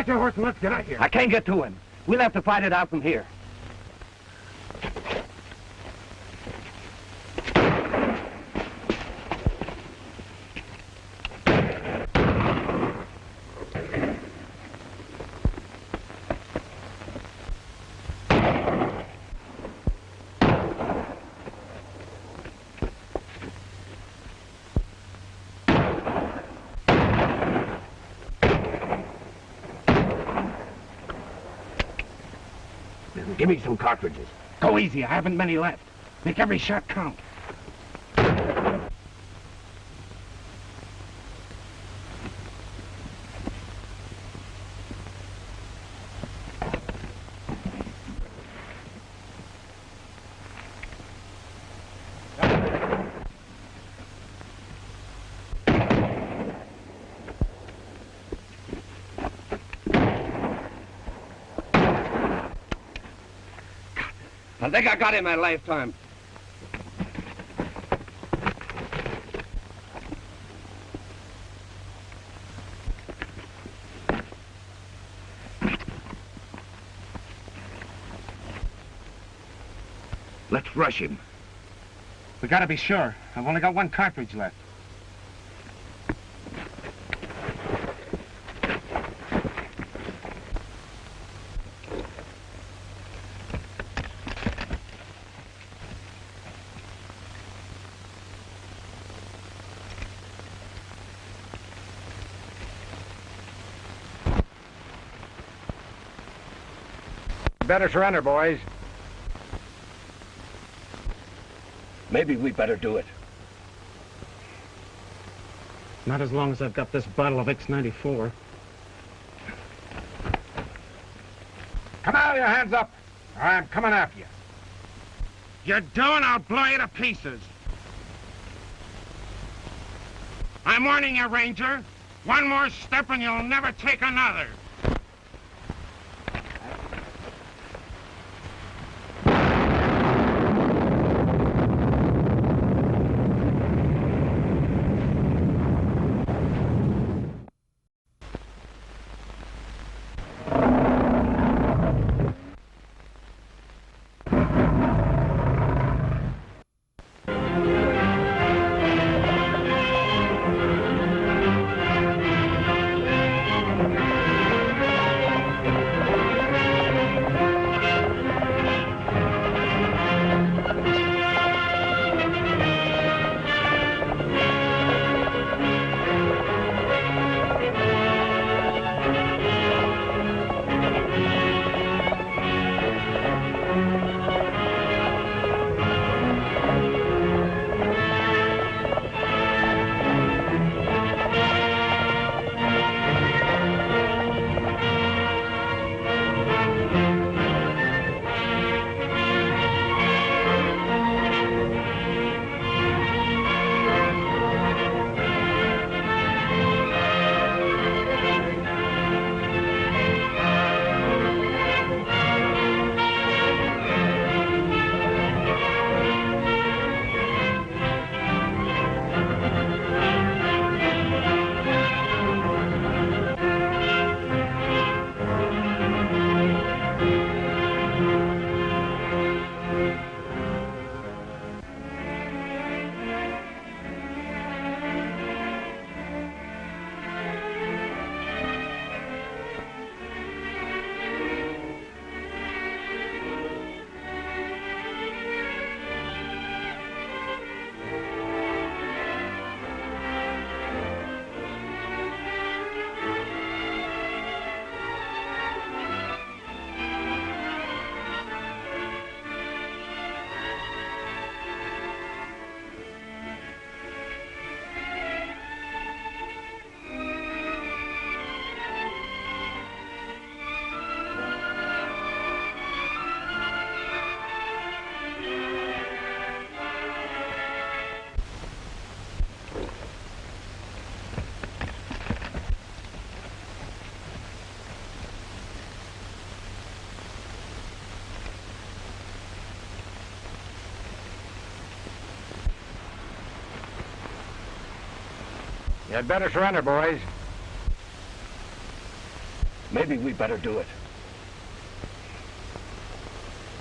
S15: Get your horse and let's get out of here.
S6: I can't get to him. We'll have to fight it out from here. Give me some cartridges.
S15: Go easy. I haven't many left. Make every shot count.
S6: I think I got him that last time. Let's rush him.
S15: We gotta be sure. I've only got one cartridge left.
S3: Better surrender, boys.
S6: Maybe we better do it.
S15: Not as long as I've got this bottle of X94.
S3: Come out, your hands up. I'm coming after you.
S15: You do and I'll blow you to pieces. I'm warning you, Ranger. One more step and you'll never take another.
S3: You had better surrender, boys.
S6: Maybe we better do it.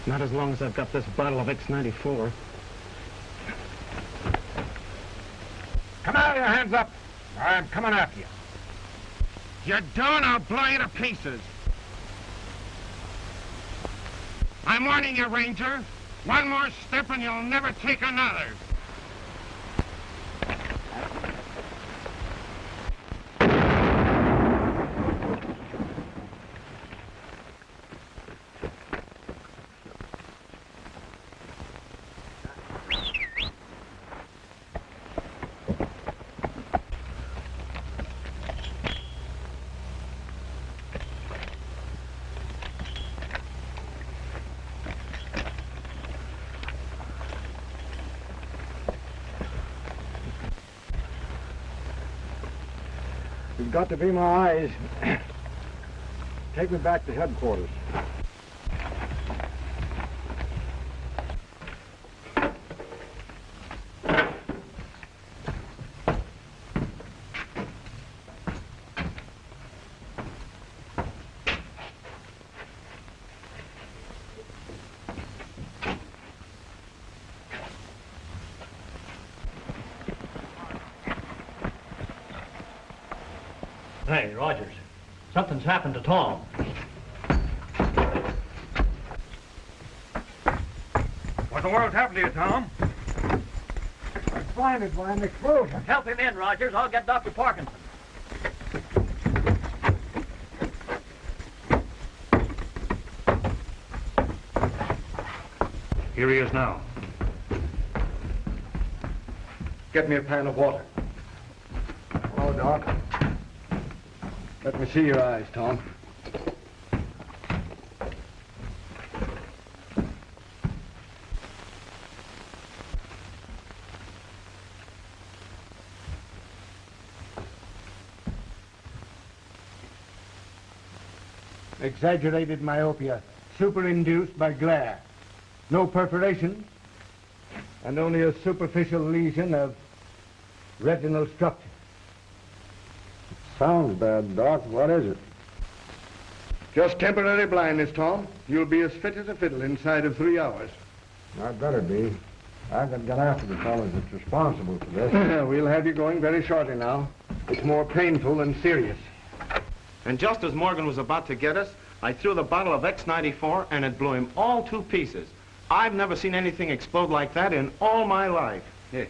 S15: Not as long as I've got this bottle of X94.
S13: Come out of your hands up. I'm coming after you. You don't, I'll blow you to pieces. I'm warning you, Ranger. One more step and you'll never take another.
S3: You've got to be my eyes. Take me back to headquarters.
S19: Hey, Rogers, something's happened to Tom.
S13: What the world's happened to you, Tom?
S3: I'm blinded by an explosion.
S19: Help him in, Rogers. I'll get Dr. Parkinson.
S15: Here he is now. Get me a pan of water.
S3: Oh, Doc. Let me see your eyes, Tom.
S13: Exaggerated myopia, superinduced by glare. No perforation, and only a superficial lesion of retinal structure.
S3: Sounds bad, Doc. What is it?
S13: Just temporary blindness, Tom. You'll be as fit as a fiddle inside of 3 hours.
S3: I'd better be. I've got to get after the fellas that's responsible for this.
S13: We'll have you going very shortly now. It's more painful than serious.
S15: And just as Morgan was about to get us, I threw the bottle of X94 and it blew him all to pieces. I've never seen anything explode like that in all my life.
S16: Yeah.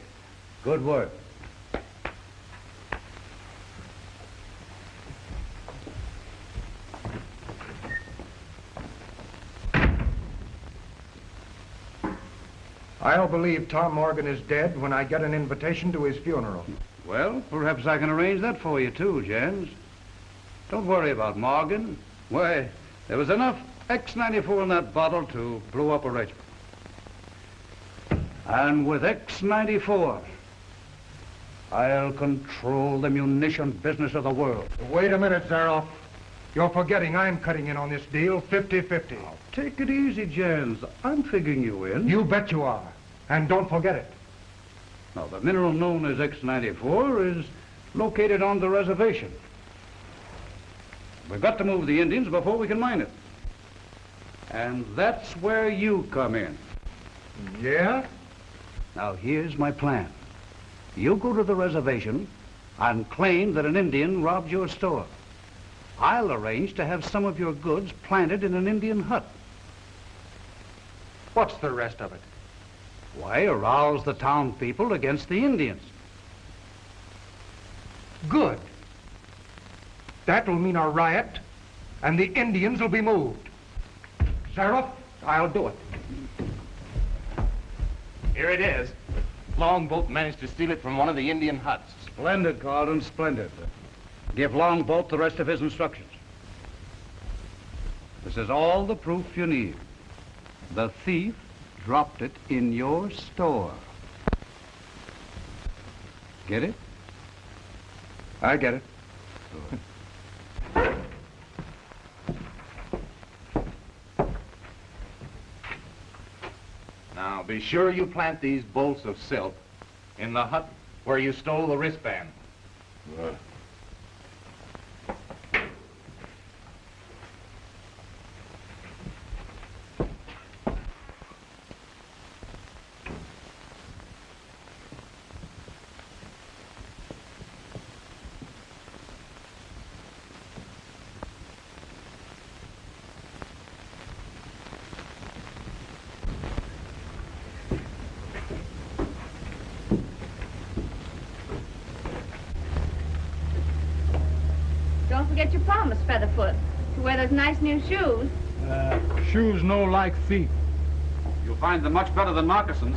S16: Good work.
S13: I'll believe Tom Morgan is dead when I get an invitation to his funeral.
S16: Well, perhaps I can arrange that for you too, Jens. Don't worry about Morgan. Why, there was enough X94 in that bottle to blow up a regiment. And with X94, I'll control the munition business of the world.
S13: Wait a minute, Zaroff. You're forgetting I'm cutting in on this deal 50-50.
S16: Now, take it easy, Jens. I'm figuring you in.
S13: You bet you are. And don't forget it.
S16: Now, the mineral known as X94 is located on the reservation. We've got to move the Indians before we can mine it. And that's where you come in.
S13: Yeah?
S16: Now, here's my plan. You go to the reservation and claim that an Indian robbed your store. I'll arrange to have some of your goods planted in an Indian hut.
S13: What's the rest of it?
S16: Why, arouse the town people against the Indians.
S13: Good. That'll mean a riot, and the Indians will be moved. Zaroff, I'll do it.
S6: Here it is. Longboat managed to steal it from one of the Indian huts.
S16: Splendid, Carlton, splendid. Give Longboat the rest of his instructions. This is all the proof you need. The thief dropped it in your store. Get it?
S13: I get it.
S6: Now, be sure you plant these bolts of silk in the hut where you stole the wristband.
S12: Don't forget your promise, Featherfoot, to wear those nice new shoes.
S3: Shoes no like feet.
S16: You'll find them much better than moccasins.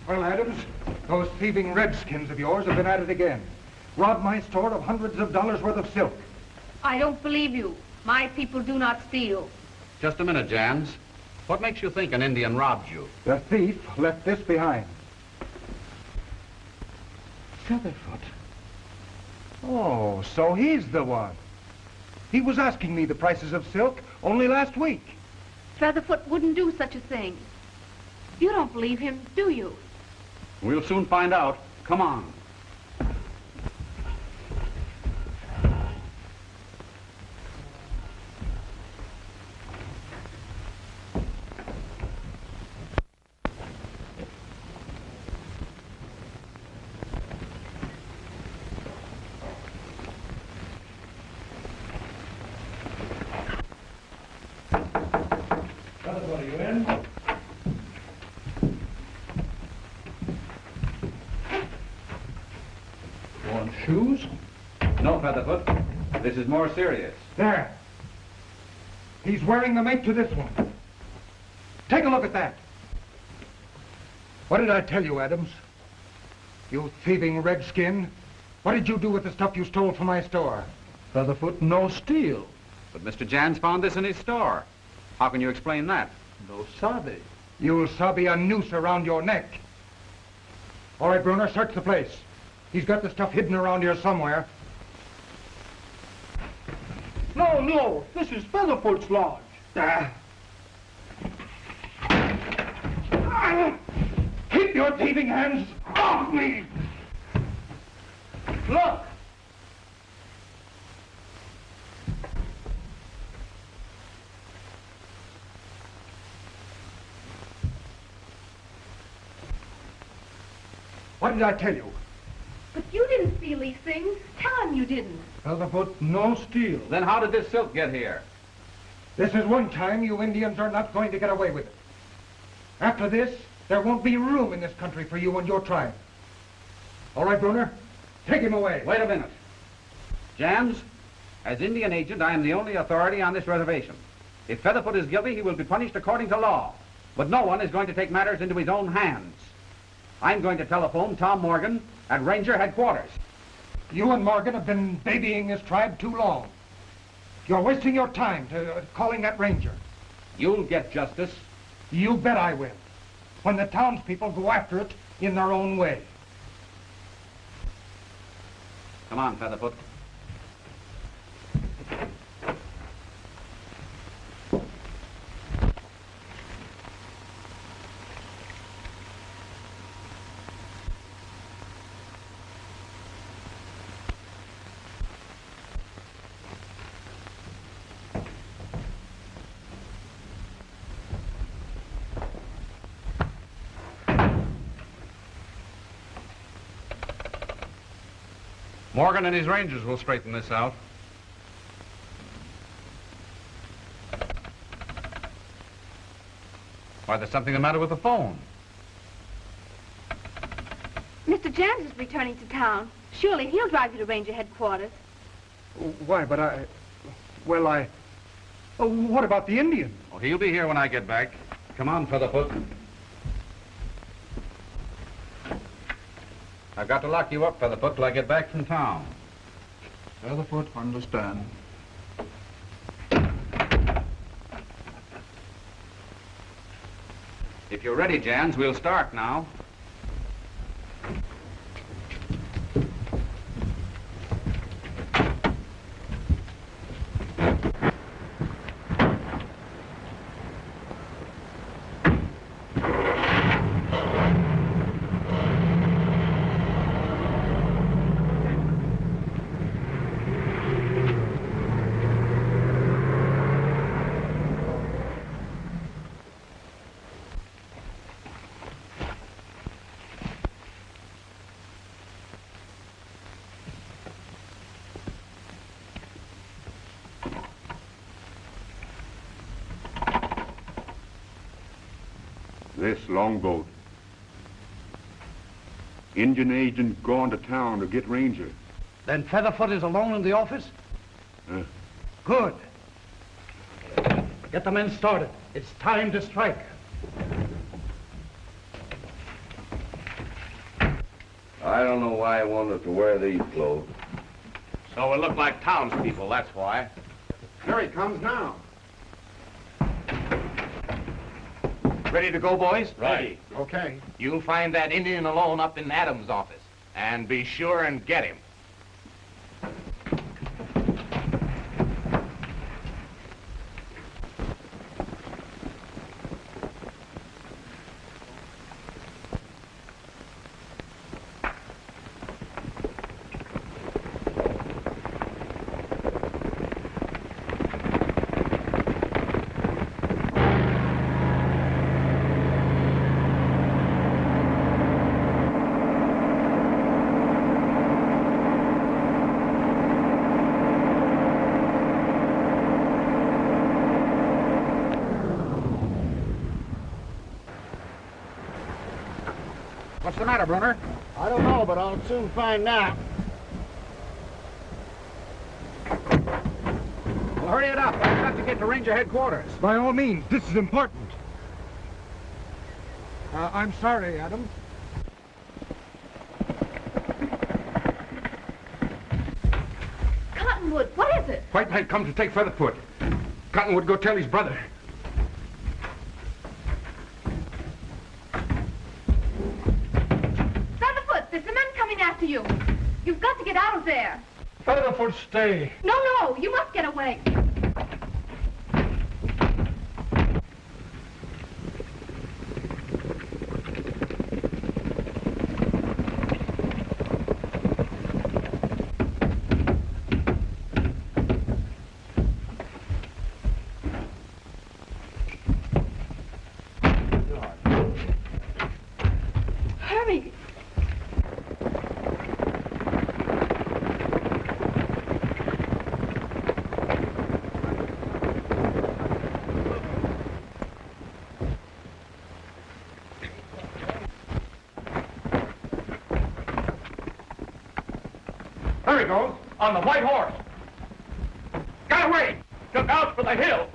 S13: Well, Adams, those thieving redskins of yours have been at it again. Robbed my store of hundreds of dollars worth of silk.
S12: I don't believe you. My people do not steal.
S16: Just a minute, Jans. What makes you think an Indian robbed you?
S13: The thief left this behind. Featherfoot. Oh, so he's the one. He was asking me the prices of silk only last week.
S12: Featherfoot wouldn't do such a thing. You don't believe him, do you?
S16: We'll soon find out. Come on.
S13: Featherfoot, are you in?
S16: Shoes? No, Featherfoot. This is more serious.
S13: There. He's wearing the mate to this one. Take a look at that. What did I tell you, Adams? You thieving redskin. What did you do with the stuff you stole from my store?
S3: Featherfoot, no steal.
S16: But Mr. Jans found this in his store. How can you explain that?
S3: No sabe.
S13: You'll sabe a noose around your neck. All right, Bruner, search the place. He's got the stuff hidden around here somewhere.
S4: No, this is Featherfoot's lodge.
S13: Keep your thieving hands off me!
S4: Look!
S13: What did I tell you?
S12: But you didn't steal these things. Tell him you didn't.
S13: Featherfoot, no steal.
S16: Then how did this silk get here?
S13: This is one time you Indians are not going to get away with it. After this, there won't be room in this country for you and your tribe. All right, Bruner, take him away.
S16: Wait a minute. Jans, as Indian agent, I am the only authority on this reservation. If Featherfoot is guilty, he will be punished according to law. But no one is going to take matters into his own hands. I'm going to telephone Tom Morgan at Ranger headquarters.
S13: You and Morgan have been babying this tribe too long. You're wasting your time calling that ranger.
S16: You'll get justice.
S13: You bet I will. When the townspeople go after it in their own way.
S16: Come on, Featherfoot. Morgan and his rangers will straighten this out. Why, there's something the matter with the phone.
S12: Mr. Jans is returning to town. Surely he'll drive you to Ranger headquarters.
S13: Why, but what about the Indian?
S16: Oh, he'll be here when I get back. Come on, Featherfoot. I've got to lock you up, Featherfoot, till I get back from town.
S3: Featherfoot, understand.
S16: If you're ready, Jans, we'll start now.
S2: This longboat. Indian agent gone to town to get Ranger.
S7: Then Featherfoot is alone in the office? Good. Get the men started. It's time to strike.
S1: I don't know why I wanted to wear these clothes.
S6: So we look like townspeople, that's why.
S15: Here he comes now.
S14: Ready to go, boys?
S6: Ready.
S15: Okay.
S14: You'll find that Indian alone up in Adams' office.
S6: And be sure and get him.
S13: What's the matter, Brunner?
S19: I don't know, but I'll soon find out.
S13: Well, hurry it up. I've got to get to Ranger headquarters. By all means. This is important. I'm sorry, Adam.
S12: Cottonwood, what is it?
S13: White man come to take Featherfoot. Cottonwood go tell his brother.
S12: Featherfoot, there's the men coming after you. You've got to get out of there.
S13: Featherfoot, stay.
S12: No, you must get away. Hurry.
S13: There he goes, on the white horse. Got away. Took out for the hills.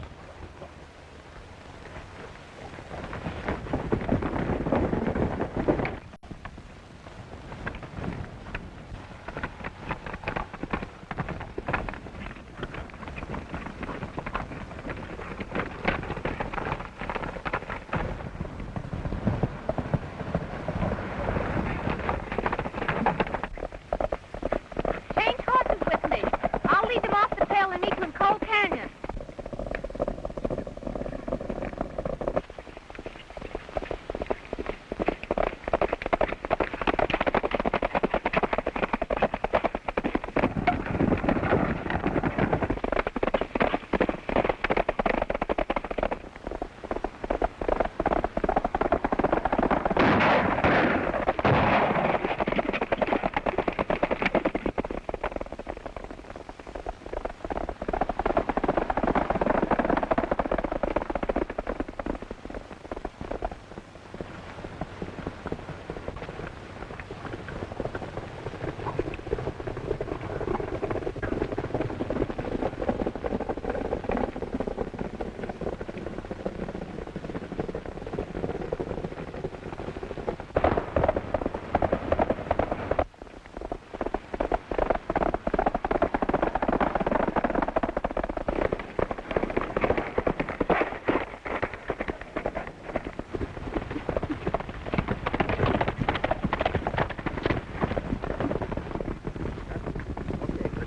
S12: Change horses with me. I'll lead them off the trail and meet you in Cold Canyon.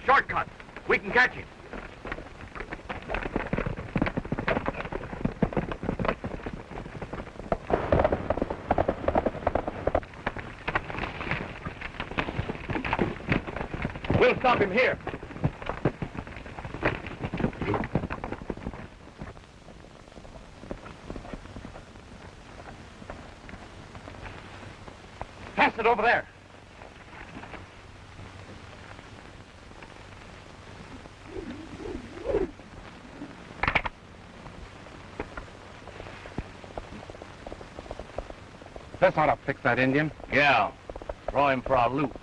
S6: Shortcut. We can catch him. We'll stop him here. Pass it over there.
S3: This ought to fix that Indian.
S6: Yeah. Throw him for a loop.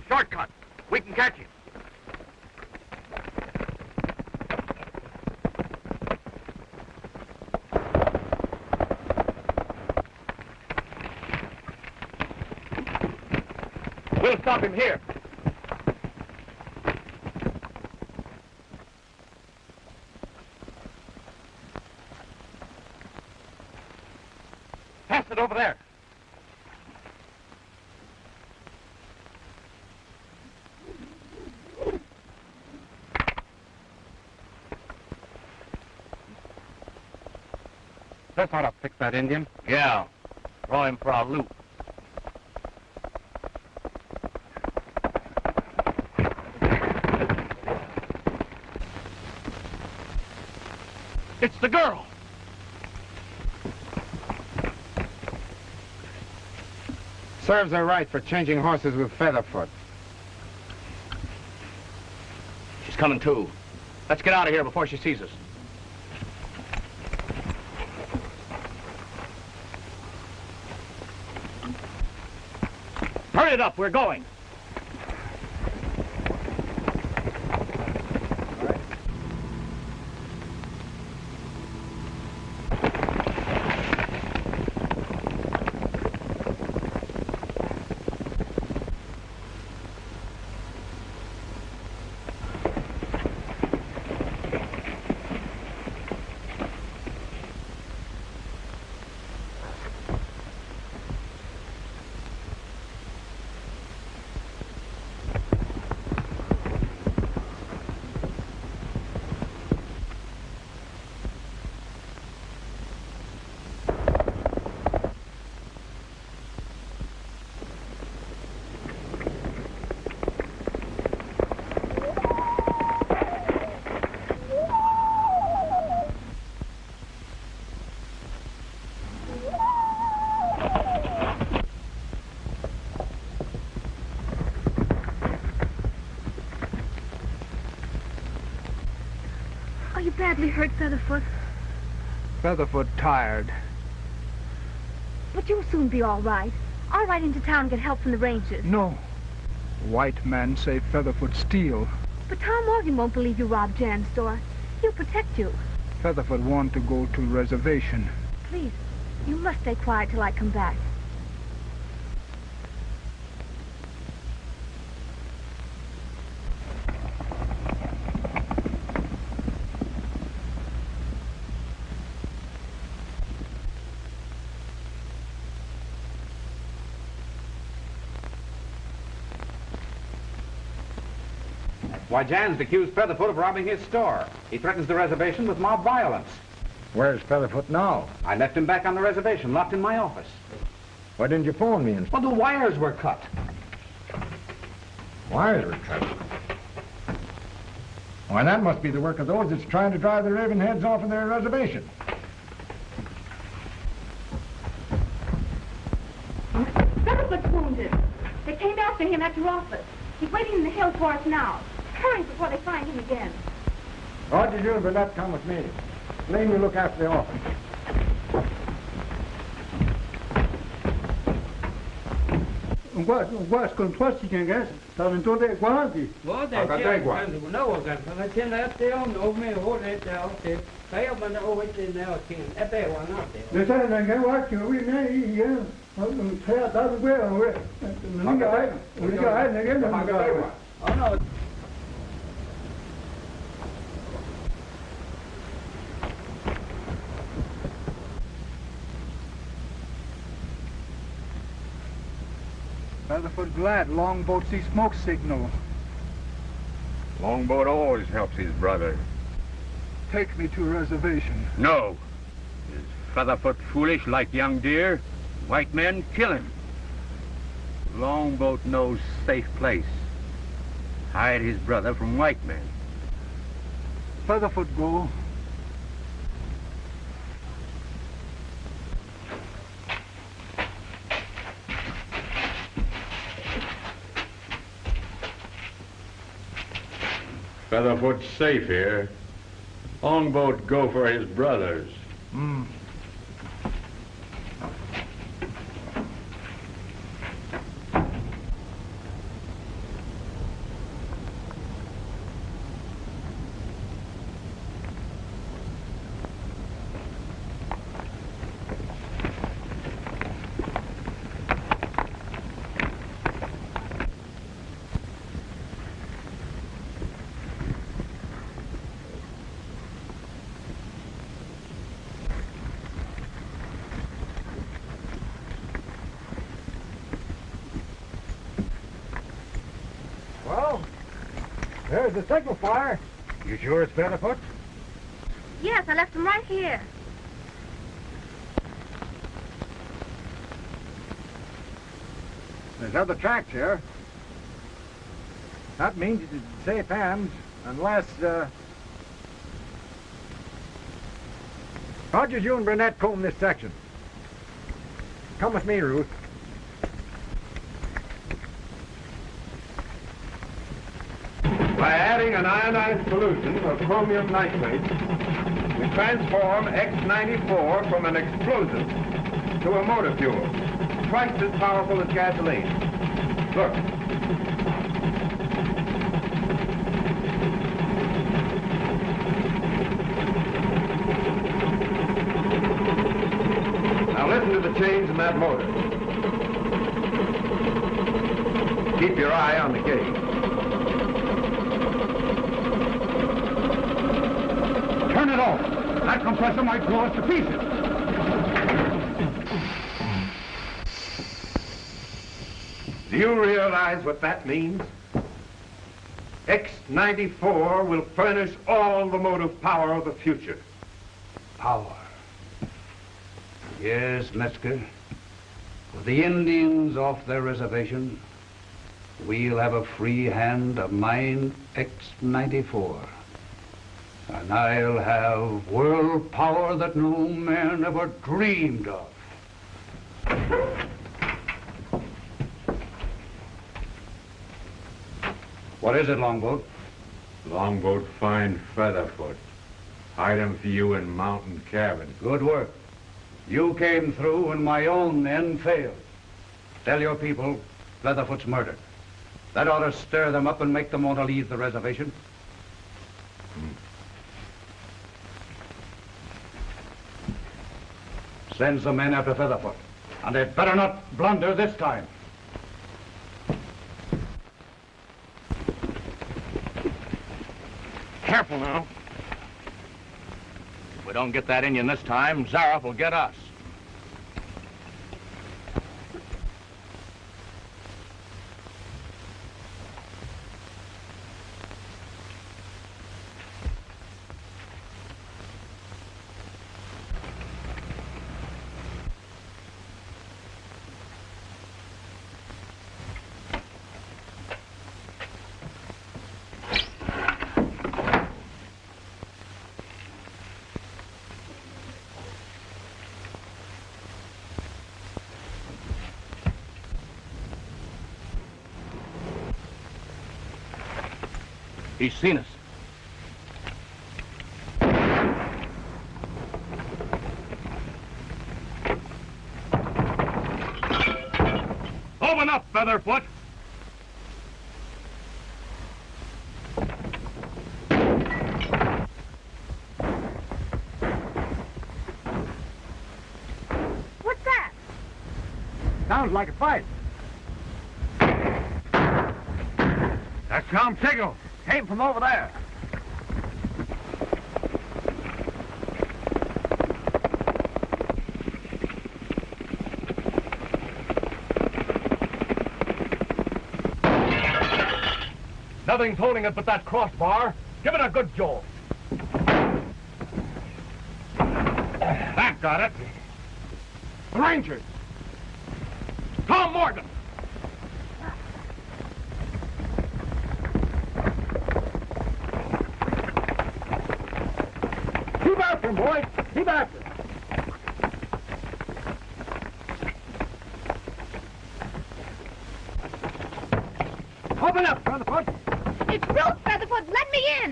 S18: Shortcut. We can catch him. We'll stop him here. Pass it over there.
S3: This ought to fix that Indian.
S6: Yeah. Throw him for a loop. It's the girl.
S15: Serves her right for changing horses with Featherfoot.
S6: She's coming too. Let's get out of here before she sees us. Hurry it up, we're going.
S12: Are you badly hurt, Featherfoot?
S21: Featherfoot tired.
S12: But you'll soon be all right. I'll ride into town and get help from the rangers.
S21: No. White men say Featherfoot steal.
S12: But Tom Morgan won't believe you robbed Jan's store. He'll protect you.
S21: Featherfoot want to go to reservation.
S12: Please, you must stay quiet till I come back.
S7: Why, Jan's accused Featherfoot of robbing his store. He threatens the reservation with mob violence.
S11: Where's Featherfoot now?
S7: I left him back on the reservation, locked in my office.
S11: Why didn't you phone me?
S7: Well, the wires were cut.
S11: Wires were cut? Why, that must be the work of those that's trying to drive the Raven Heads off of their reservation.
S12: Featherfoot's wounded. They came after him at your office. He's waiting in the hill for us now. Hurry before they find him again.
S11: Roger, you and Burnett come with me. Lane will look after the office.
S22: Con tutti che stavano tutti quanti.
S9: Guarda, no, c'è no me ore te kai ma no we te ne o tin e be wa na te.
S22: Le sai non che va che we ne io. Non c'è da dove we. Non ga ne che non ga. Oh no.
S21: Featherfoot glad Longboat see smoke signal.
S2: Longboat always helps his brother.
S21: Take me to reservation.
S2: No. Is Featherfoot foolish like young deer? White men kill him. Longboat knows safe place. Hide his brother from white men.
S21: Featherfoot go.
S11: Featherfoot's safe here. Longboat go for his brothers.
S21: Well, there's the signal fire. You sure it's Featherfoot?
S12: Yes, I left him right here.
S21: There's other tracks here. That means it's in safe hands, unless, Rogers, you and Burnett comb this section. Come with me, Ruth.
S15: By adding an ionized solution of chromium nitrate, we transform X94 from an explosive to a motor fuel, twice as powerful as gasoline. Look. Now listen to the chains in that motor. Keep your eye on the gauge.
S22: Turn it off. That compressor might blow us to pieces.
S15: Do you realize what that means? X94 will furnish all the motive power of the future.
S7: Power. Yes, Metzger. With the Indians off their reservation, we'll have a free hand to mine X94. And I'll have world power that no man ever dreamed of. What is it, Longboat?
S11: Longboat find Featherfoot.
S3: Hide them for you in mountain cabin.
S7: Good work. You came through when my own men failed. Tell your people Leatherfoot's murdered. That ought to stir them up and make them want to leave the reservation. Send some men after Featherfoot. And they'd better not blunder this time.
S14: Careful now. If we don't get that Indian this time, Zaroff will get us. He's seen us. Open up, Featherfoot!
S12: What's that?
S21: Sounds like a fight.
S2: That's Tom signal. Came from over there. Nothing's holding it but that crossbar. Give it a good jolt. That got it. The Rangers. Tom Morgan. Keep after him, boy. Keep after him. Open up, Featherfoot.
S12: It's Bruce, Featherfoot. Let me in.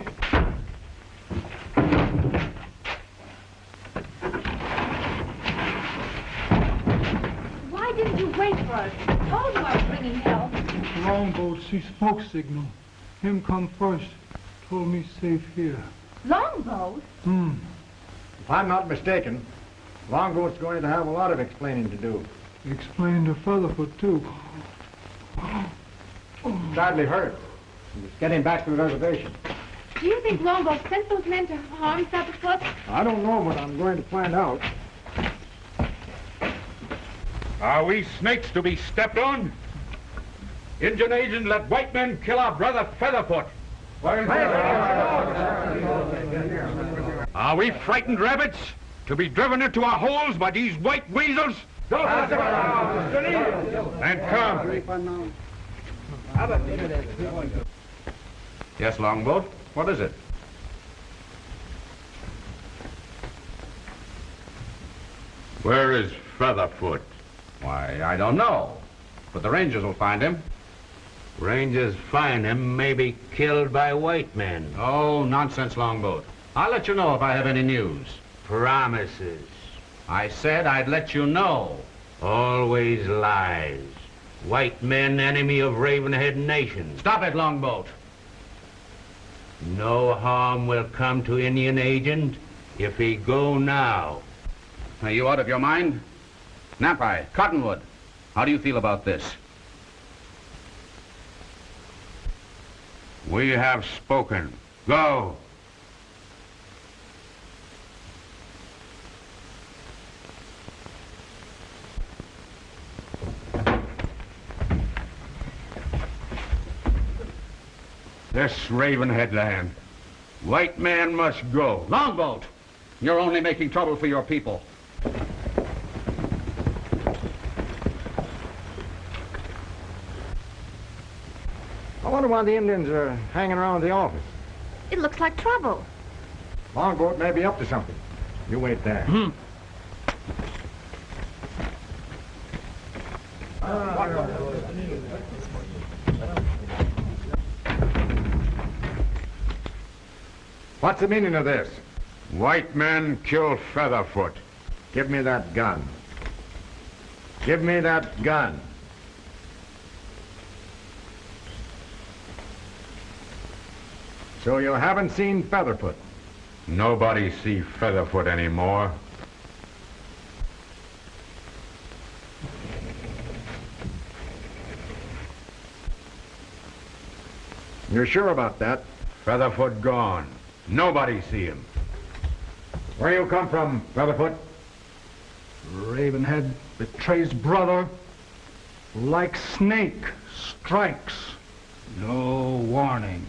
S12: Why didn't you wait for us? Told you I was bringing help.
S22: Longboat see smoke signal. Him come first. Told me safe here.
S12: Longboat?
S21: If I'm not mistaken, Longboat's going to have a lot of explaining to do.
S22: Explain to Featherfoot, too.
S21: Sadly hurt. He's getting back to the reservation.
S12: Do you think Longboat sent those men to harm Featherfoot?
S21: I don't know, but I'm going to find out.
S2: Are we snakes to be stepped on? Indian agent let white men kill our brother Featherfoot. Are we frightened rabbits to be driven into our holes by these white weasels? Then come.
S7: Yes, Longboat. What is it?
S2: Where is Featherfoot?
S7: Why, I don't know. But the Rangers will find him.
S5: Rangers find him, may be killed by white men.
S7: Oh, nonsense, Longboat. I'll let you know if I have any news.
S5: Promises.
S7: I said I'd let you know.
S5: Always lies. White men, enemy of Ravenhead Nation.
S7: Stop it, Longboat.
S5: No harm will come to Indian agent if he go now.
S7: Are you out of your mind? Nampai, Cottonwood, how do you feel about this?
S2: We have spoken. Go. This Ravenhead land. White man must go.
S7: Longboat, you're only making trouble for your people.
S21: I wonder why the Indians are hanging around the office.
S12: It looks like trouble.
S21: Longboat may be up to something. You wait there. What's the meaning of this?
S15: White men kill Featherfoot. Give me that gun. Give me that gun. So you haven't seen Featherfoot?
S11: Nobody see Featherfoot anymore.
S15: You're sure about that?
S11: Featherfoot gone. Nobody see him.
S15: Where you come from, Featherfoot?
S13: Ravenhead betrays brother. Like snake, strikes. No warning.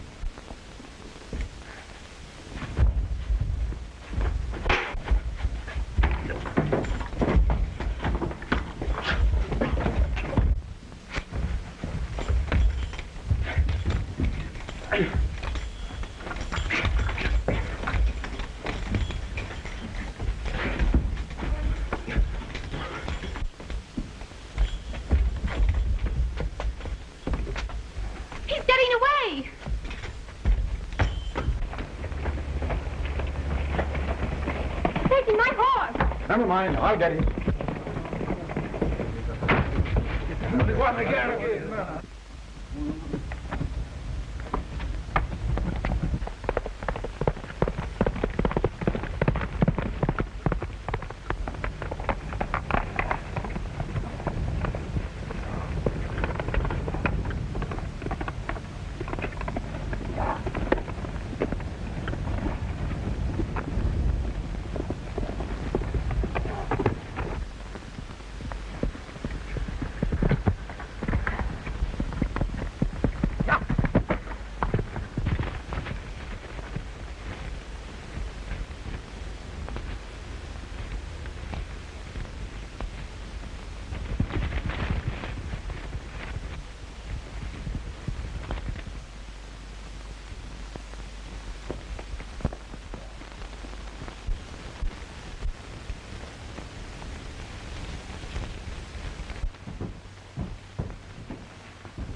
S21: Never mind, I'll get him.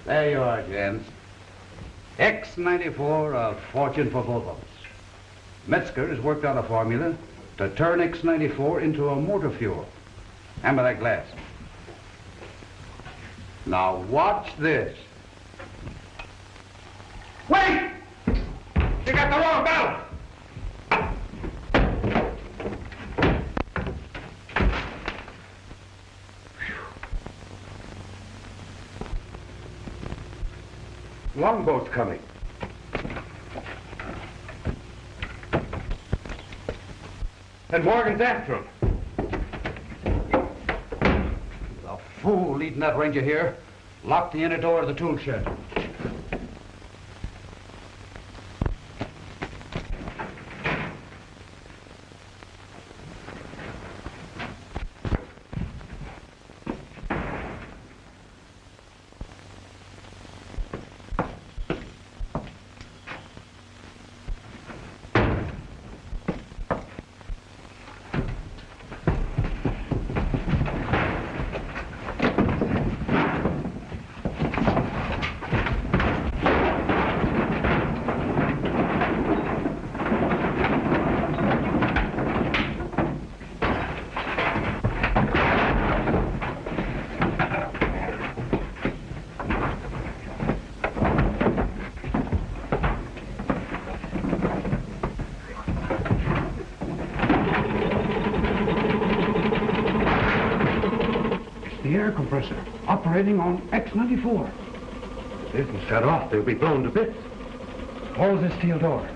S16: There you are, gents. X-94, a fortune for both of us. Metzger has worked out a formula to turn X-94 into a motor fuel. Hand me that glass. Now watch this.
S18: Wait! You got the wrong belt!
S15: Longboat's coming.
S18: And Morgan's after him.
S16: The fool leading that ranger here locked the inner door of the tool shed.
S13: The air compressor operating on X-94.
S21: If it isn't shut off, they'll be blown to bits.
S13: Close this steel door.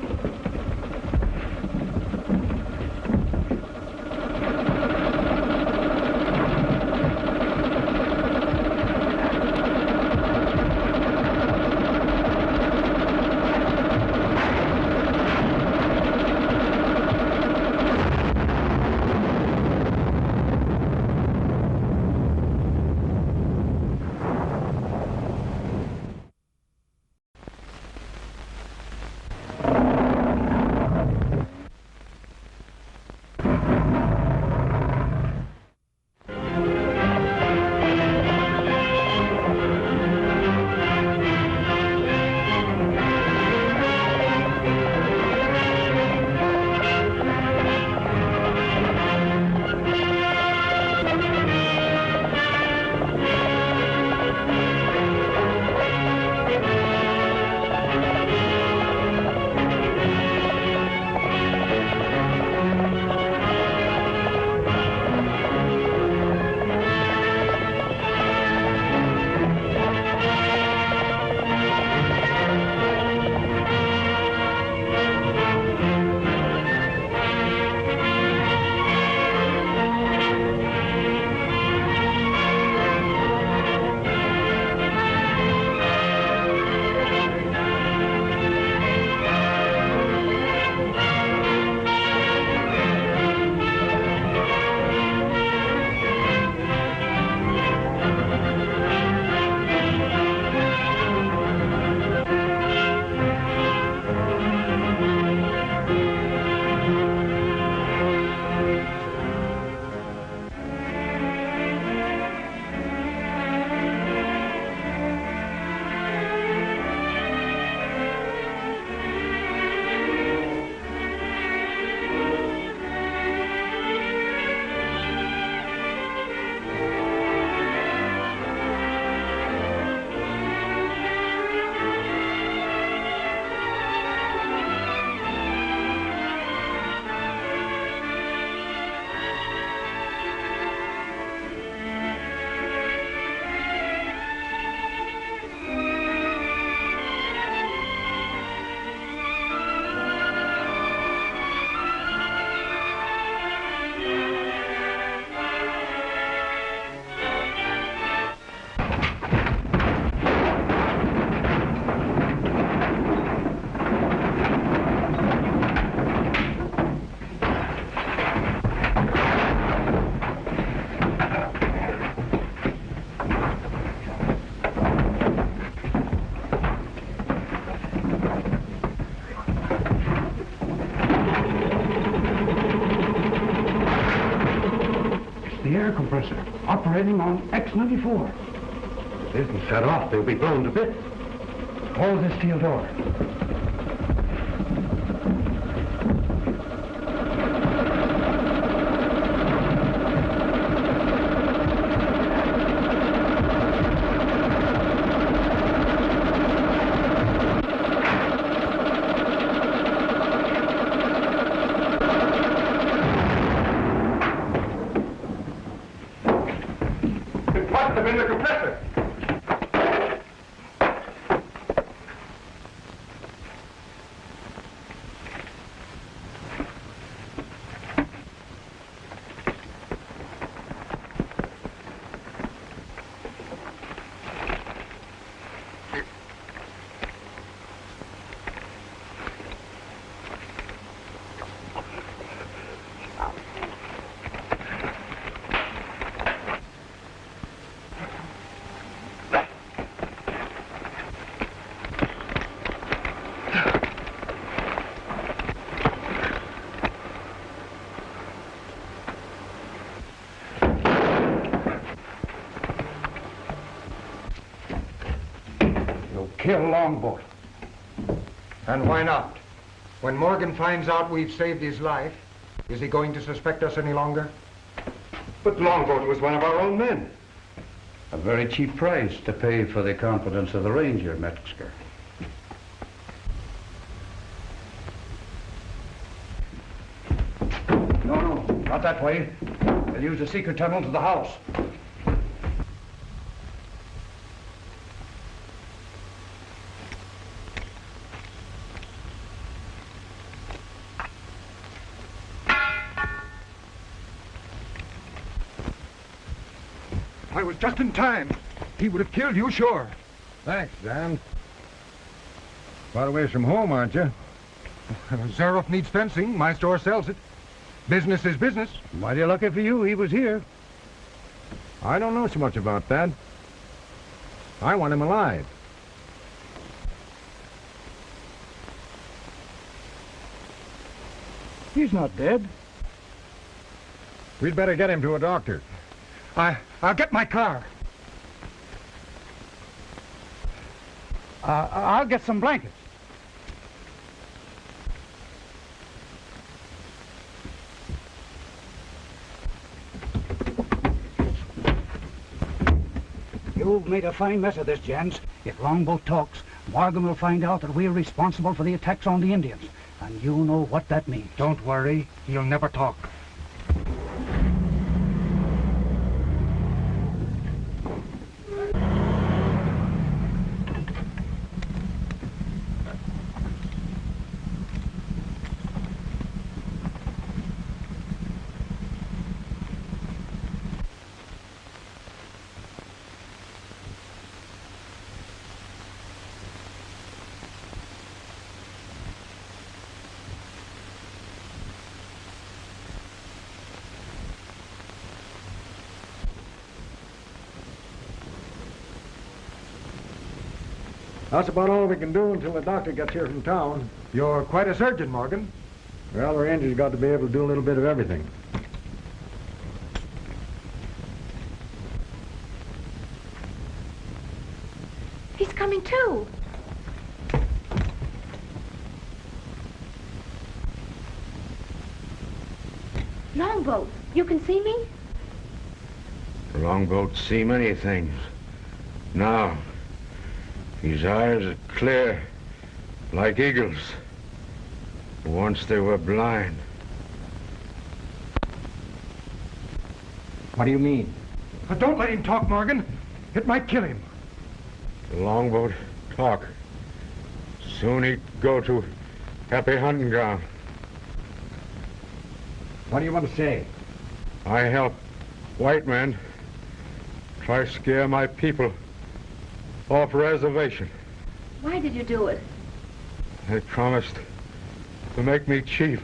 S7: air compressor operating on X-94.
S15: If it isn't shut off, they'll be blown to bits.
S7: Close this steel door.
S15: It must have been the compressor.
S7: Kill Longboat.
S13: And why not? When Morgan finds out we've saved his life, is he going to suspect us any longer?
S15: But Longboat was one of our own men.
S16: A very cheap price to pay for the confidence of the Ranger, Metzger. No, not that way. They'll use the secret tunnel to the house.
S13: I was just in time. He would have killed you, sure.
S21: Thanks, Dan. Quite a ways from home, aren't you?
S13: Zaroff needs fencing. My store sells it. Business is business.
S21: Mighty lucky for you, he was here. I don't know so much about that. I want him alive.
S13: He's not dead.
S21: We'd better get him to a doctor.
S13: I'll get my car.
S7: I'll get some blankets. You've made a fine mess of this, gents. If Longboat talks, Morgan will find out that we're responsible for the attacks on the Indians. And you know what that means.
S13: Don't worry. He'll never talk.
S21: That's about all we can do until the doctor gets here from town.
S13: You're quite a surgeon, Morgan.
S21: Well, the Ranger's got to be able to do a little bit of everything.
S12: He's coming too. Longboat, you can see me?
S11: Longboat see many things. Now, his eyes are clear, like eagles. Once they were blind.
S21: What do you mean?
S13: Don't let him talk, Morgan. It might kill him.
S11: The Longboat talk. Soon he'd go to happy hunting ground.
S21: What do you want to say?
S11: I help white men try to scare my people off reservation.
S12: Why did you do it?
S11: They promised to make me chief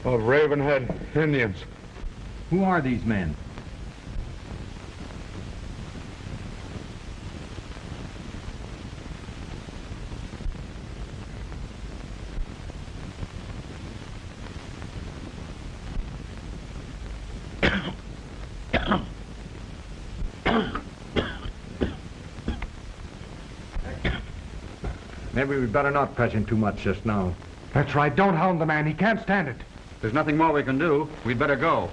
S11: of Ravenhead Indians.
S21: Who are these men? Maybe we better not press him too much just now.
S13: That's right. Don't hound the man. He can't stand it.
S7: There's nothing more we can do. We'd better go.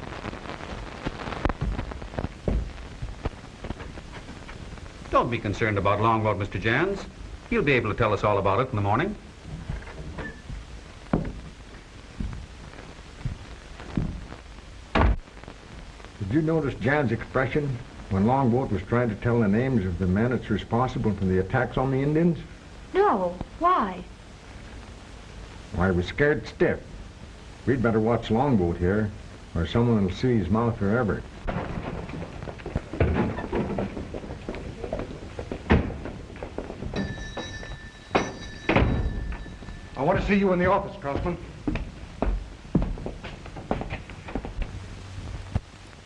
S7: Don't be concerned about Longboat, Mr. Jans. He'll be able to tell us all about it in the morning.
S21: Did you notice Jan's expression when Longboat was trying to tell the names of the men that's responsible for the attacks on the Indians?
S12: No. Why?
S21: Why, he was scared stiff. We'd better watch Longboat here, or someone will see his mouth forever.
S13: I want to see you in the office, Crossman.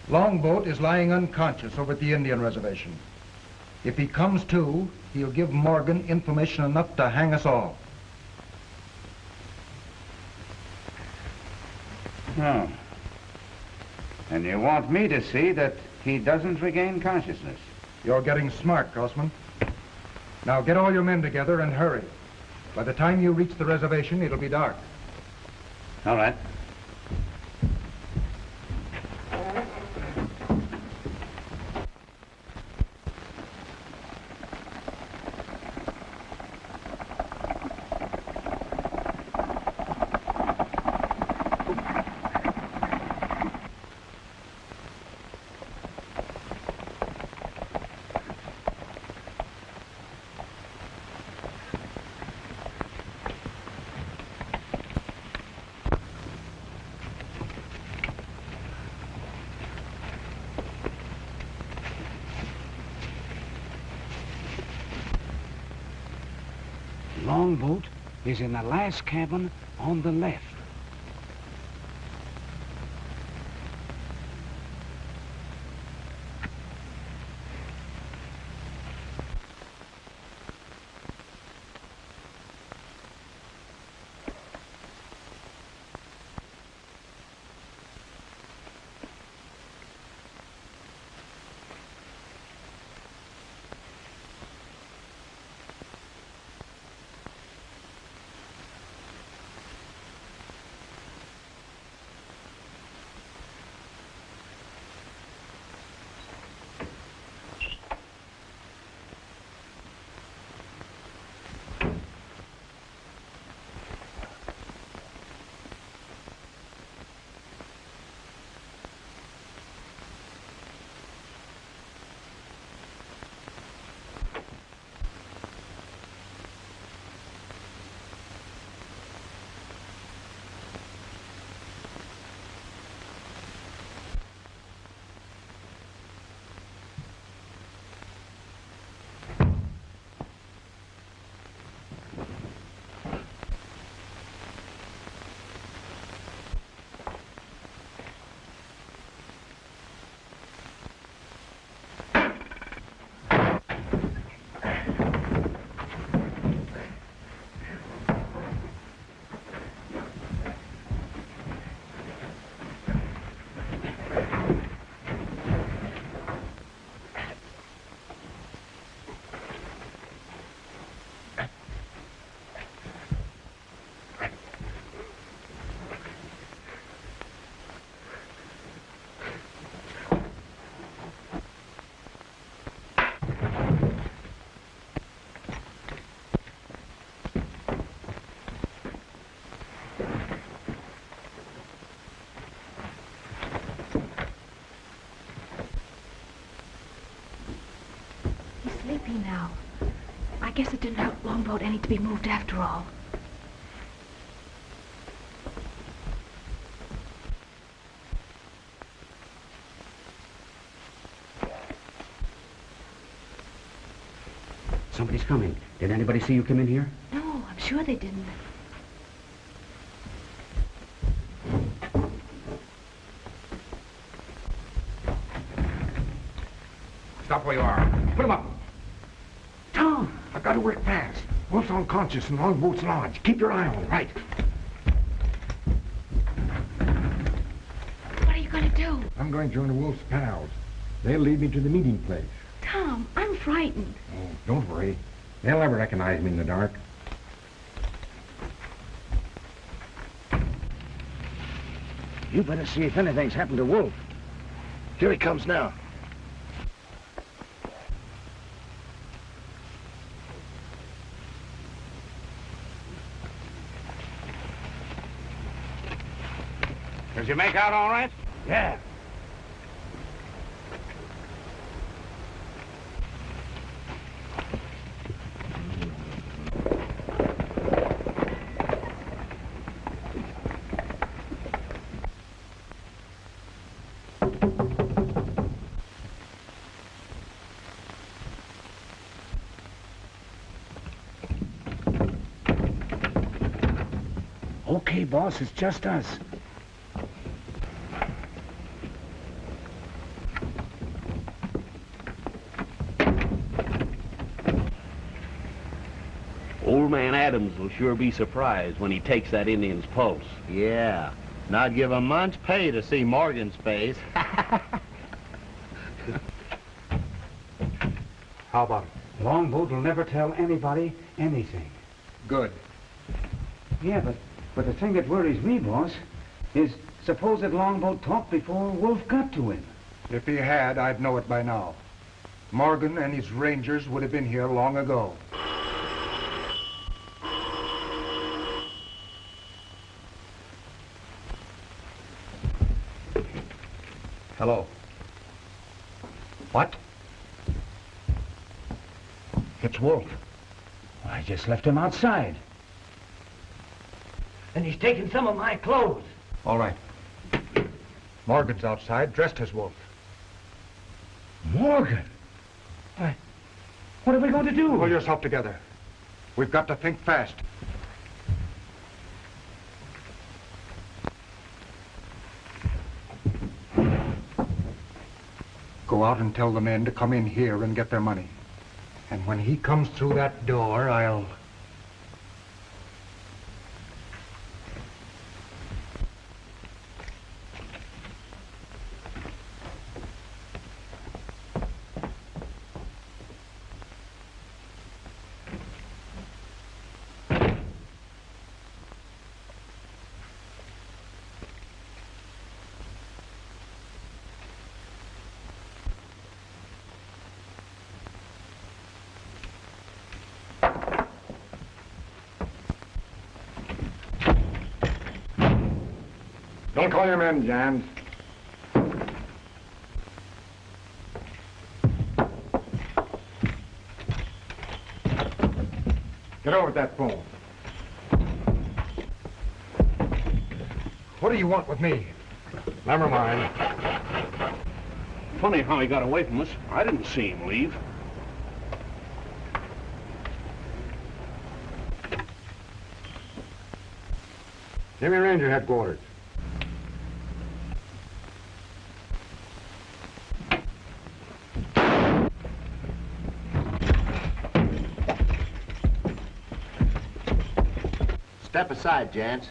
S13: Longboat is lying unconscious over at the Indian reservation. If he comes to, he'll give Morgan information enough to hang us all.
S10: Oh. And you want me to see that he doesn't regain consciousness?
S13: You're getting smart, Crossman. Now get all your men together and hurry. By the time you reach the reservation, it'll be dark.
S10: All right. Longboat is in the last cabin on the left.
S12: Sleepy now. I guess it didn't hurt Longboat any to be moved after all.
S10: Somebody's coming. Did anybody see you come in here?
S12: No, I'm sure they didn't.
S21: Stop where you are. Put him up. Tom, I've got to work fast. Wolf's unconscious in Longboat's lodge. Keep your eye on him, right?
S12: What are you going to do?
S21: I'm going to join the Wolf's pals. They'll lead me to the meeting place.
S12: Tom, I'm frightened.
S21: Oh, don't worry. They'll never recognize me in the dark.
S19: You better see if anything's happened to Wolf. Here he comes now.
S6: Does he make out all right?
S19: Yeah. Okay, boss, it's just us.
S8: Old man Adams will sure be surprised when he takes that Indian's pulse.
S20: Yeah. Not give a month's pay to see Morgan's face.
S7: How about it?
S16: Longboat will never tell anybody anything.
S7: Good.
S16: Yeah, but the thing that worries me, boss, is suppose that Longboat talked before Wolf got to him.
S13: If he had, I'd know it by now. Morgan and his rangers would have been here long ago. Hello. What? It's Wolf.
S16: I just left him outside.
S19: And he's taken some of my clothes.
S13: All right. Morgan's outside, dressed as Wolf.
S16: Morgan? Why, what are we going to do?
S13: Pull yourself together. We've got to think fast. Go out and tell the men to come in here and get their money. And when he comes through that door, I'll...
S11: Don't call your men, Jans. Get over that phone.
S13: What do you want with me?
S6: Never mind. Funny how he got away from us. I didn't see him leave.
S11: Give me Ranger headquarters.
S19: Step aside, Jans.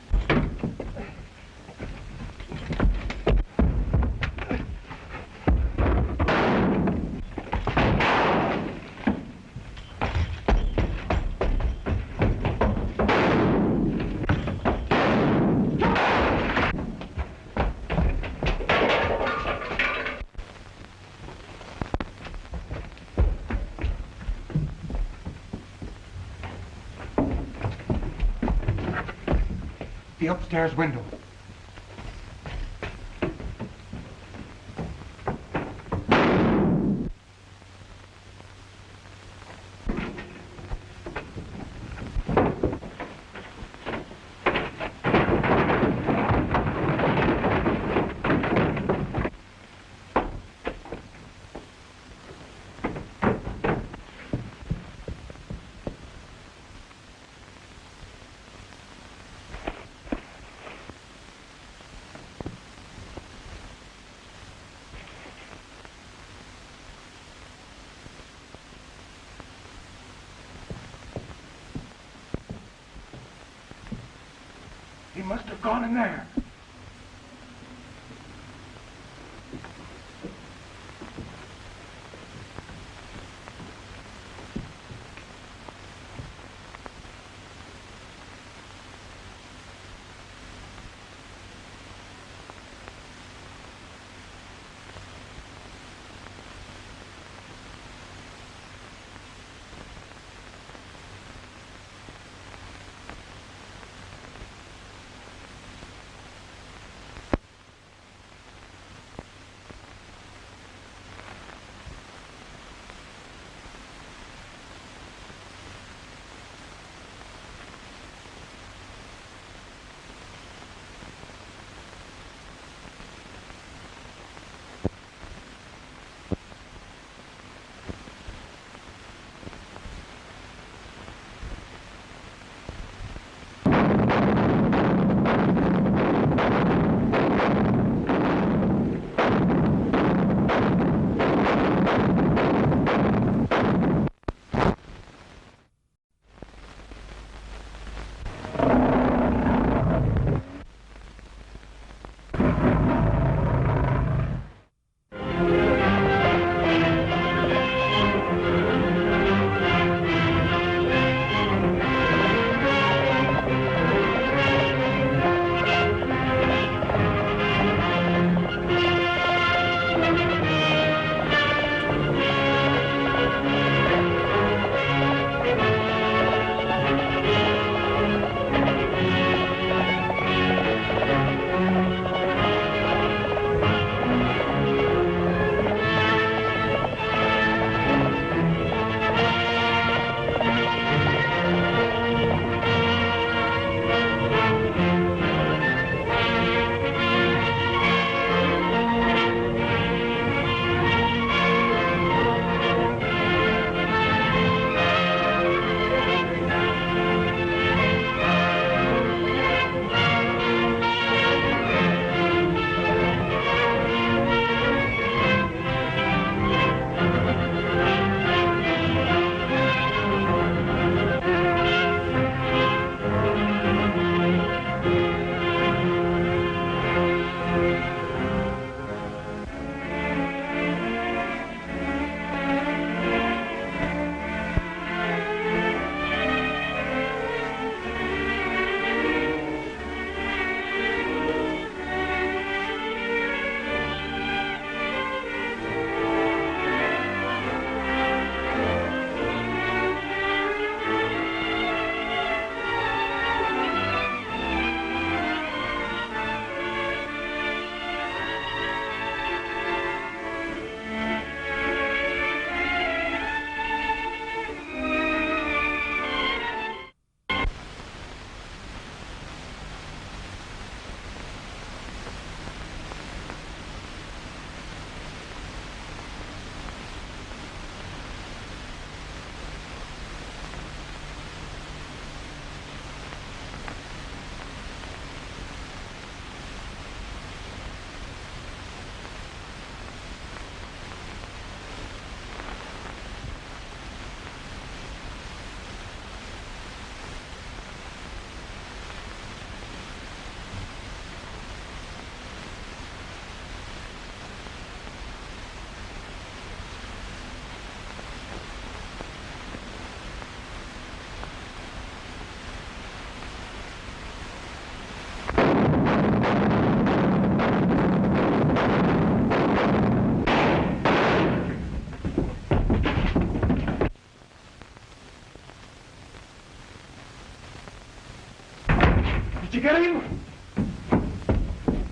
S13: The upstairs window. He must have gone in there.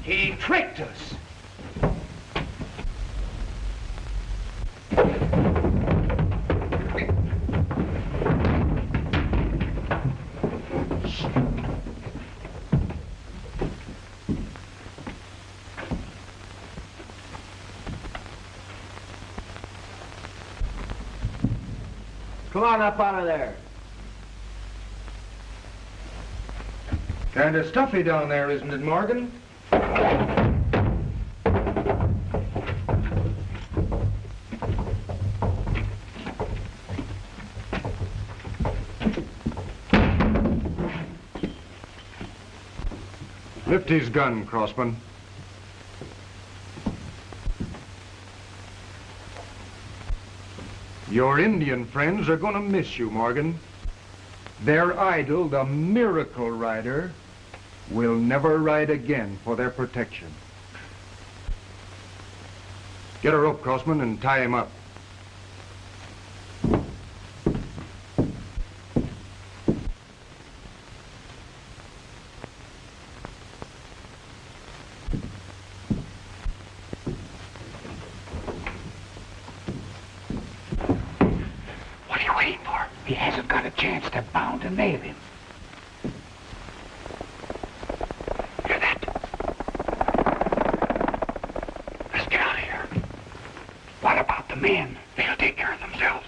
S19: He tricked us.
S6: Come on up out of there.
S13: Kind of stuffy down there, isn't it, Morgan? Lift his gun, Crossman. Your Indian friends are going to miss you, Morgan. Their idol, the miracle rider, will never ride again for their protection. Get a rope, Crossman, and tie him up.
S19: What are you waiting for? He hasn't got a chance to bound and nail him. Hear that? Let's get out of here. What about the men? They'll take care of themselves.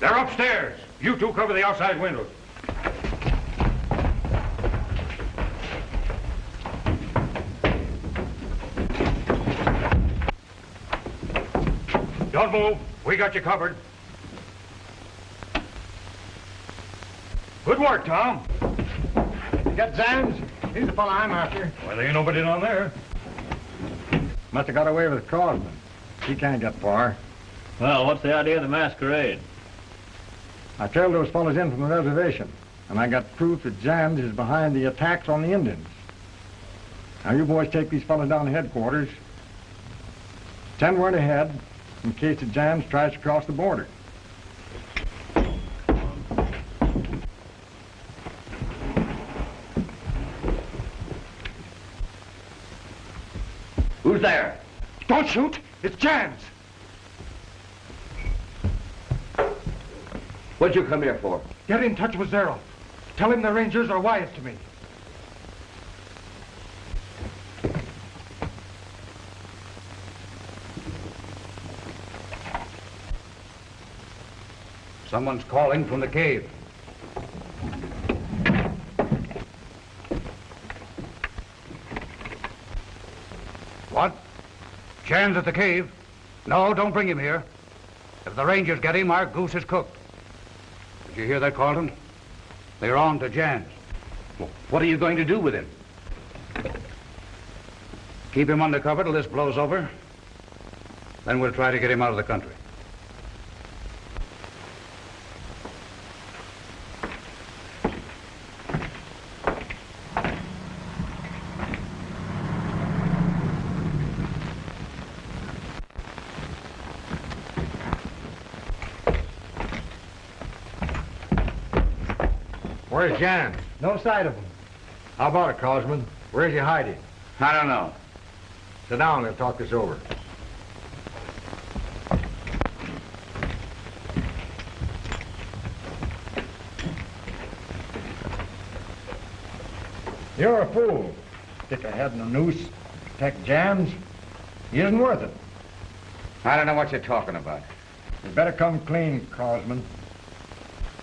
S13: They're upstairs. You two cover the outside windows. Don't move. We got you covered. Good work, Tom.
S3: You got Zams? He's the fellow I'm after.
S13: Well, there ain't nobody down there.
S3: Must have got away with Crosman. He can't get far.
S8: Well, what's the idea of the masquerade?
S3: I trailed those fellas in from the reservation, and I got proof that Jams is behind the attacks on the Indians. Now, you boys take these fellas down to headquarters. Send word ahead in case the Jams tries to cross the border.
S1: Who's there?
S13: Don't shoot. It's Jams.
S1: What'd you come here for?
S13: Get in touch with Zaroff. Tell him the Rangers are wise to me.
S7: Someone's calling from the cave. What? Jan's at the cave? No, don't bring him here. If the Rangers get him, our goose is cooked. Did you hear that, Carlton? They're on to Jan's.
S6: Well, what are you going to do with him?
S7: Keep him undercover till this blows over. Then we'll try to get him out of the country.
S3: Where's Jan? No sight of him. How about it, Crosman? Where's he hiding?
S1: I don't know.
S3: Sit down, we'll talk this over. You're a fool. Stick a head in a noose, protect Jams. He isn't worth it.
S10: I don't know what you're talking about.
S3: You better come clean, Crosman.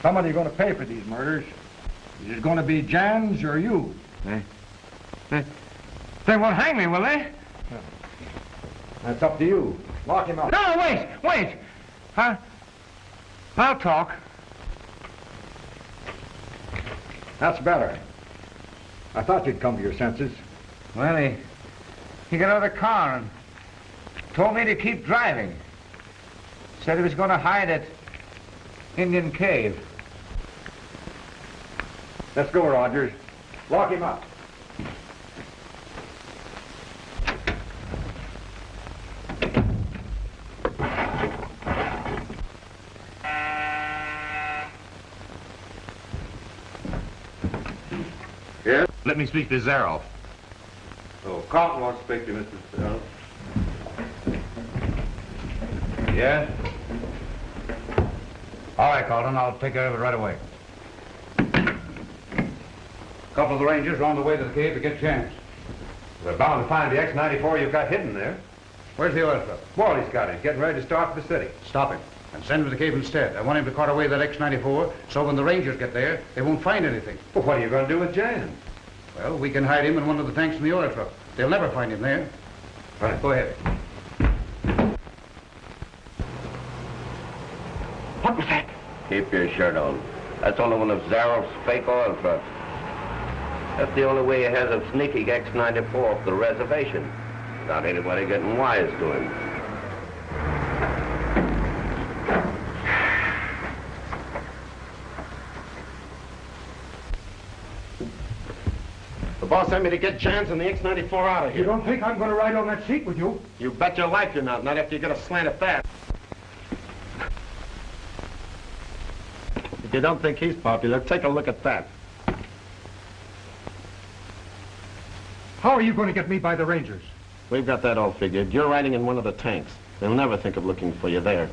S3: Somebody's going to pay for these murders. Is it going to be Jans or you?
S15: They won't hang me, will they?
S3: That's up to you.
S21: Lock him up.
S13: No, wait. Huh? I'll talk.
S21: That's better. I thought you'd come to your senses.
S10: Well, he got out of the car and told me to keep driving. Said he was going to hide at Indian Cave.
S21: Let's go, Rogers. Lock him up.
S15: Yes?
S21: Let me speak to Zaroff.
S15: Oh, Carlton wants to speak to you, Mr. Zaroff.
S7: Yeah? All right, Carlton, I'll take care of it right away. A couple of the Rangers are on the way to the cave to get Chance.
S15: We're bound to find the X-94 you've got hidden there.
S7: Where's the oil truck?
S15: Wally's got it, getting ready to start for the city.
S7: Stop him and send him to the cave instead. I want him to cart away that X-94 so when the Rangers get there, they won't find anything.
S15: Well, what are you going to do with Jan?
S7: Well, we can hide him in one of the tanks in the oil truck. They'll never find him there.
S15: Right.
S7: Go ahead.
S21: What was that?
S5: Keep your shirt on. That's only one of Zaroff's fake oil trucks. That's the only way he has of sneaking X-94 off the reservation, without anybody getting wise to him.
S21: The boss sent me to get Jans and the X-94 out of here.
S13: You don't think I'm going to ride on that seat with you?
S21: You bet your life you're not after you get a slant at that. If you don't think he's popular, take a look at that.
S13: How are you going to get me by the Rangers?
S21: We've got that all figured. You're riding in one of the tanks. They'll never think of looking for you there.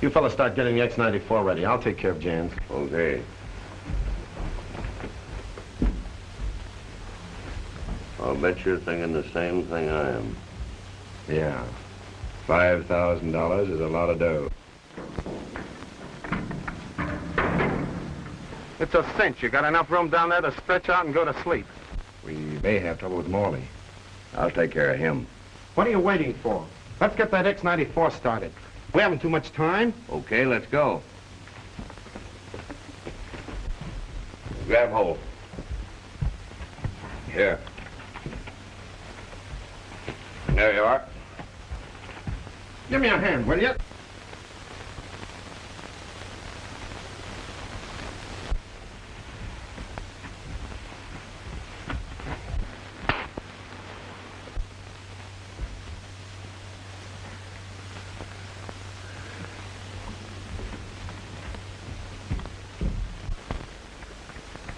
S21: You fellas start getting the X-94 ready. I'll take care of Jans.
S5: Okay. I'll bet you're thinking the same thing I am.
S15: Yeah. $5,000 is a lot of dough.
S21: It's a cinch. You got enough room down there to stretch out and go to sleep.
S15: We may have trouble with Morley. I'll take care of him.
S21: What are you waiting for? Let's get that X-94 started. We haven't too much time.
S5: Okay, let's go. Grab hold. Here. There you are.
S21: Give me a hand, will you?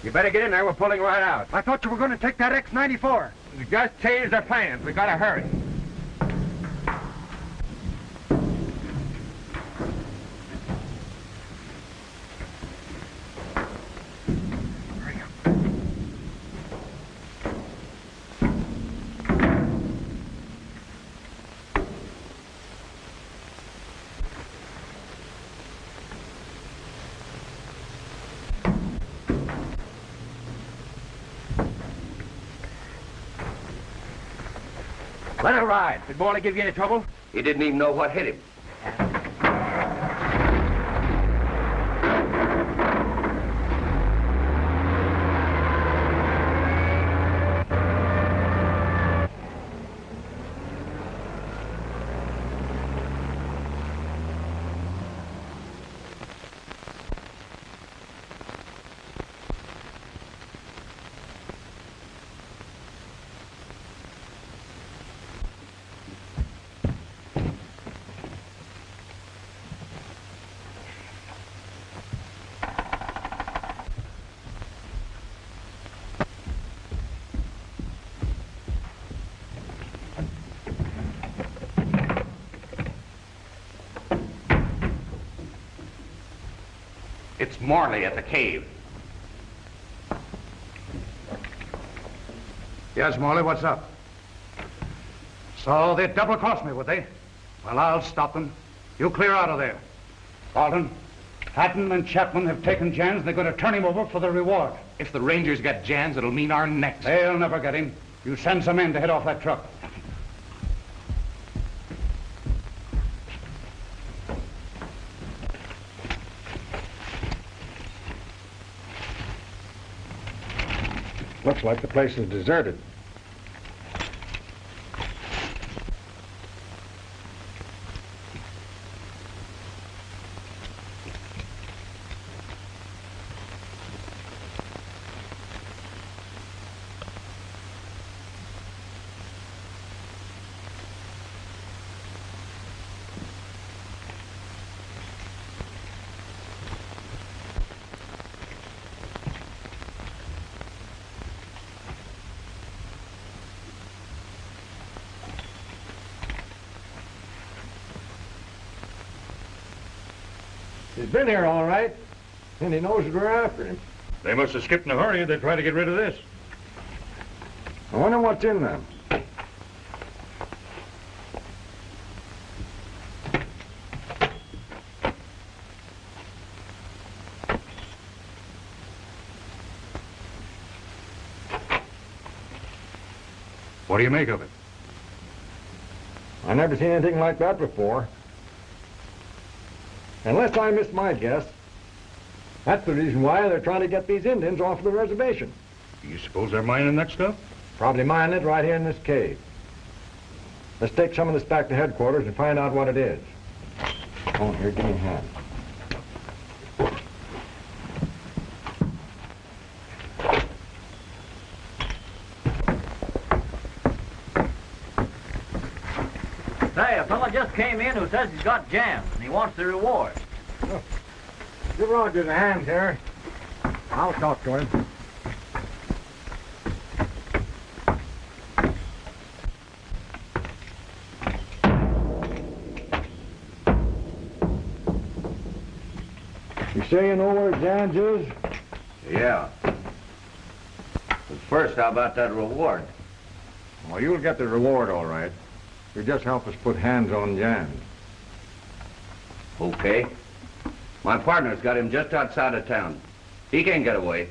S21: You better get in there. We're pulling right out.
S13: I thought you were going to take that X-94.
S21: Just change their plans. We gotta hurry.
S5: Let her ride. Did Morley give you any trouble? He didn't even know what hit him.
S21: It's Morley at the cave.
S7: Yes, Morley, what's up? So they'd double-cross me, would they? Well, I'll stop them. You clear out of there. Alton, Hatton and Chapman have taken Jans. They're going to turn him over for the reward.
S21: If the Rangers get Jans, it'll mean our necks.
S7: They'll never get him. You send some men to head off that truck.
S13: Looks like the place is deserted.
S3: He's been here all right, and he knows that we're after him.
S2: They must have skipped in a hurry. They're trying to get rid of this.
S3: I wonder what's in them.
S2: What do you make of it?
S3: I never seen anything like that before. Unless I missed my guess, that's the reason why they're trying to get these Indians off the reservation.
S2: You suppose they're mining that stuff?
S3: Probably mining it right here in this cave. Let's take some of this back to headquarters and find out what it is. Oh, here, give me a hand.
S4: Say, a fella just came in who says he's got jams and he wants the reward.
S3: Oh. Give Rogers a hand here. I'll talk to him. You say you know where Jan's is?
S1: Yeah. But first, how about that reward?
S3: Well, you'll get the reward, all right. You just help us put hands on Jan.
S1: Okay. My partner's got him just outside of town. He can't get away.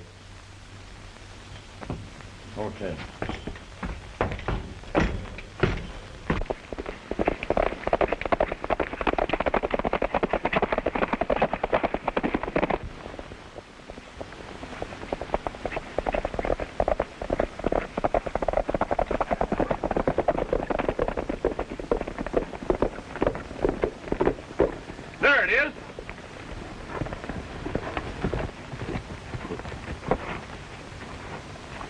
S3: Okay.
S6: There it is.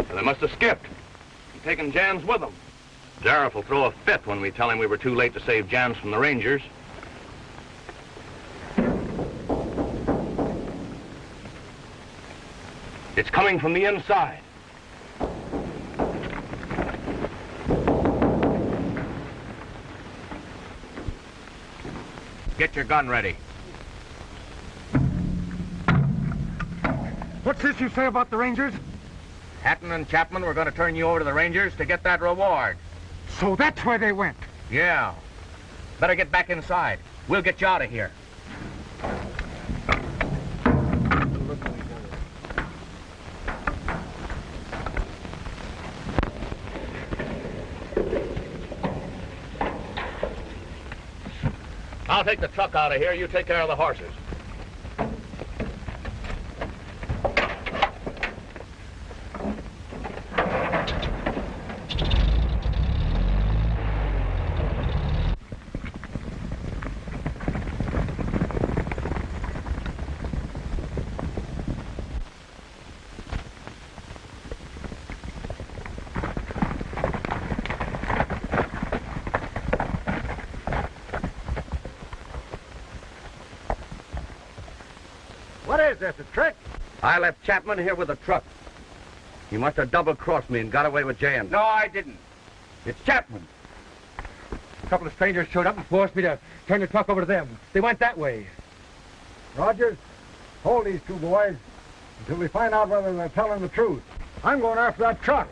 S6: They must have skipped and taken Jans with them. Zaroff will throw a fit when we tell him we were too late to save Jans from the Rangers. It's coming from the inside. Get your gun ready.
S13: What's this you say about the Rangers?
S6: Hatton and Chapman were going to turn you over to the Rangers to get that reward.
S13: So that's where they went.
S6: Yeah. Better get back inside. We'll get you out of here. I'll take the truck out of here. You take care of the horses.
S3: What is this, a trick?
S6: I left Chapman here with a truck. He must have double-crossed me and got away with Jan.
S13: No, I didn't.
S6: It's Chapman.
S13: A couple of strangers showed up and forced me to turn the truck over to them. They went that way.
S3: Rogers, hold these two boys until we find out whether they're telling the truth. I'm going after that truck.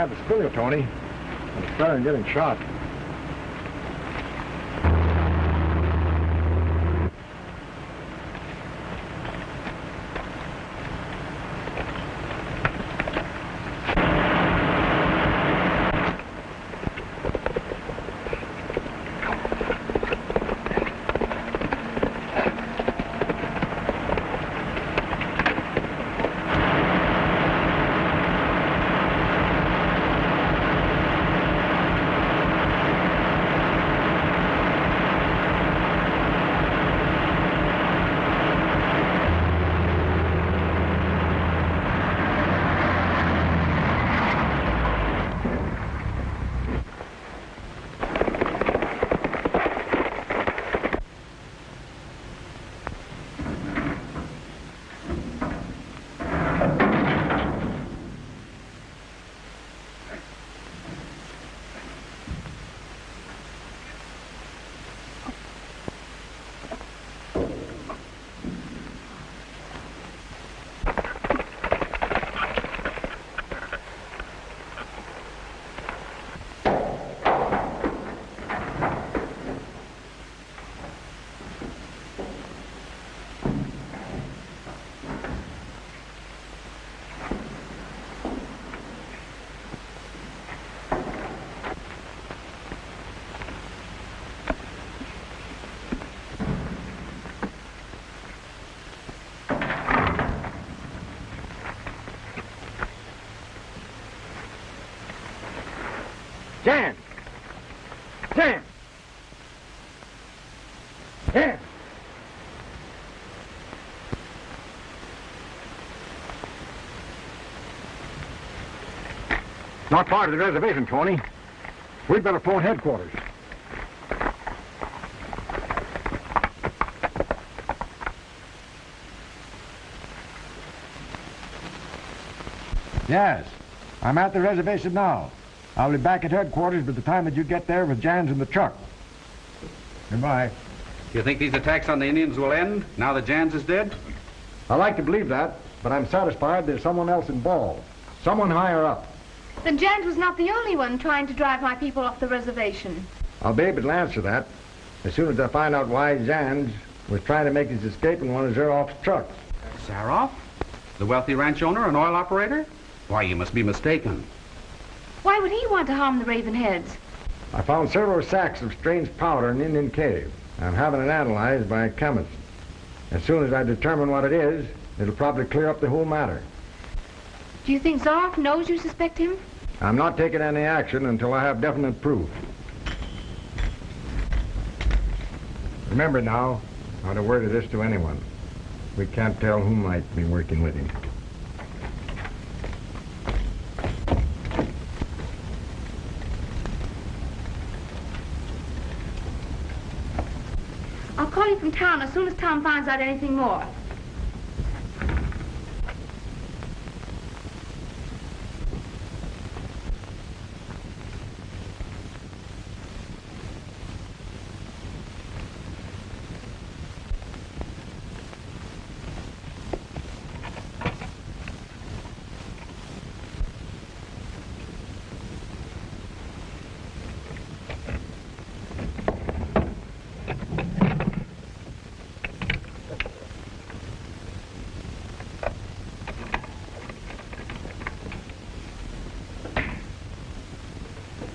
S3: have the spill, Tony. I'm starting getting shot.
S13: Jan! Jan! Jan! Not far to the reservation, Tony. We'd better phone headquarters.
S9: Yes, I'm at the reservation now. I'll be back at headquarters by the time that you get there with Jans in the truck. Goodbye.
S7: Do you think these attacks on the Indians will end now that Jans is dead?
S9: I like to believe that, but I'm satisfied there's someone else involved. Someone higher up.
S12: Then Jans was not the only one trying to drive my people off the reservation.
S9: I'll be able to answer that as soon as I find out why Jans was trying to make his escape in one of Zaroff's trucks.
S7: Zaroff? The wealthy ranch owner and oil operator? Why, you must be mistaken.
S12: Why would he want to harm the Ravenheads?
S9: I found several sacks of strange powder in Indian Cave. I'm having it analyzed by a chemist. As soon as I determine what it is, it'll probably clear up the whole matter.
S12: Do you think Zaroff knows you suspect him?
S9: I'm not taking any action until I have definite proof. Remember now, not a word of this to anyone. We can't tell who might be working with him.
S12: I'll call you from town as soon as Tom finds out anything more.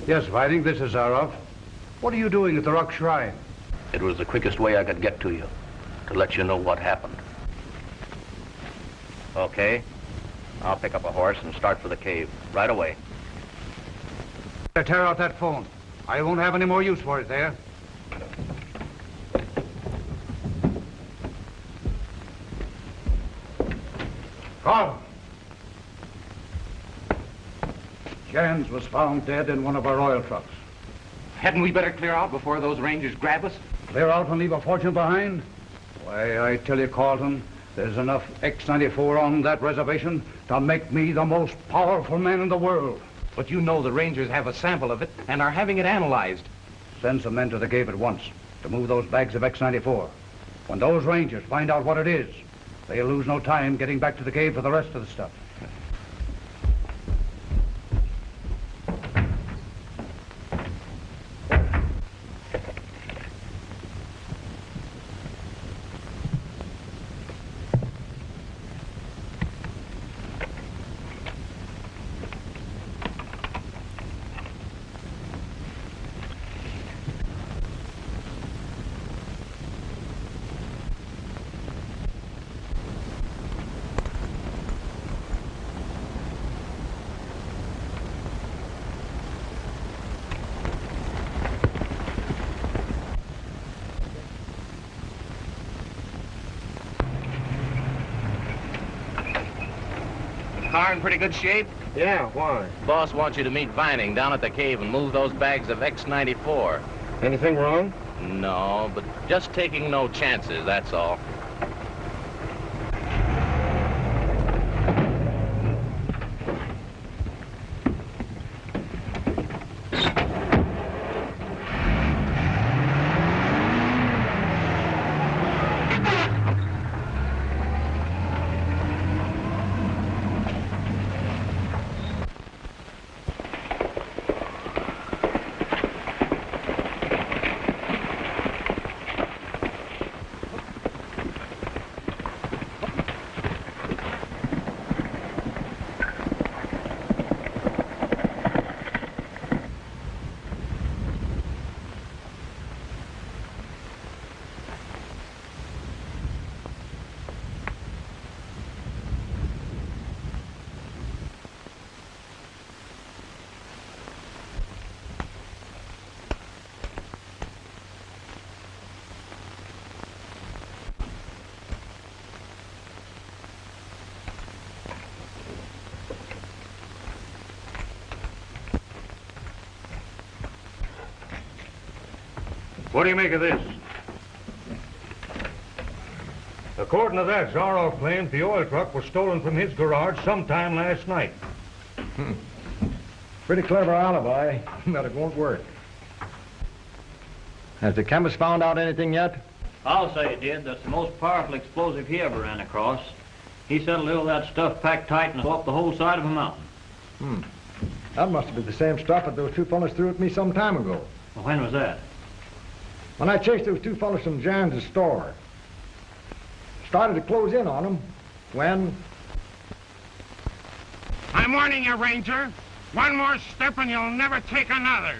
S7: Yes, Whiting, this is Zaroff. What are you doing at the Rock Shrine?
S8: It was the quickest way I could get to you, to let you know what happened. Okay, I'll pick up a horse and start for the cave right away.
S7: Tear out that phone. I won't have any more use for it there. Carl! Jans was found dead in one of our oil trucks.
S14: Hadn't we better clear out before those rangers grab us?
S7: Clear out and leave a fortune behind? Why, I tell you, Carlton, there's enough X-94 on that reservation to make me the most powerful man in the world.
S14: But you know the rangers have a sample of it and are having it analyzed.
S7: Send some men to the cave at once to move those bags of X-94. When those rangers find out what it is, they'll lose no time getting back to the cave for the rest of the stuff.
S14: car in pretty good shape?
S21: Yeah, why?
S14: Boss wants you to meet Vining down at the cave and move those bags of X94.
S21: Anything wrong?
S14: No, but just taking no chances, that's all.
S3: What do you make of this? According to that, Zaroff claims the oil truck was stolen from his garage sometime last night.
S9: Pretty clever alibi, but it won't work. Has the chemist found out anything yet?
S4: I'll say it did. That's the most powerful explosive he ever ran across. He said a little of that stuff packed tight and off the whole side of a mountain.
S9: That must have been the same stuff that those two fellas threw at me some time ago.
S4: Well, when was that?
S9: When I chased those two fellas from Jan's store. Started to close in on them when...
S18: I'm warning you, Ranger. One more step and you'll never take another.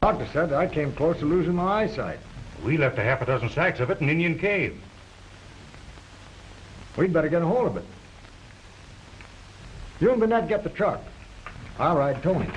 S9: Doctor said that I came close to losing my eyesight.
S3: We left a half a dozen sacks of it in Indian Cave.
S9: We'd better get a hold of it. You and Burnett get the truck. I'll ride Tony.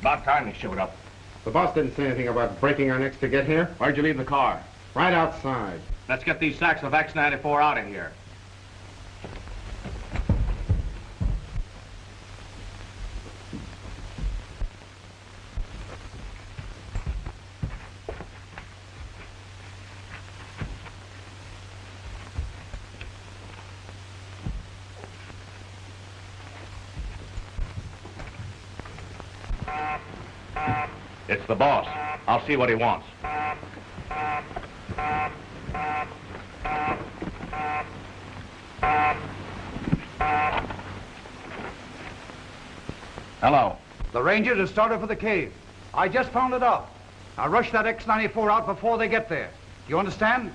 S14: About time they showed up.
S21: The boss didn't say anything about breaking our necks to get here.
S14: Where'd you leave the car?
S21: Right outside.
S14: Let's get these sacks of X94 out of here. It's the boss. I'll see what he wants. Hello.
S7: The Rangers have started for the cave. I just found it out. Now rush that X-94 out before they get there. Do you understand?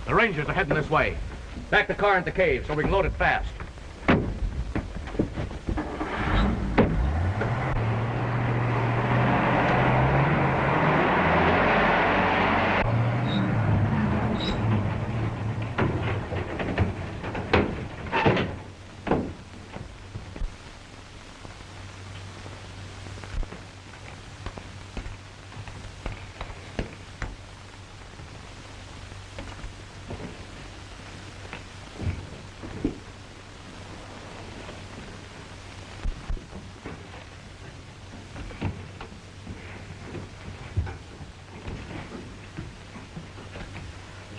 S14: The Rangers are heading this way. Back the car into the cave so we can load it fast.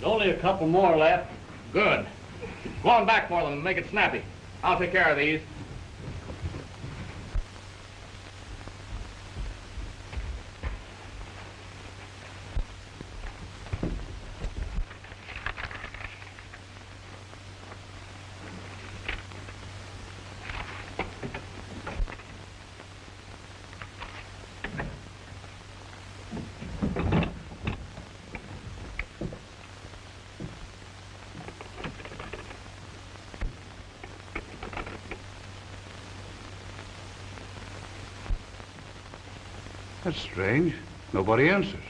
S4: only a couple more left.
S14: Good. Go on back for them and make it snappy. I'll take care of these.
S7: That's strange. Nobody answers.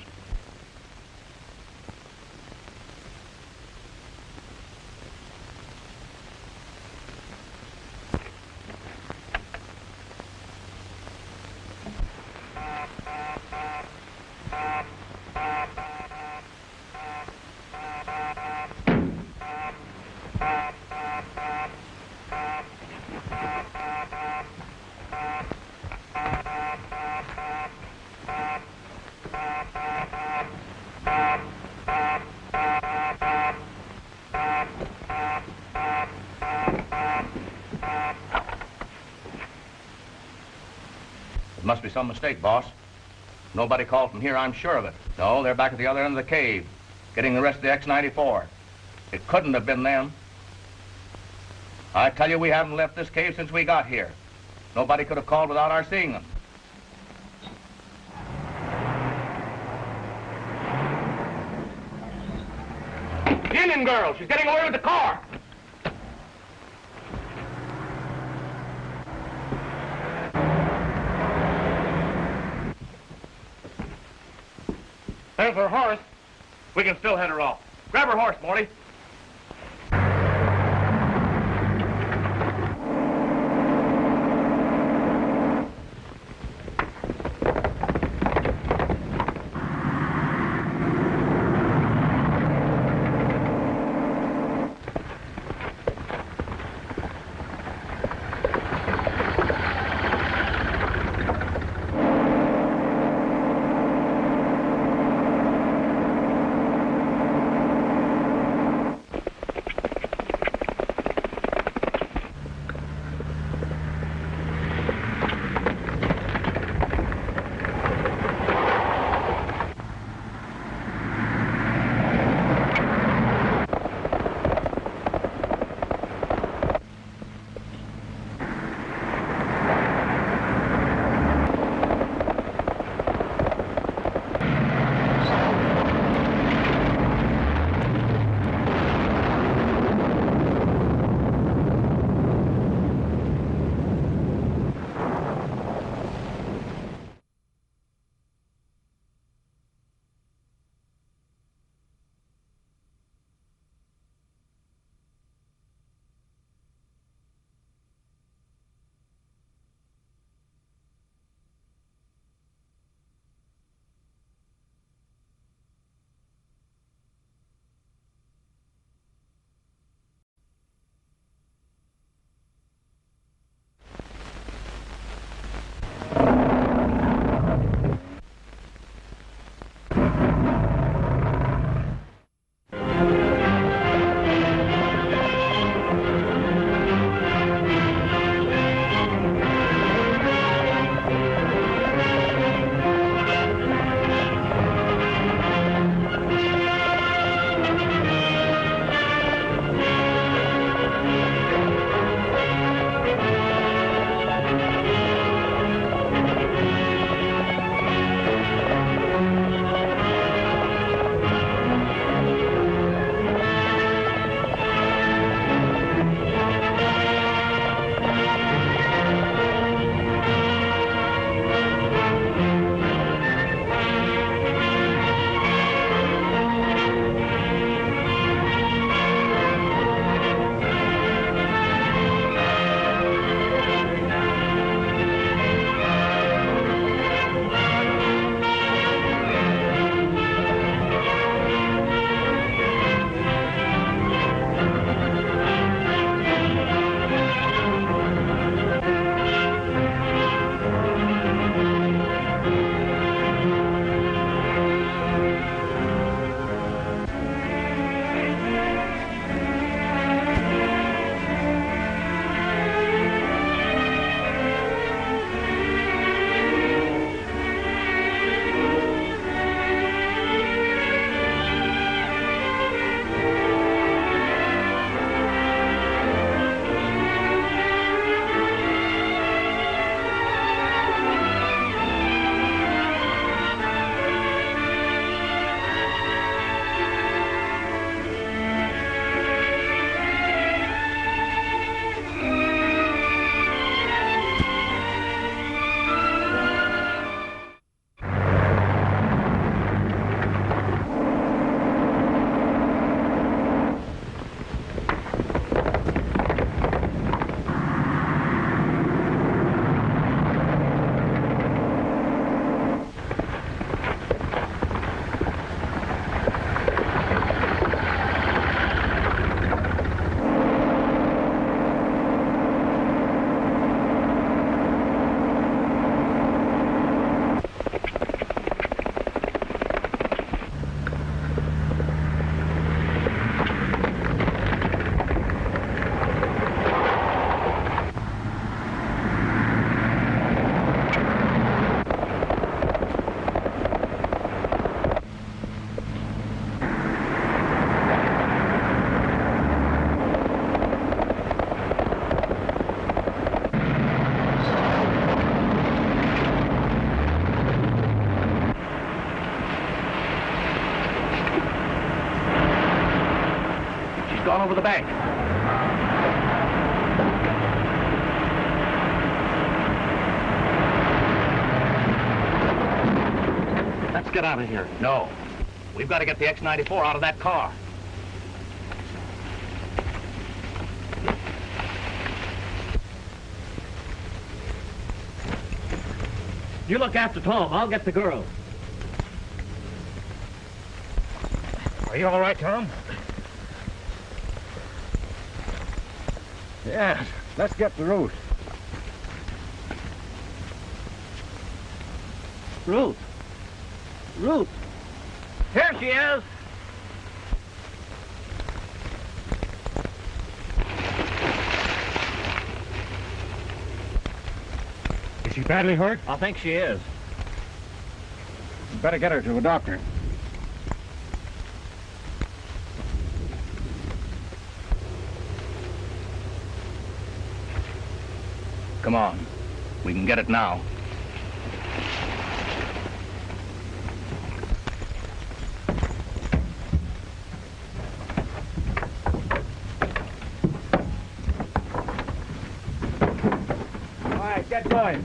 S14: Must be some mistake, boss. Nobody called from here, I'm sure of it. No, they're back at the other end of the cave, getting the rest of the X-94. It couldn't have been them. I tell you, we haven't left this cave since we got here. Nobody could have called without our seeing them. The Indian girl, she's getting away with the car. There's her horse. We can still head her off. Grab her horse, Morty.
S6: on over the bank.
S21: Let's get out of here.
S6: No. We've got to get the X-94 out of that car.
S4: You look after Tom. I'll get the girl.
S13: Are you all right, Tom?
S9: Yes, let's get to Ruth.
S4: Ruth. Ruth. Here she is.
S13: Is she badly hurt?
S4: I think she is.
S9: You better get her to a doctor.
S6: Come on. We can get it now.
S9: All right, get going.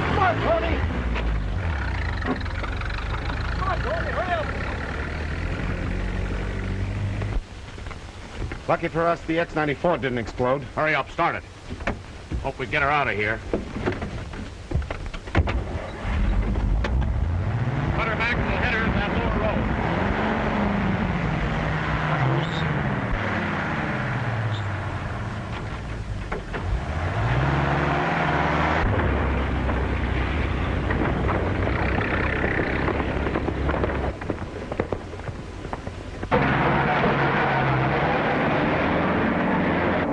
S18: Come on, Tony! Come on, Tony, hurry up!
S21: Lucky for us, the X-94 didn't explode.
S6: Hurry up, start it. Hope we get her out of here. Put her back and we'll hit her in that lower road.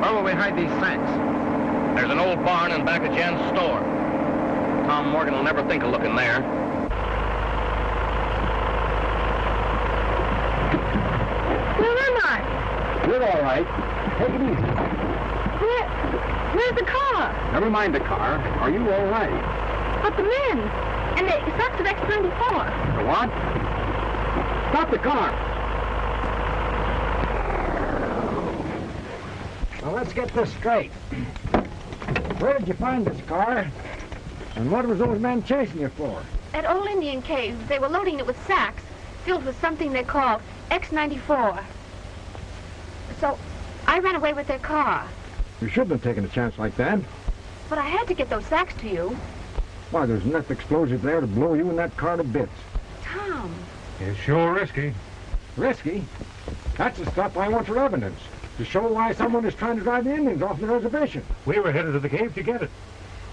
S21: Where will we hide these sacks?
S6: There's an old barn in back of Jen's store. Tom Morgan will never think of looking there.
S12: Where am I?
S21: You're all right. Take it easy.
S12: Where's the car?
S21: Never mind the car. Are you all right?
S12: But the men. And the sacks of X-94.
S21: The what? Stop the car.
S9: Now let's get this straight. Where did you find this car? And what was those men chasing you for?
S12: At Old Indian Cave, they were loading it with sacks filled with something they call X-94. So I ran away with their car.
S9: You shouldn't have taken a chance like that.
S12: But I had to get those sacks to you.
S9: Why, there's enough explosive there to blow you and that car to bits.
S12: Tom.
S13: It's sure risky.
S9: Risky? That's the stuff I want for evidence. To show why someone is trying to drive the Indians off the reservation.
S13: We were headed to the cave to get it.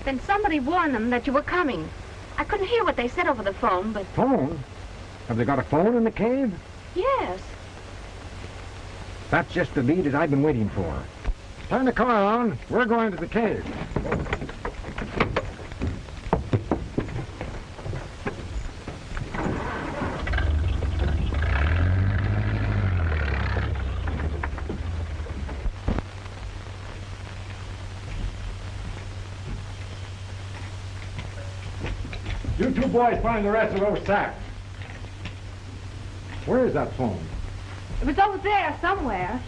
S12: Then somebody warned them that you were coming. I couldn't hear what they said over the phone, but...
S9: Phone? Have they got a phone in the cave?
S12: Yes.
S9: That's just the lead that I've been waiting for. Turn the car on. We're going to the cave. You two boys find the rest of those sacks. Where is that phone?
S12: It was over there somewhere.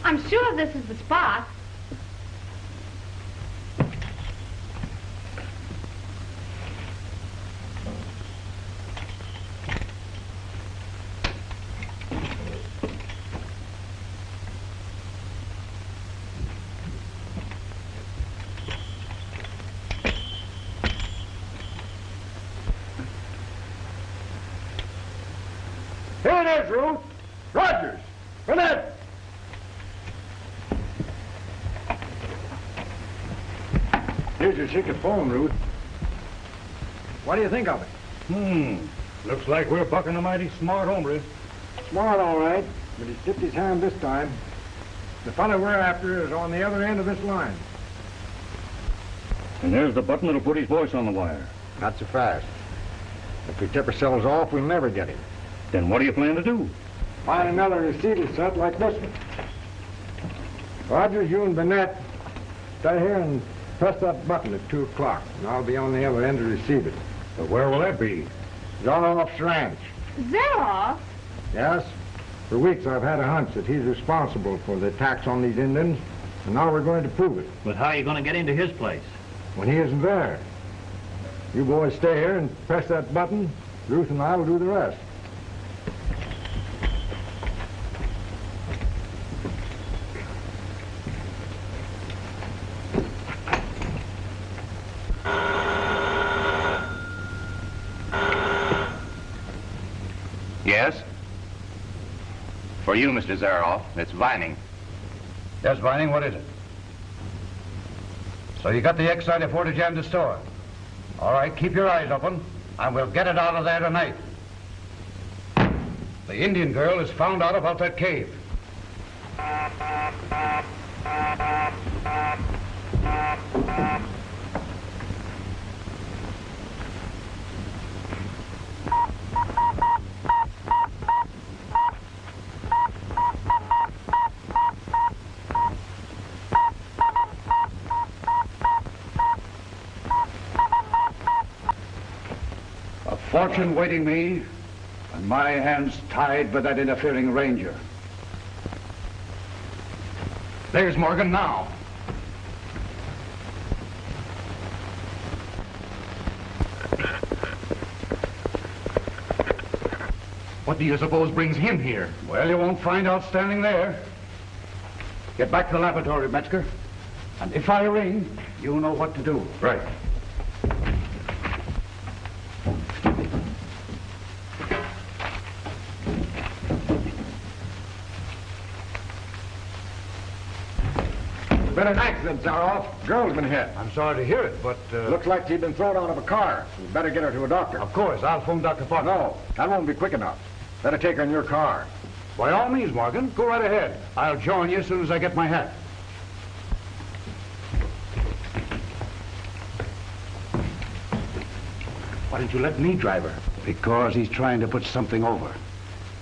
S12: I'm sure this is the spot.
S9: Here it is, Ruth. Rogers. Burnett. Here's your secret phone, Ruth. What do you think of it?
S13: Looks like we're bucking a mighty smart hombre.
S9: Smart, all right, but he tipped his hand this time. The fellow we're after is on the other end of this line.
S2: And there's the button that'll put his voice on the wire.
S9: Not so fast. If we tip ourselves off, we'll never get him.
S2: Then what do you plan to do?
S9: Find another receiver set like this one. Rogers, you and Burnett, stay here and press that button at 2 o'clock, and I'll be on the other end to receive it.
S3: But where will that be?
S9: Zaroff's ranch.
S12: Zaroff?
S9: Yes. For weeks I've had a hunch that he's responsible for the attacks on these Indians, and now we're going to prove it.
S4: But how are you going to get into his place?
S9: When he isn't there. You boys stay here and press that button. Ruth and I will do the rest.
S14: Yes? For you, Mr. Zaroff, it's Vining.
S7: Yes, Vining, what is it? So you got the X-94 to jam the store? All right, keep your eyes open, and we'll get it out of there tonight. The Indian girl has found out about that cave.
S2: A fortune waiting me, and my hands tied by that interfering ranger. There's Morgan now. What do you suppose brings him here? Well, you won't find out standing there. Get back to the laboratory, Metzger. And if I ring, you know what to do. Right.
S9: Been an accident, Zaroff. Girl's been hit.
S7: I'm sorry to hear it, but...
S9: Looks like she'd been thrown out of a car. We better get her to a doctor.
S7: Of course, I'll phone Dr. Parker.
S9: No, that won't be quick enough. Better take her in your car.
S7: By all means, Morgan. Go right ahead. I'll join you as soon as I get my hat.
S2: Why didn't you let me drive her? Because he's trying to put something over.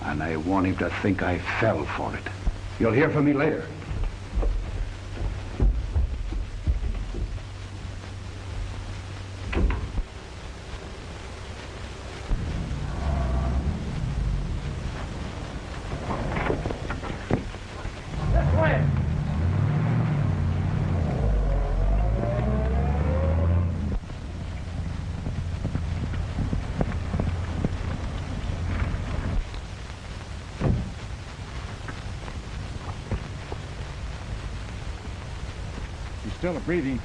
S2: And I want him to think I fell for it. You'll hear from me later.
S9: Still breathing.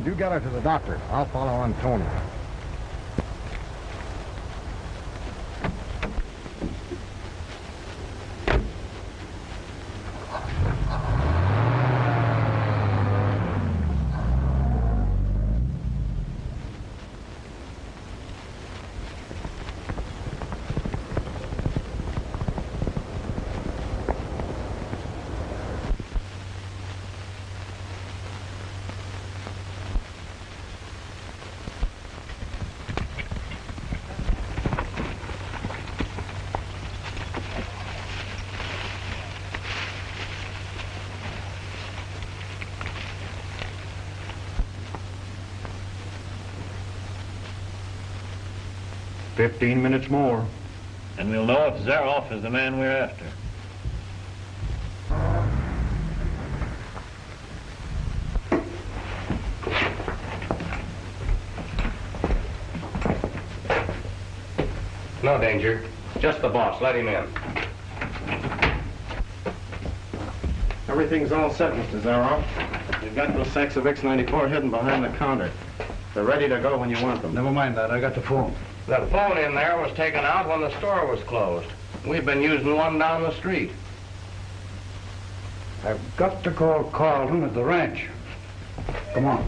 S9: You get her to the doctor. I'll follow on Tony.
S3: "15 minutes more.
S4: And we'll know if Zaroff is the man we're after.
S14: No danger. Just the boss. Let him in.
S21: Everything's all set, Mr. Zaroff. You've got those sacks of X-94 hidden behind the counter. They're ready to go when you want them.
S7: Never mind that. I got the phone.
S14: That phone in there was taken out when the store was closed. We've been using one down the street.
S7: I've got to call Carlton at the ranch. Come on.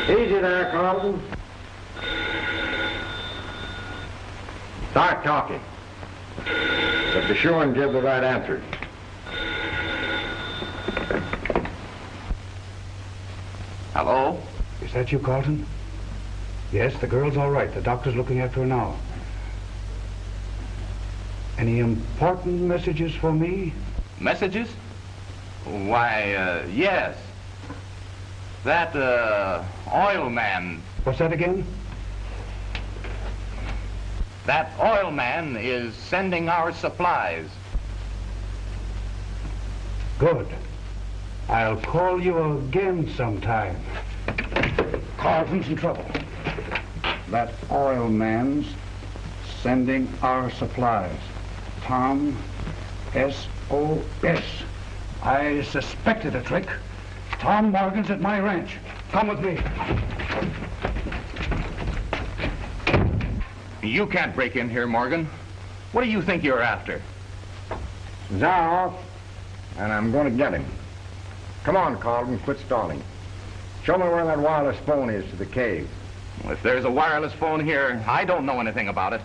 S9: Easy there, Carlton. Start talking. But be sure and give the right answer.
S7: Hello? Is that you, Carlton? Yes, the girl's all right. The doctor's looking after her now. Any important messages for me?
S14: Messages? Why, yes. That, oil man.
S7: What's that again?
S14: That oil man is sending our supplies.
S7: Good. I'll call you again sometime. Carlton's in trouble. That oil man's sending our supplies. Tom, S.O.S. I suspected a trick. Tom Morgan's at my ranch. Come with me.
S14: You can't break in here, Morgan. What do you think you're after?
S9: Zaroff, and I'm going to get him. Come on, Carlton, quit stalling. Show me where that wireless phone is to the cave.
S14: If there's a wireless phone here, I don't know anything about it.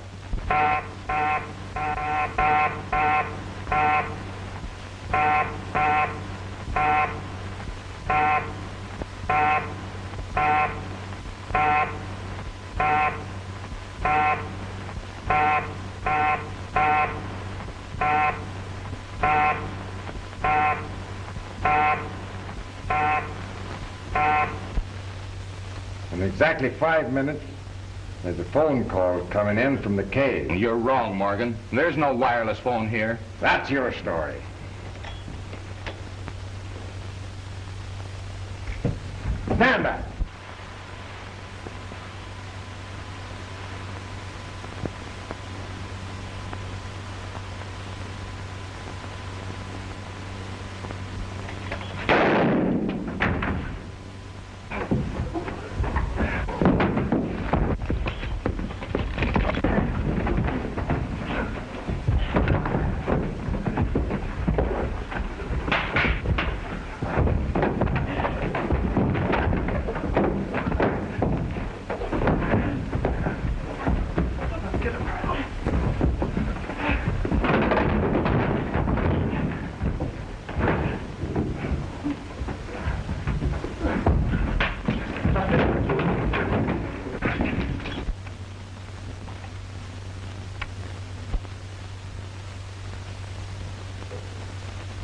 S9: In exactly 5 minutes, there's a phone call coming in from the cave.
S14: You're wrong, Morgan. There's no wireless phone here.
S9: That's your story. Stand back.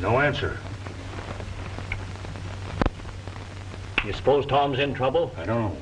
S3: No answer.
S4: You suppose Tom's in trouble?
S3: I don't know.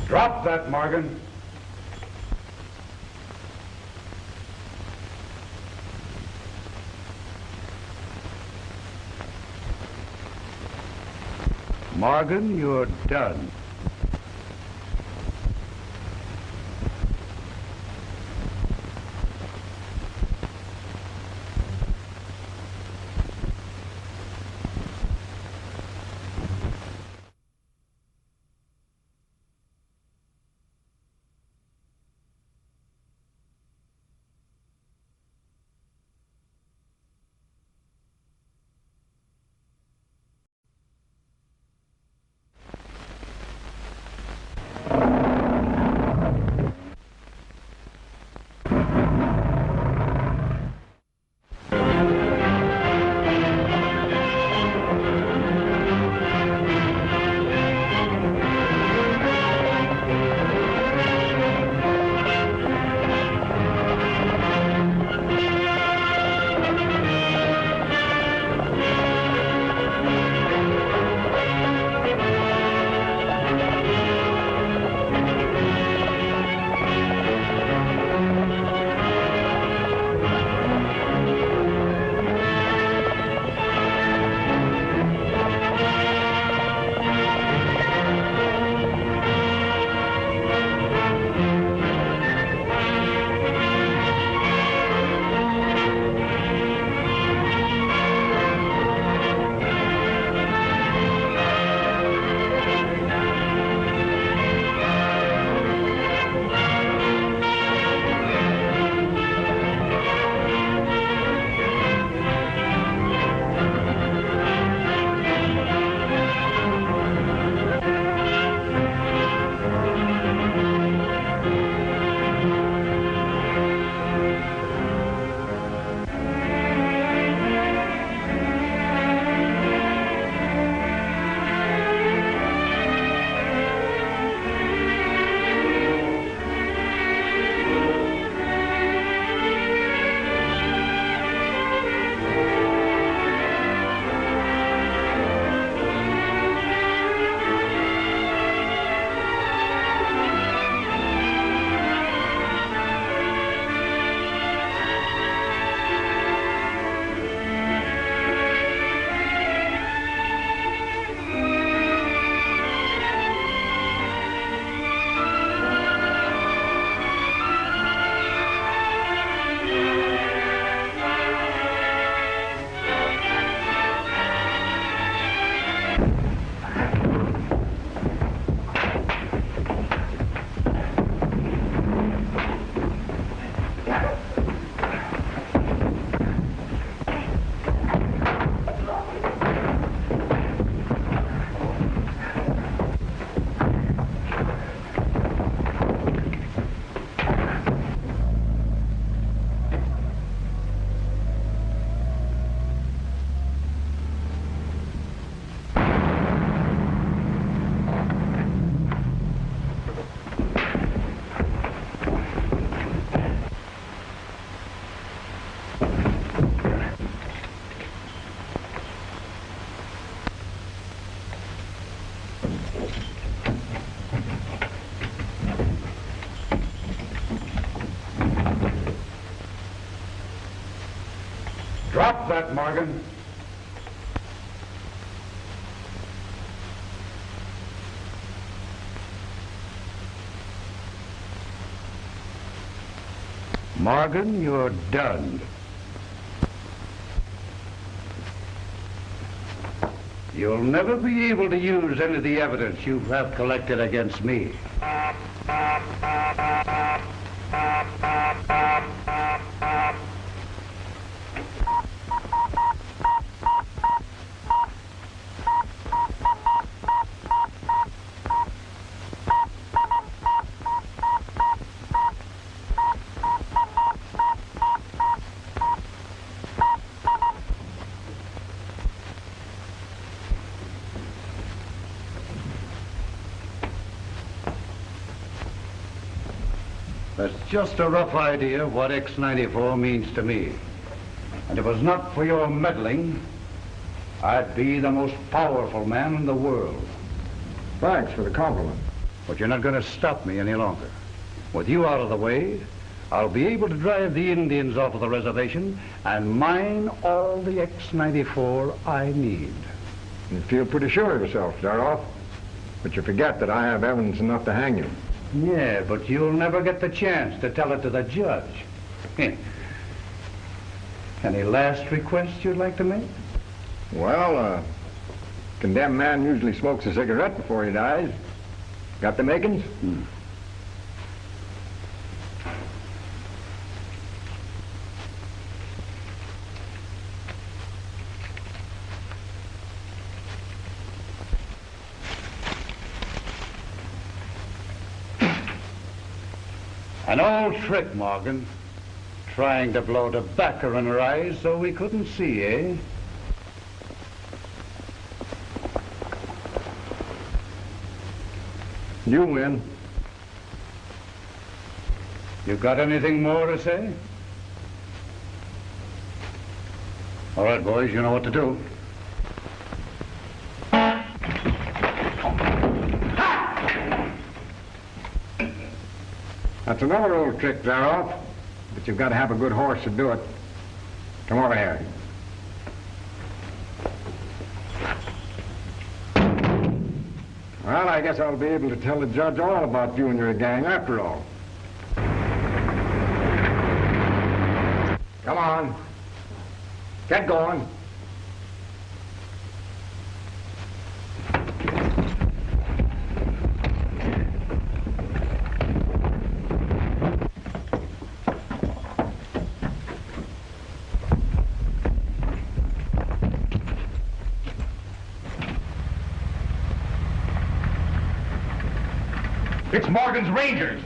S7: Drop that, Morgan. Morgan, you're done. Drop that, Morgan. Morgan, you're done. You'll never be able to use any of the evidence you have collected against me. That's just a rough idea of what X-94 means to me. And if it was not for your meddling, I'd be the most powerful man in the world.
S9: Thanks for the compliment.
S7: But you're not going to stop me any longer. With you out of the way, I'll be able to drive the Indians off of the reservation and mine all the X-94 I need.
S9: You feel pretty sure of yourself, Zaroff. But you forget that I have evidence enough to hang you.
S7: Yeah, but you'll never get the chance to tell it to the judge. Any last requests you'd like to make?
S9: Well, a condemned man usually smokes a cigarette before he dies. Got the makings?
S7: An old trick, Morgan. Trying to blow tobacco in her eyes so we couldn't see, eh?
S9: You win.
S7: You got anything more to say? All right, boys, you know what to do.
S9: That's another old trick, Zaroff. But you've got to have a good horse to do it. Come over here. Well, I guess I'll be able to tell the judge all about you and your gang after all. Come on. Get going.
S18: It's Morgan's Rangers.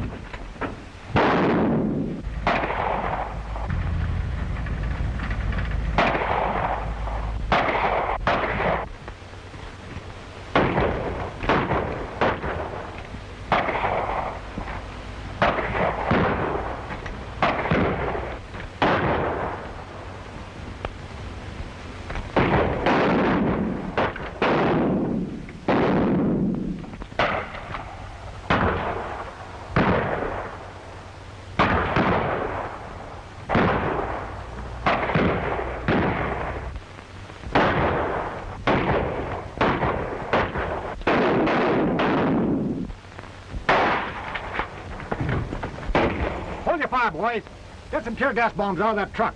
S13: Hold your fire, boys. Get some tear gas bombs out of that truck.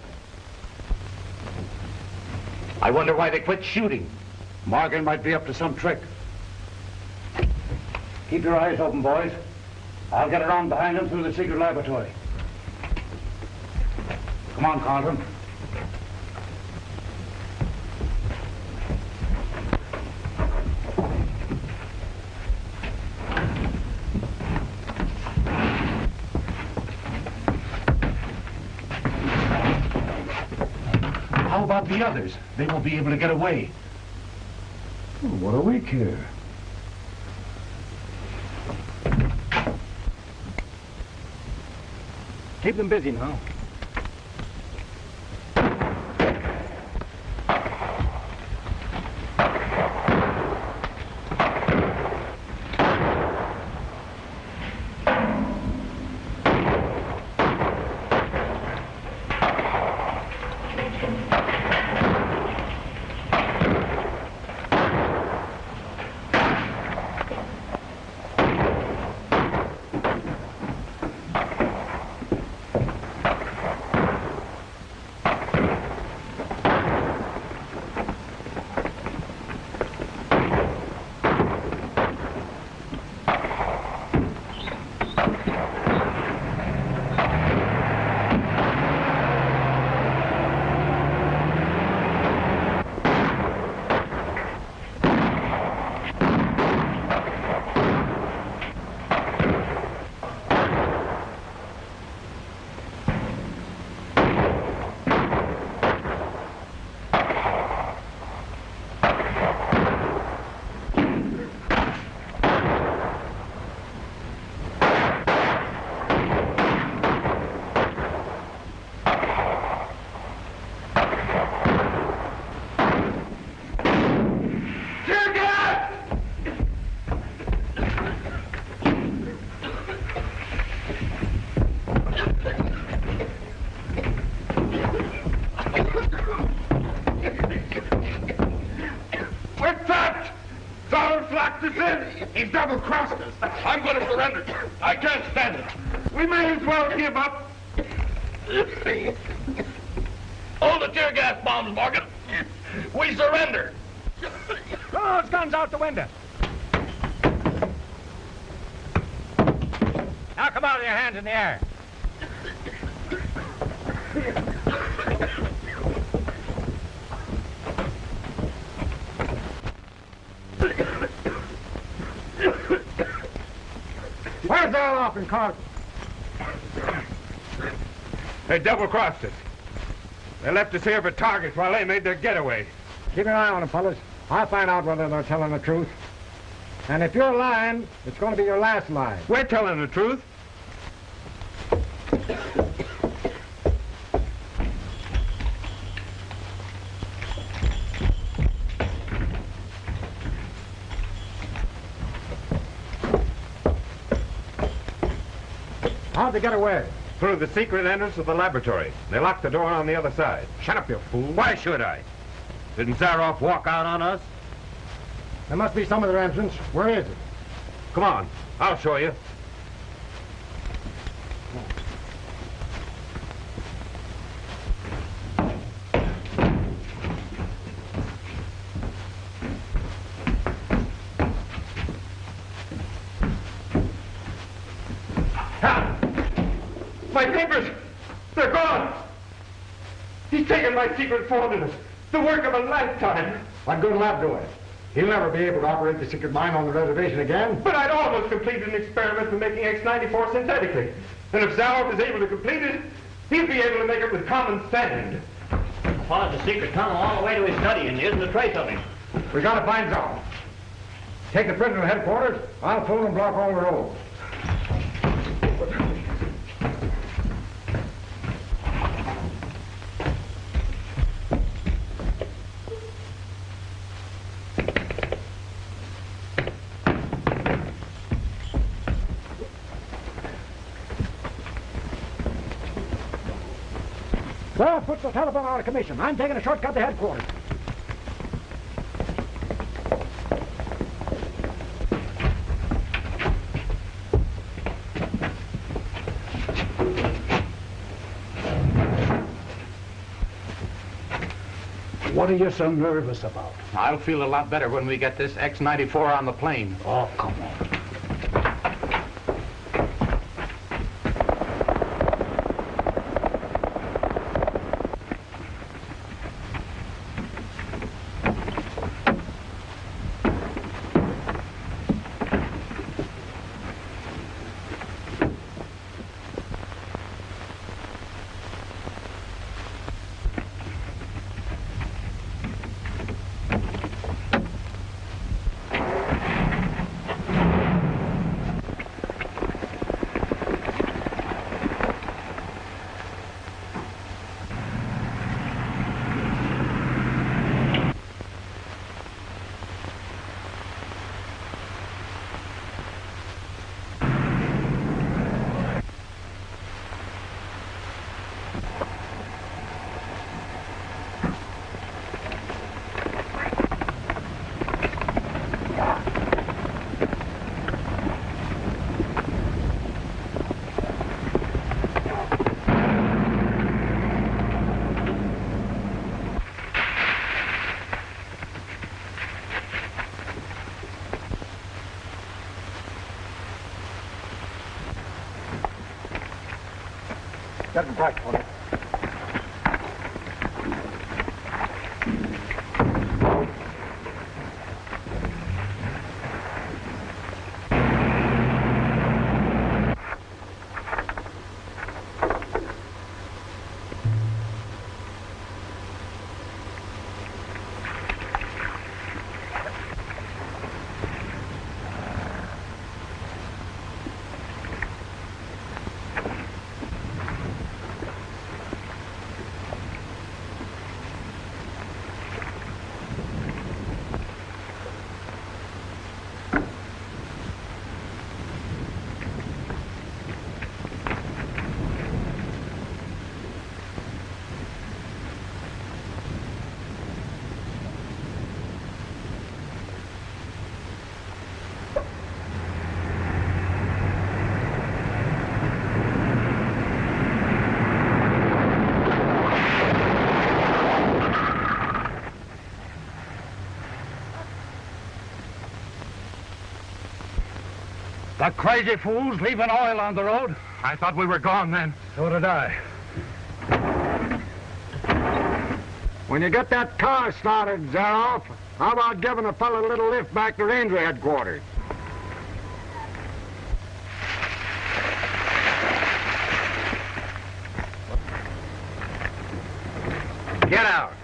S7: I wonder why they quit shooting. Morgan might be up to some trick. Keep your eyes open, boys. I'll get around behind them through the secret laboratory. Come on, Carlton. How about the others? They won't be able to get away.
S9: What do we care?
S13: Keep them busy now.
S15: He's double-crossed us. I'm going to surrender. I can't stand it. We may as well give up.
S18: Hold the tear gas bombs, Morgan. We surrender.
S3: Throw those guns out the window. Now come out with your hands in the air. Where's Zaroff and Carson?
S15: They double-crossed us. They left us here for targets while they made their getaway.
S9: Keep an eye on them, fellas. I'll find out whether they're telling the truth. And if you're lying, it's going to be your last lie.
S15: We're telling the truth.
S9: How'd they get away?
S15: Through the secret entrance of the laboratory. They locked the door on the other side.
S9: Shut up, you fool.
S15: Why should I? Didn't Zaroff walk out on us?
S9: There must be some other entrance. Where is it?
S15: Come on, I'll show you.
S18: My papers! They're gone! He's taken my secret formulas. The work of a lifetime.
S9: What good will that do it? He'll never be able to operate the secret mine on the reservation again.
S18: But I'd almost completed an experiment for making X-94 synthetically. And if Zaroff is able to complete it, he'll be able to make it with common sand.
S4: I followed the secret tunnel all the way to his study, and there isn't a trace of him.
S9: We gotta find Zaroff. Take the prisoner to headquarters. I'll phone and block all the roads. Well, put the telephone out of commission. I'm taking a shortcut to headquarters.
S16: What are you so nervous about?
S6: I'll feel a lot better when we get this X-94 on the plane.
S16: Oh, come on.
S9: Get him bright for it.
S16: The crazy fools leaving oil on the road.
S13: I thought we were gone then.
S16: So did I.
S9: When you get that car started, Zaroff, how about giving a fellow a little lift back to Ranger headquarters?
S7: Get out.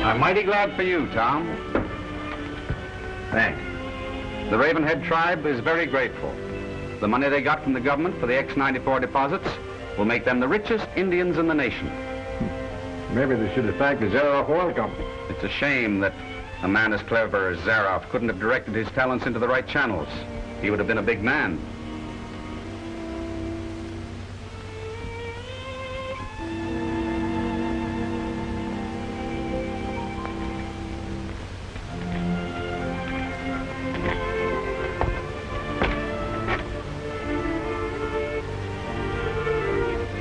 S1: I'm mighty glad for you, Tom. Thanks. The Ravenhead tribe is very grateful. The money they got from the government for the X-94 deposits will make them the richest Indians in the nation.
S9: Maybe they should have thanked the Zaroff Oil Company.
S1: It's a shame that a man as clever as Zaroff couldn't have directed his talents into the right channels. He would have been a big man.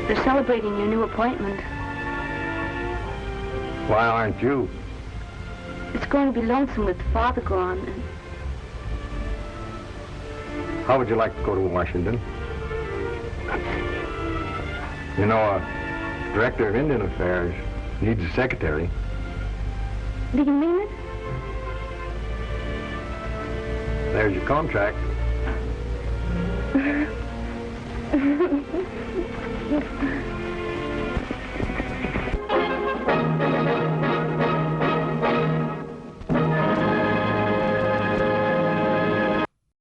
S12: They're celebrating your new appointment.
S9: Why aren't you?
S12: It's going to be lonesome with Father gone.
S9: How would you like to go to Washington? You know, a director of Indian Affairs needs a secretary.
S12: Do you mean it?
S9: There's your contract.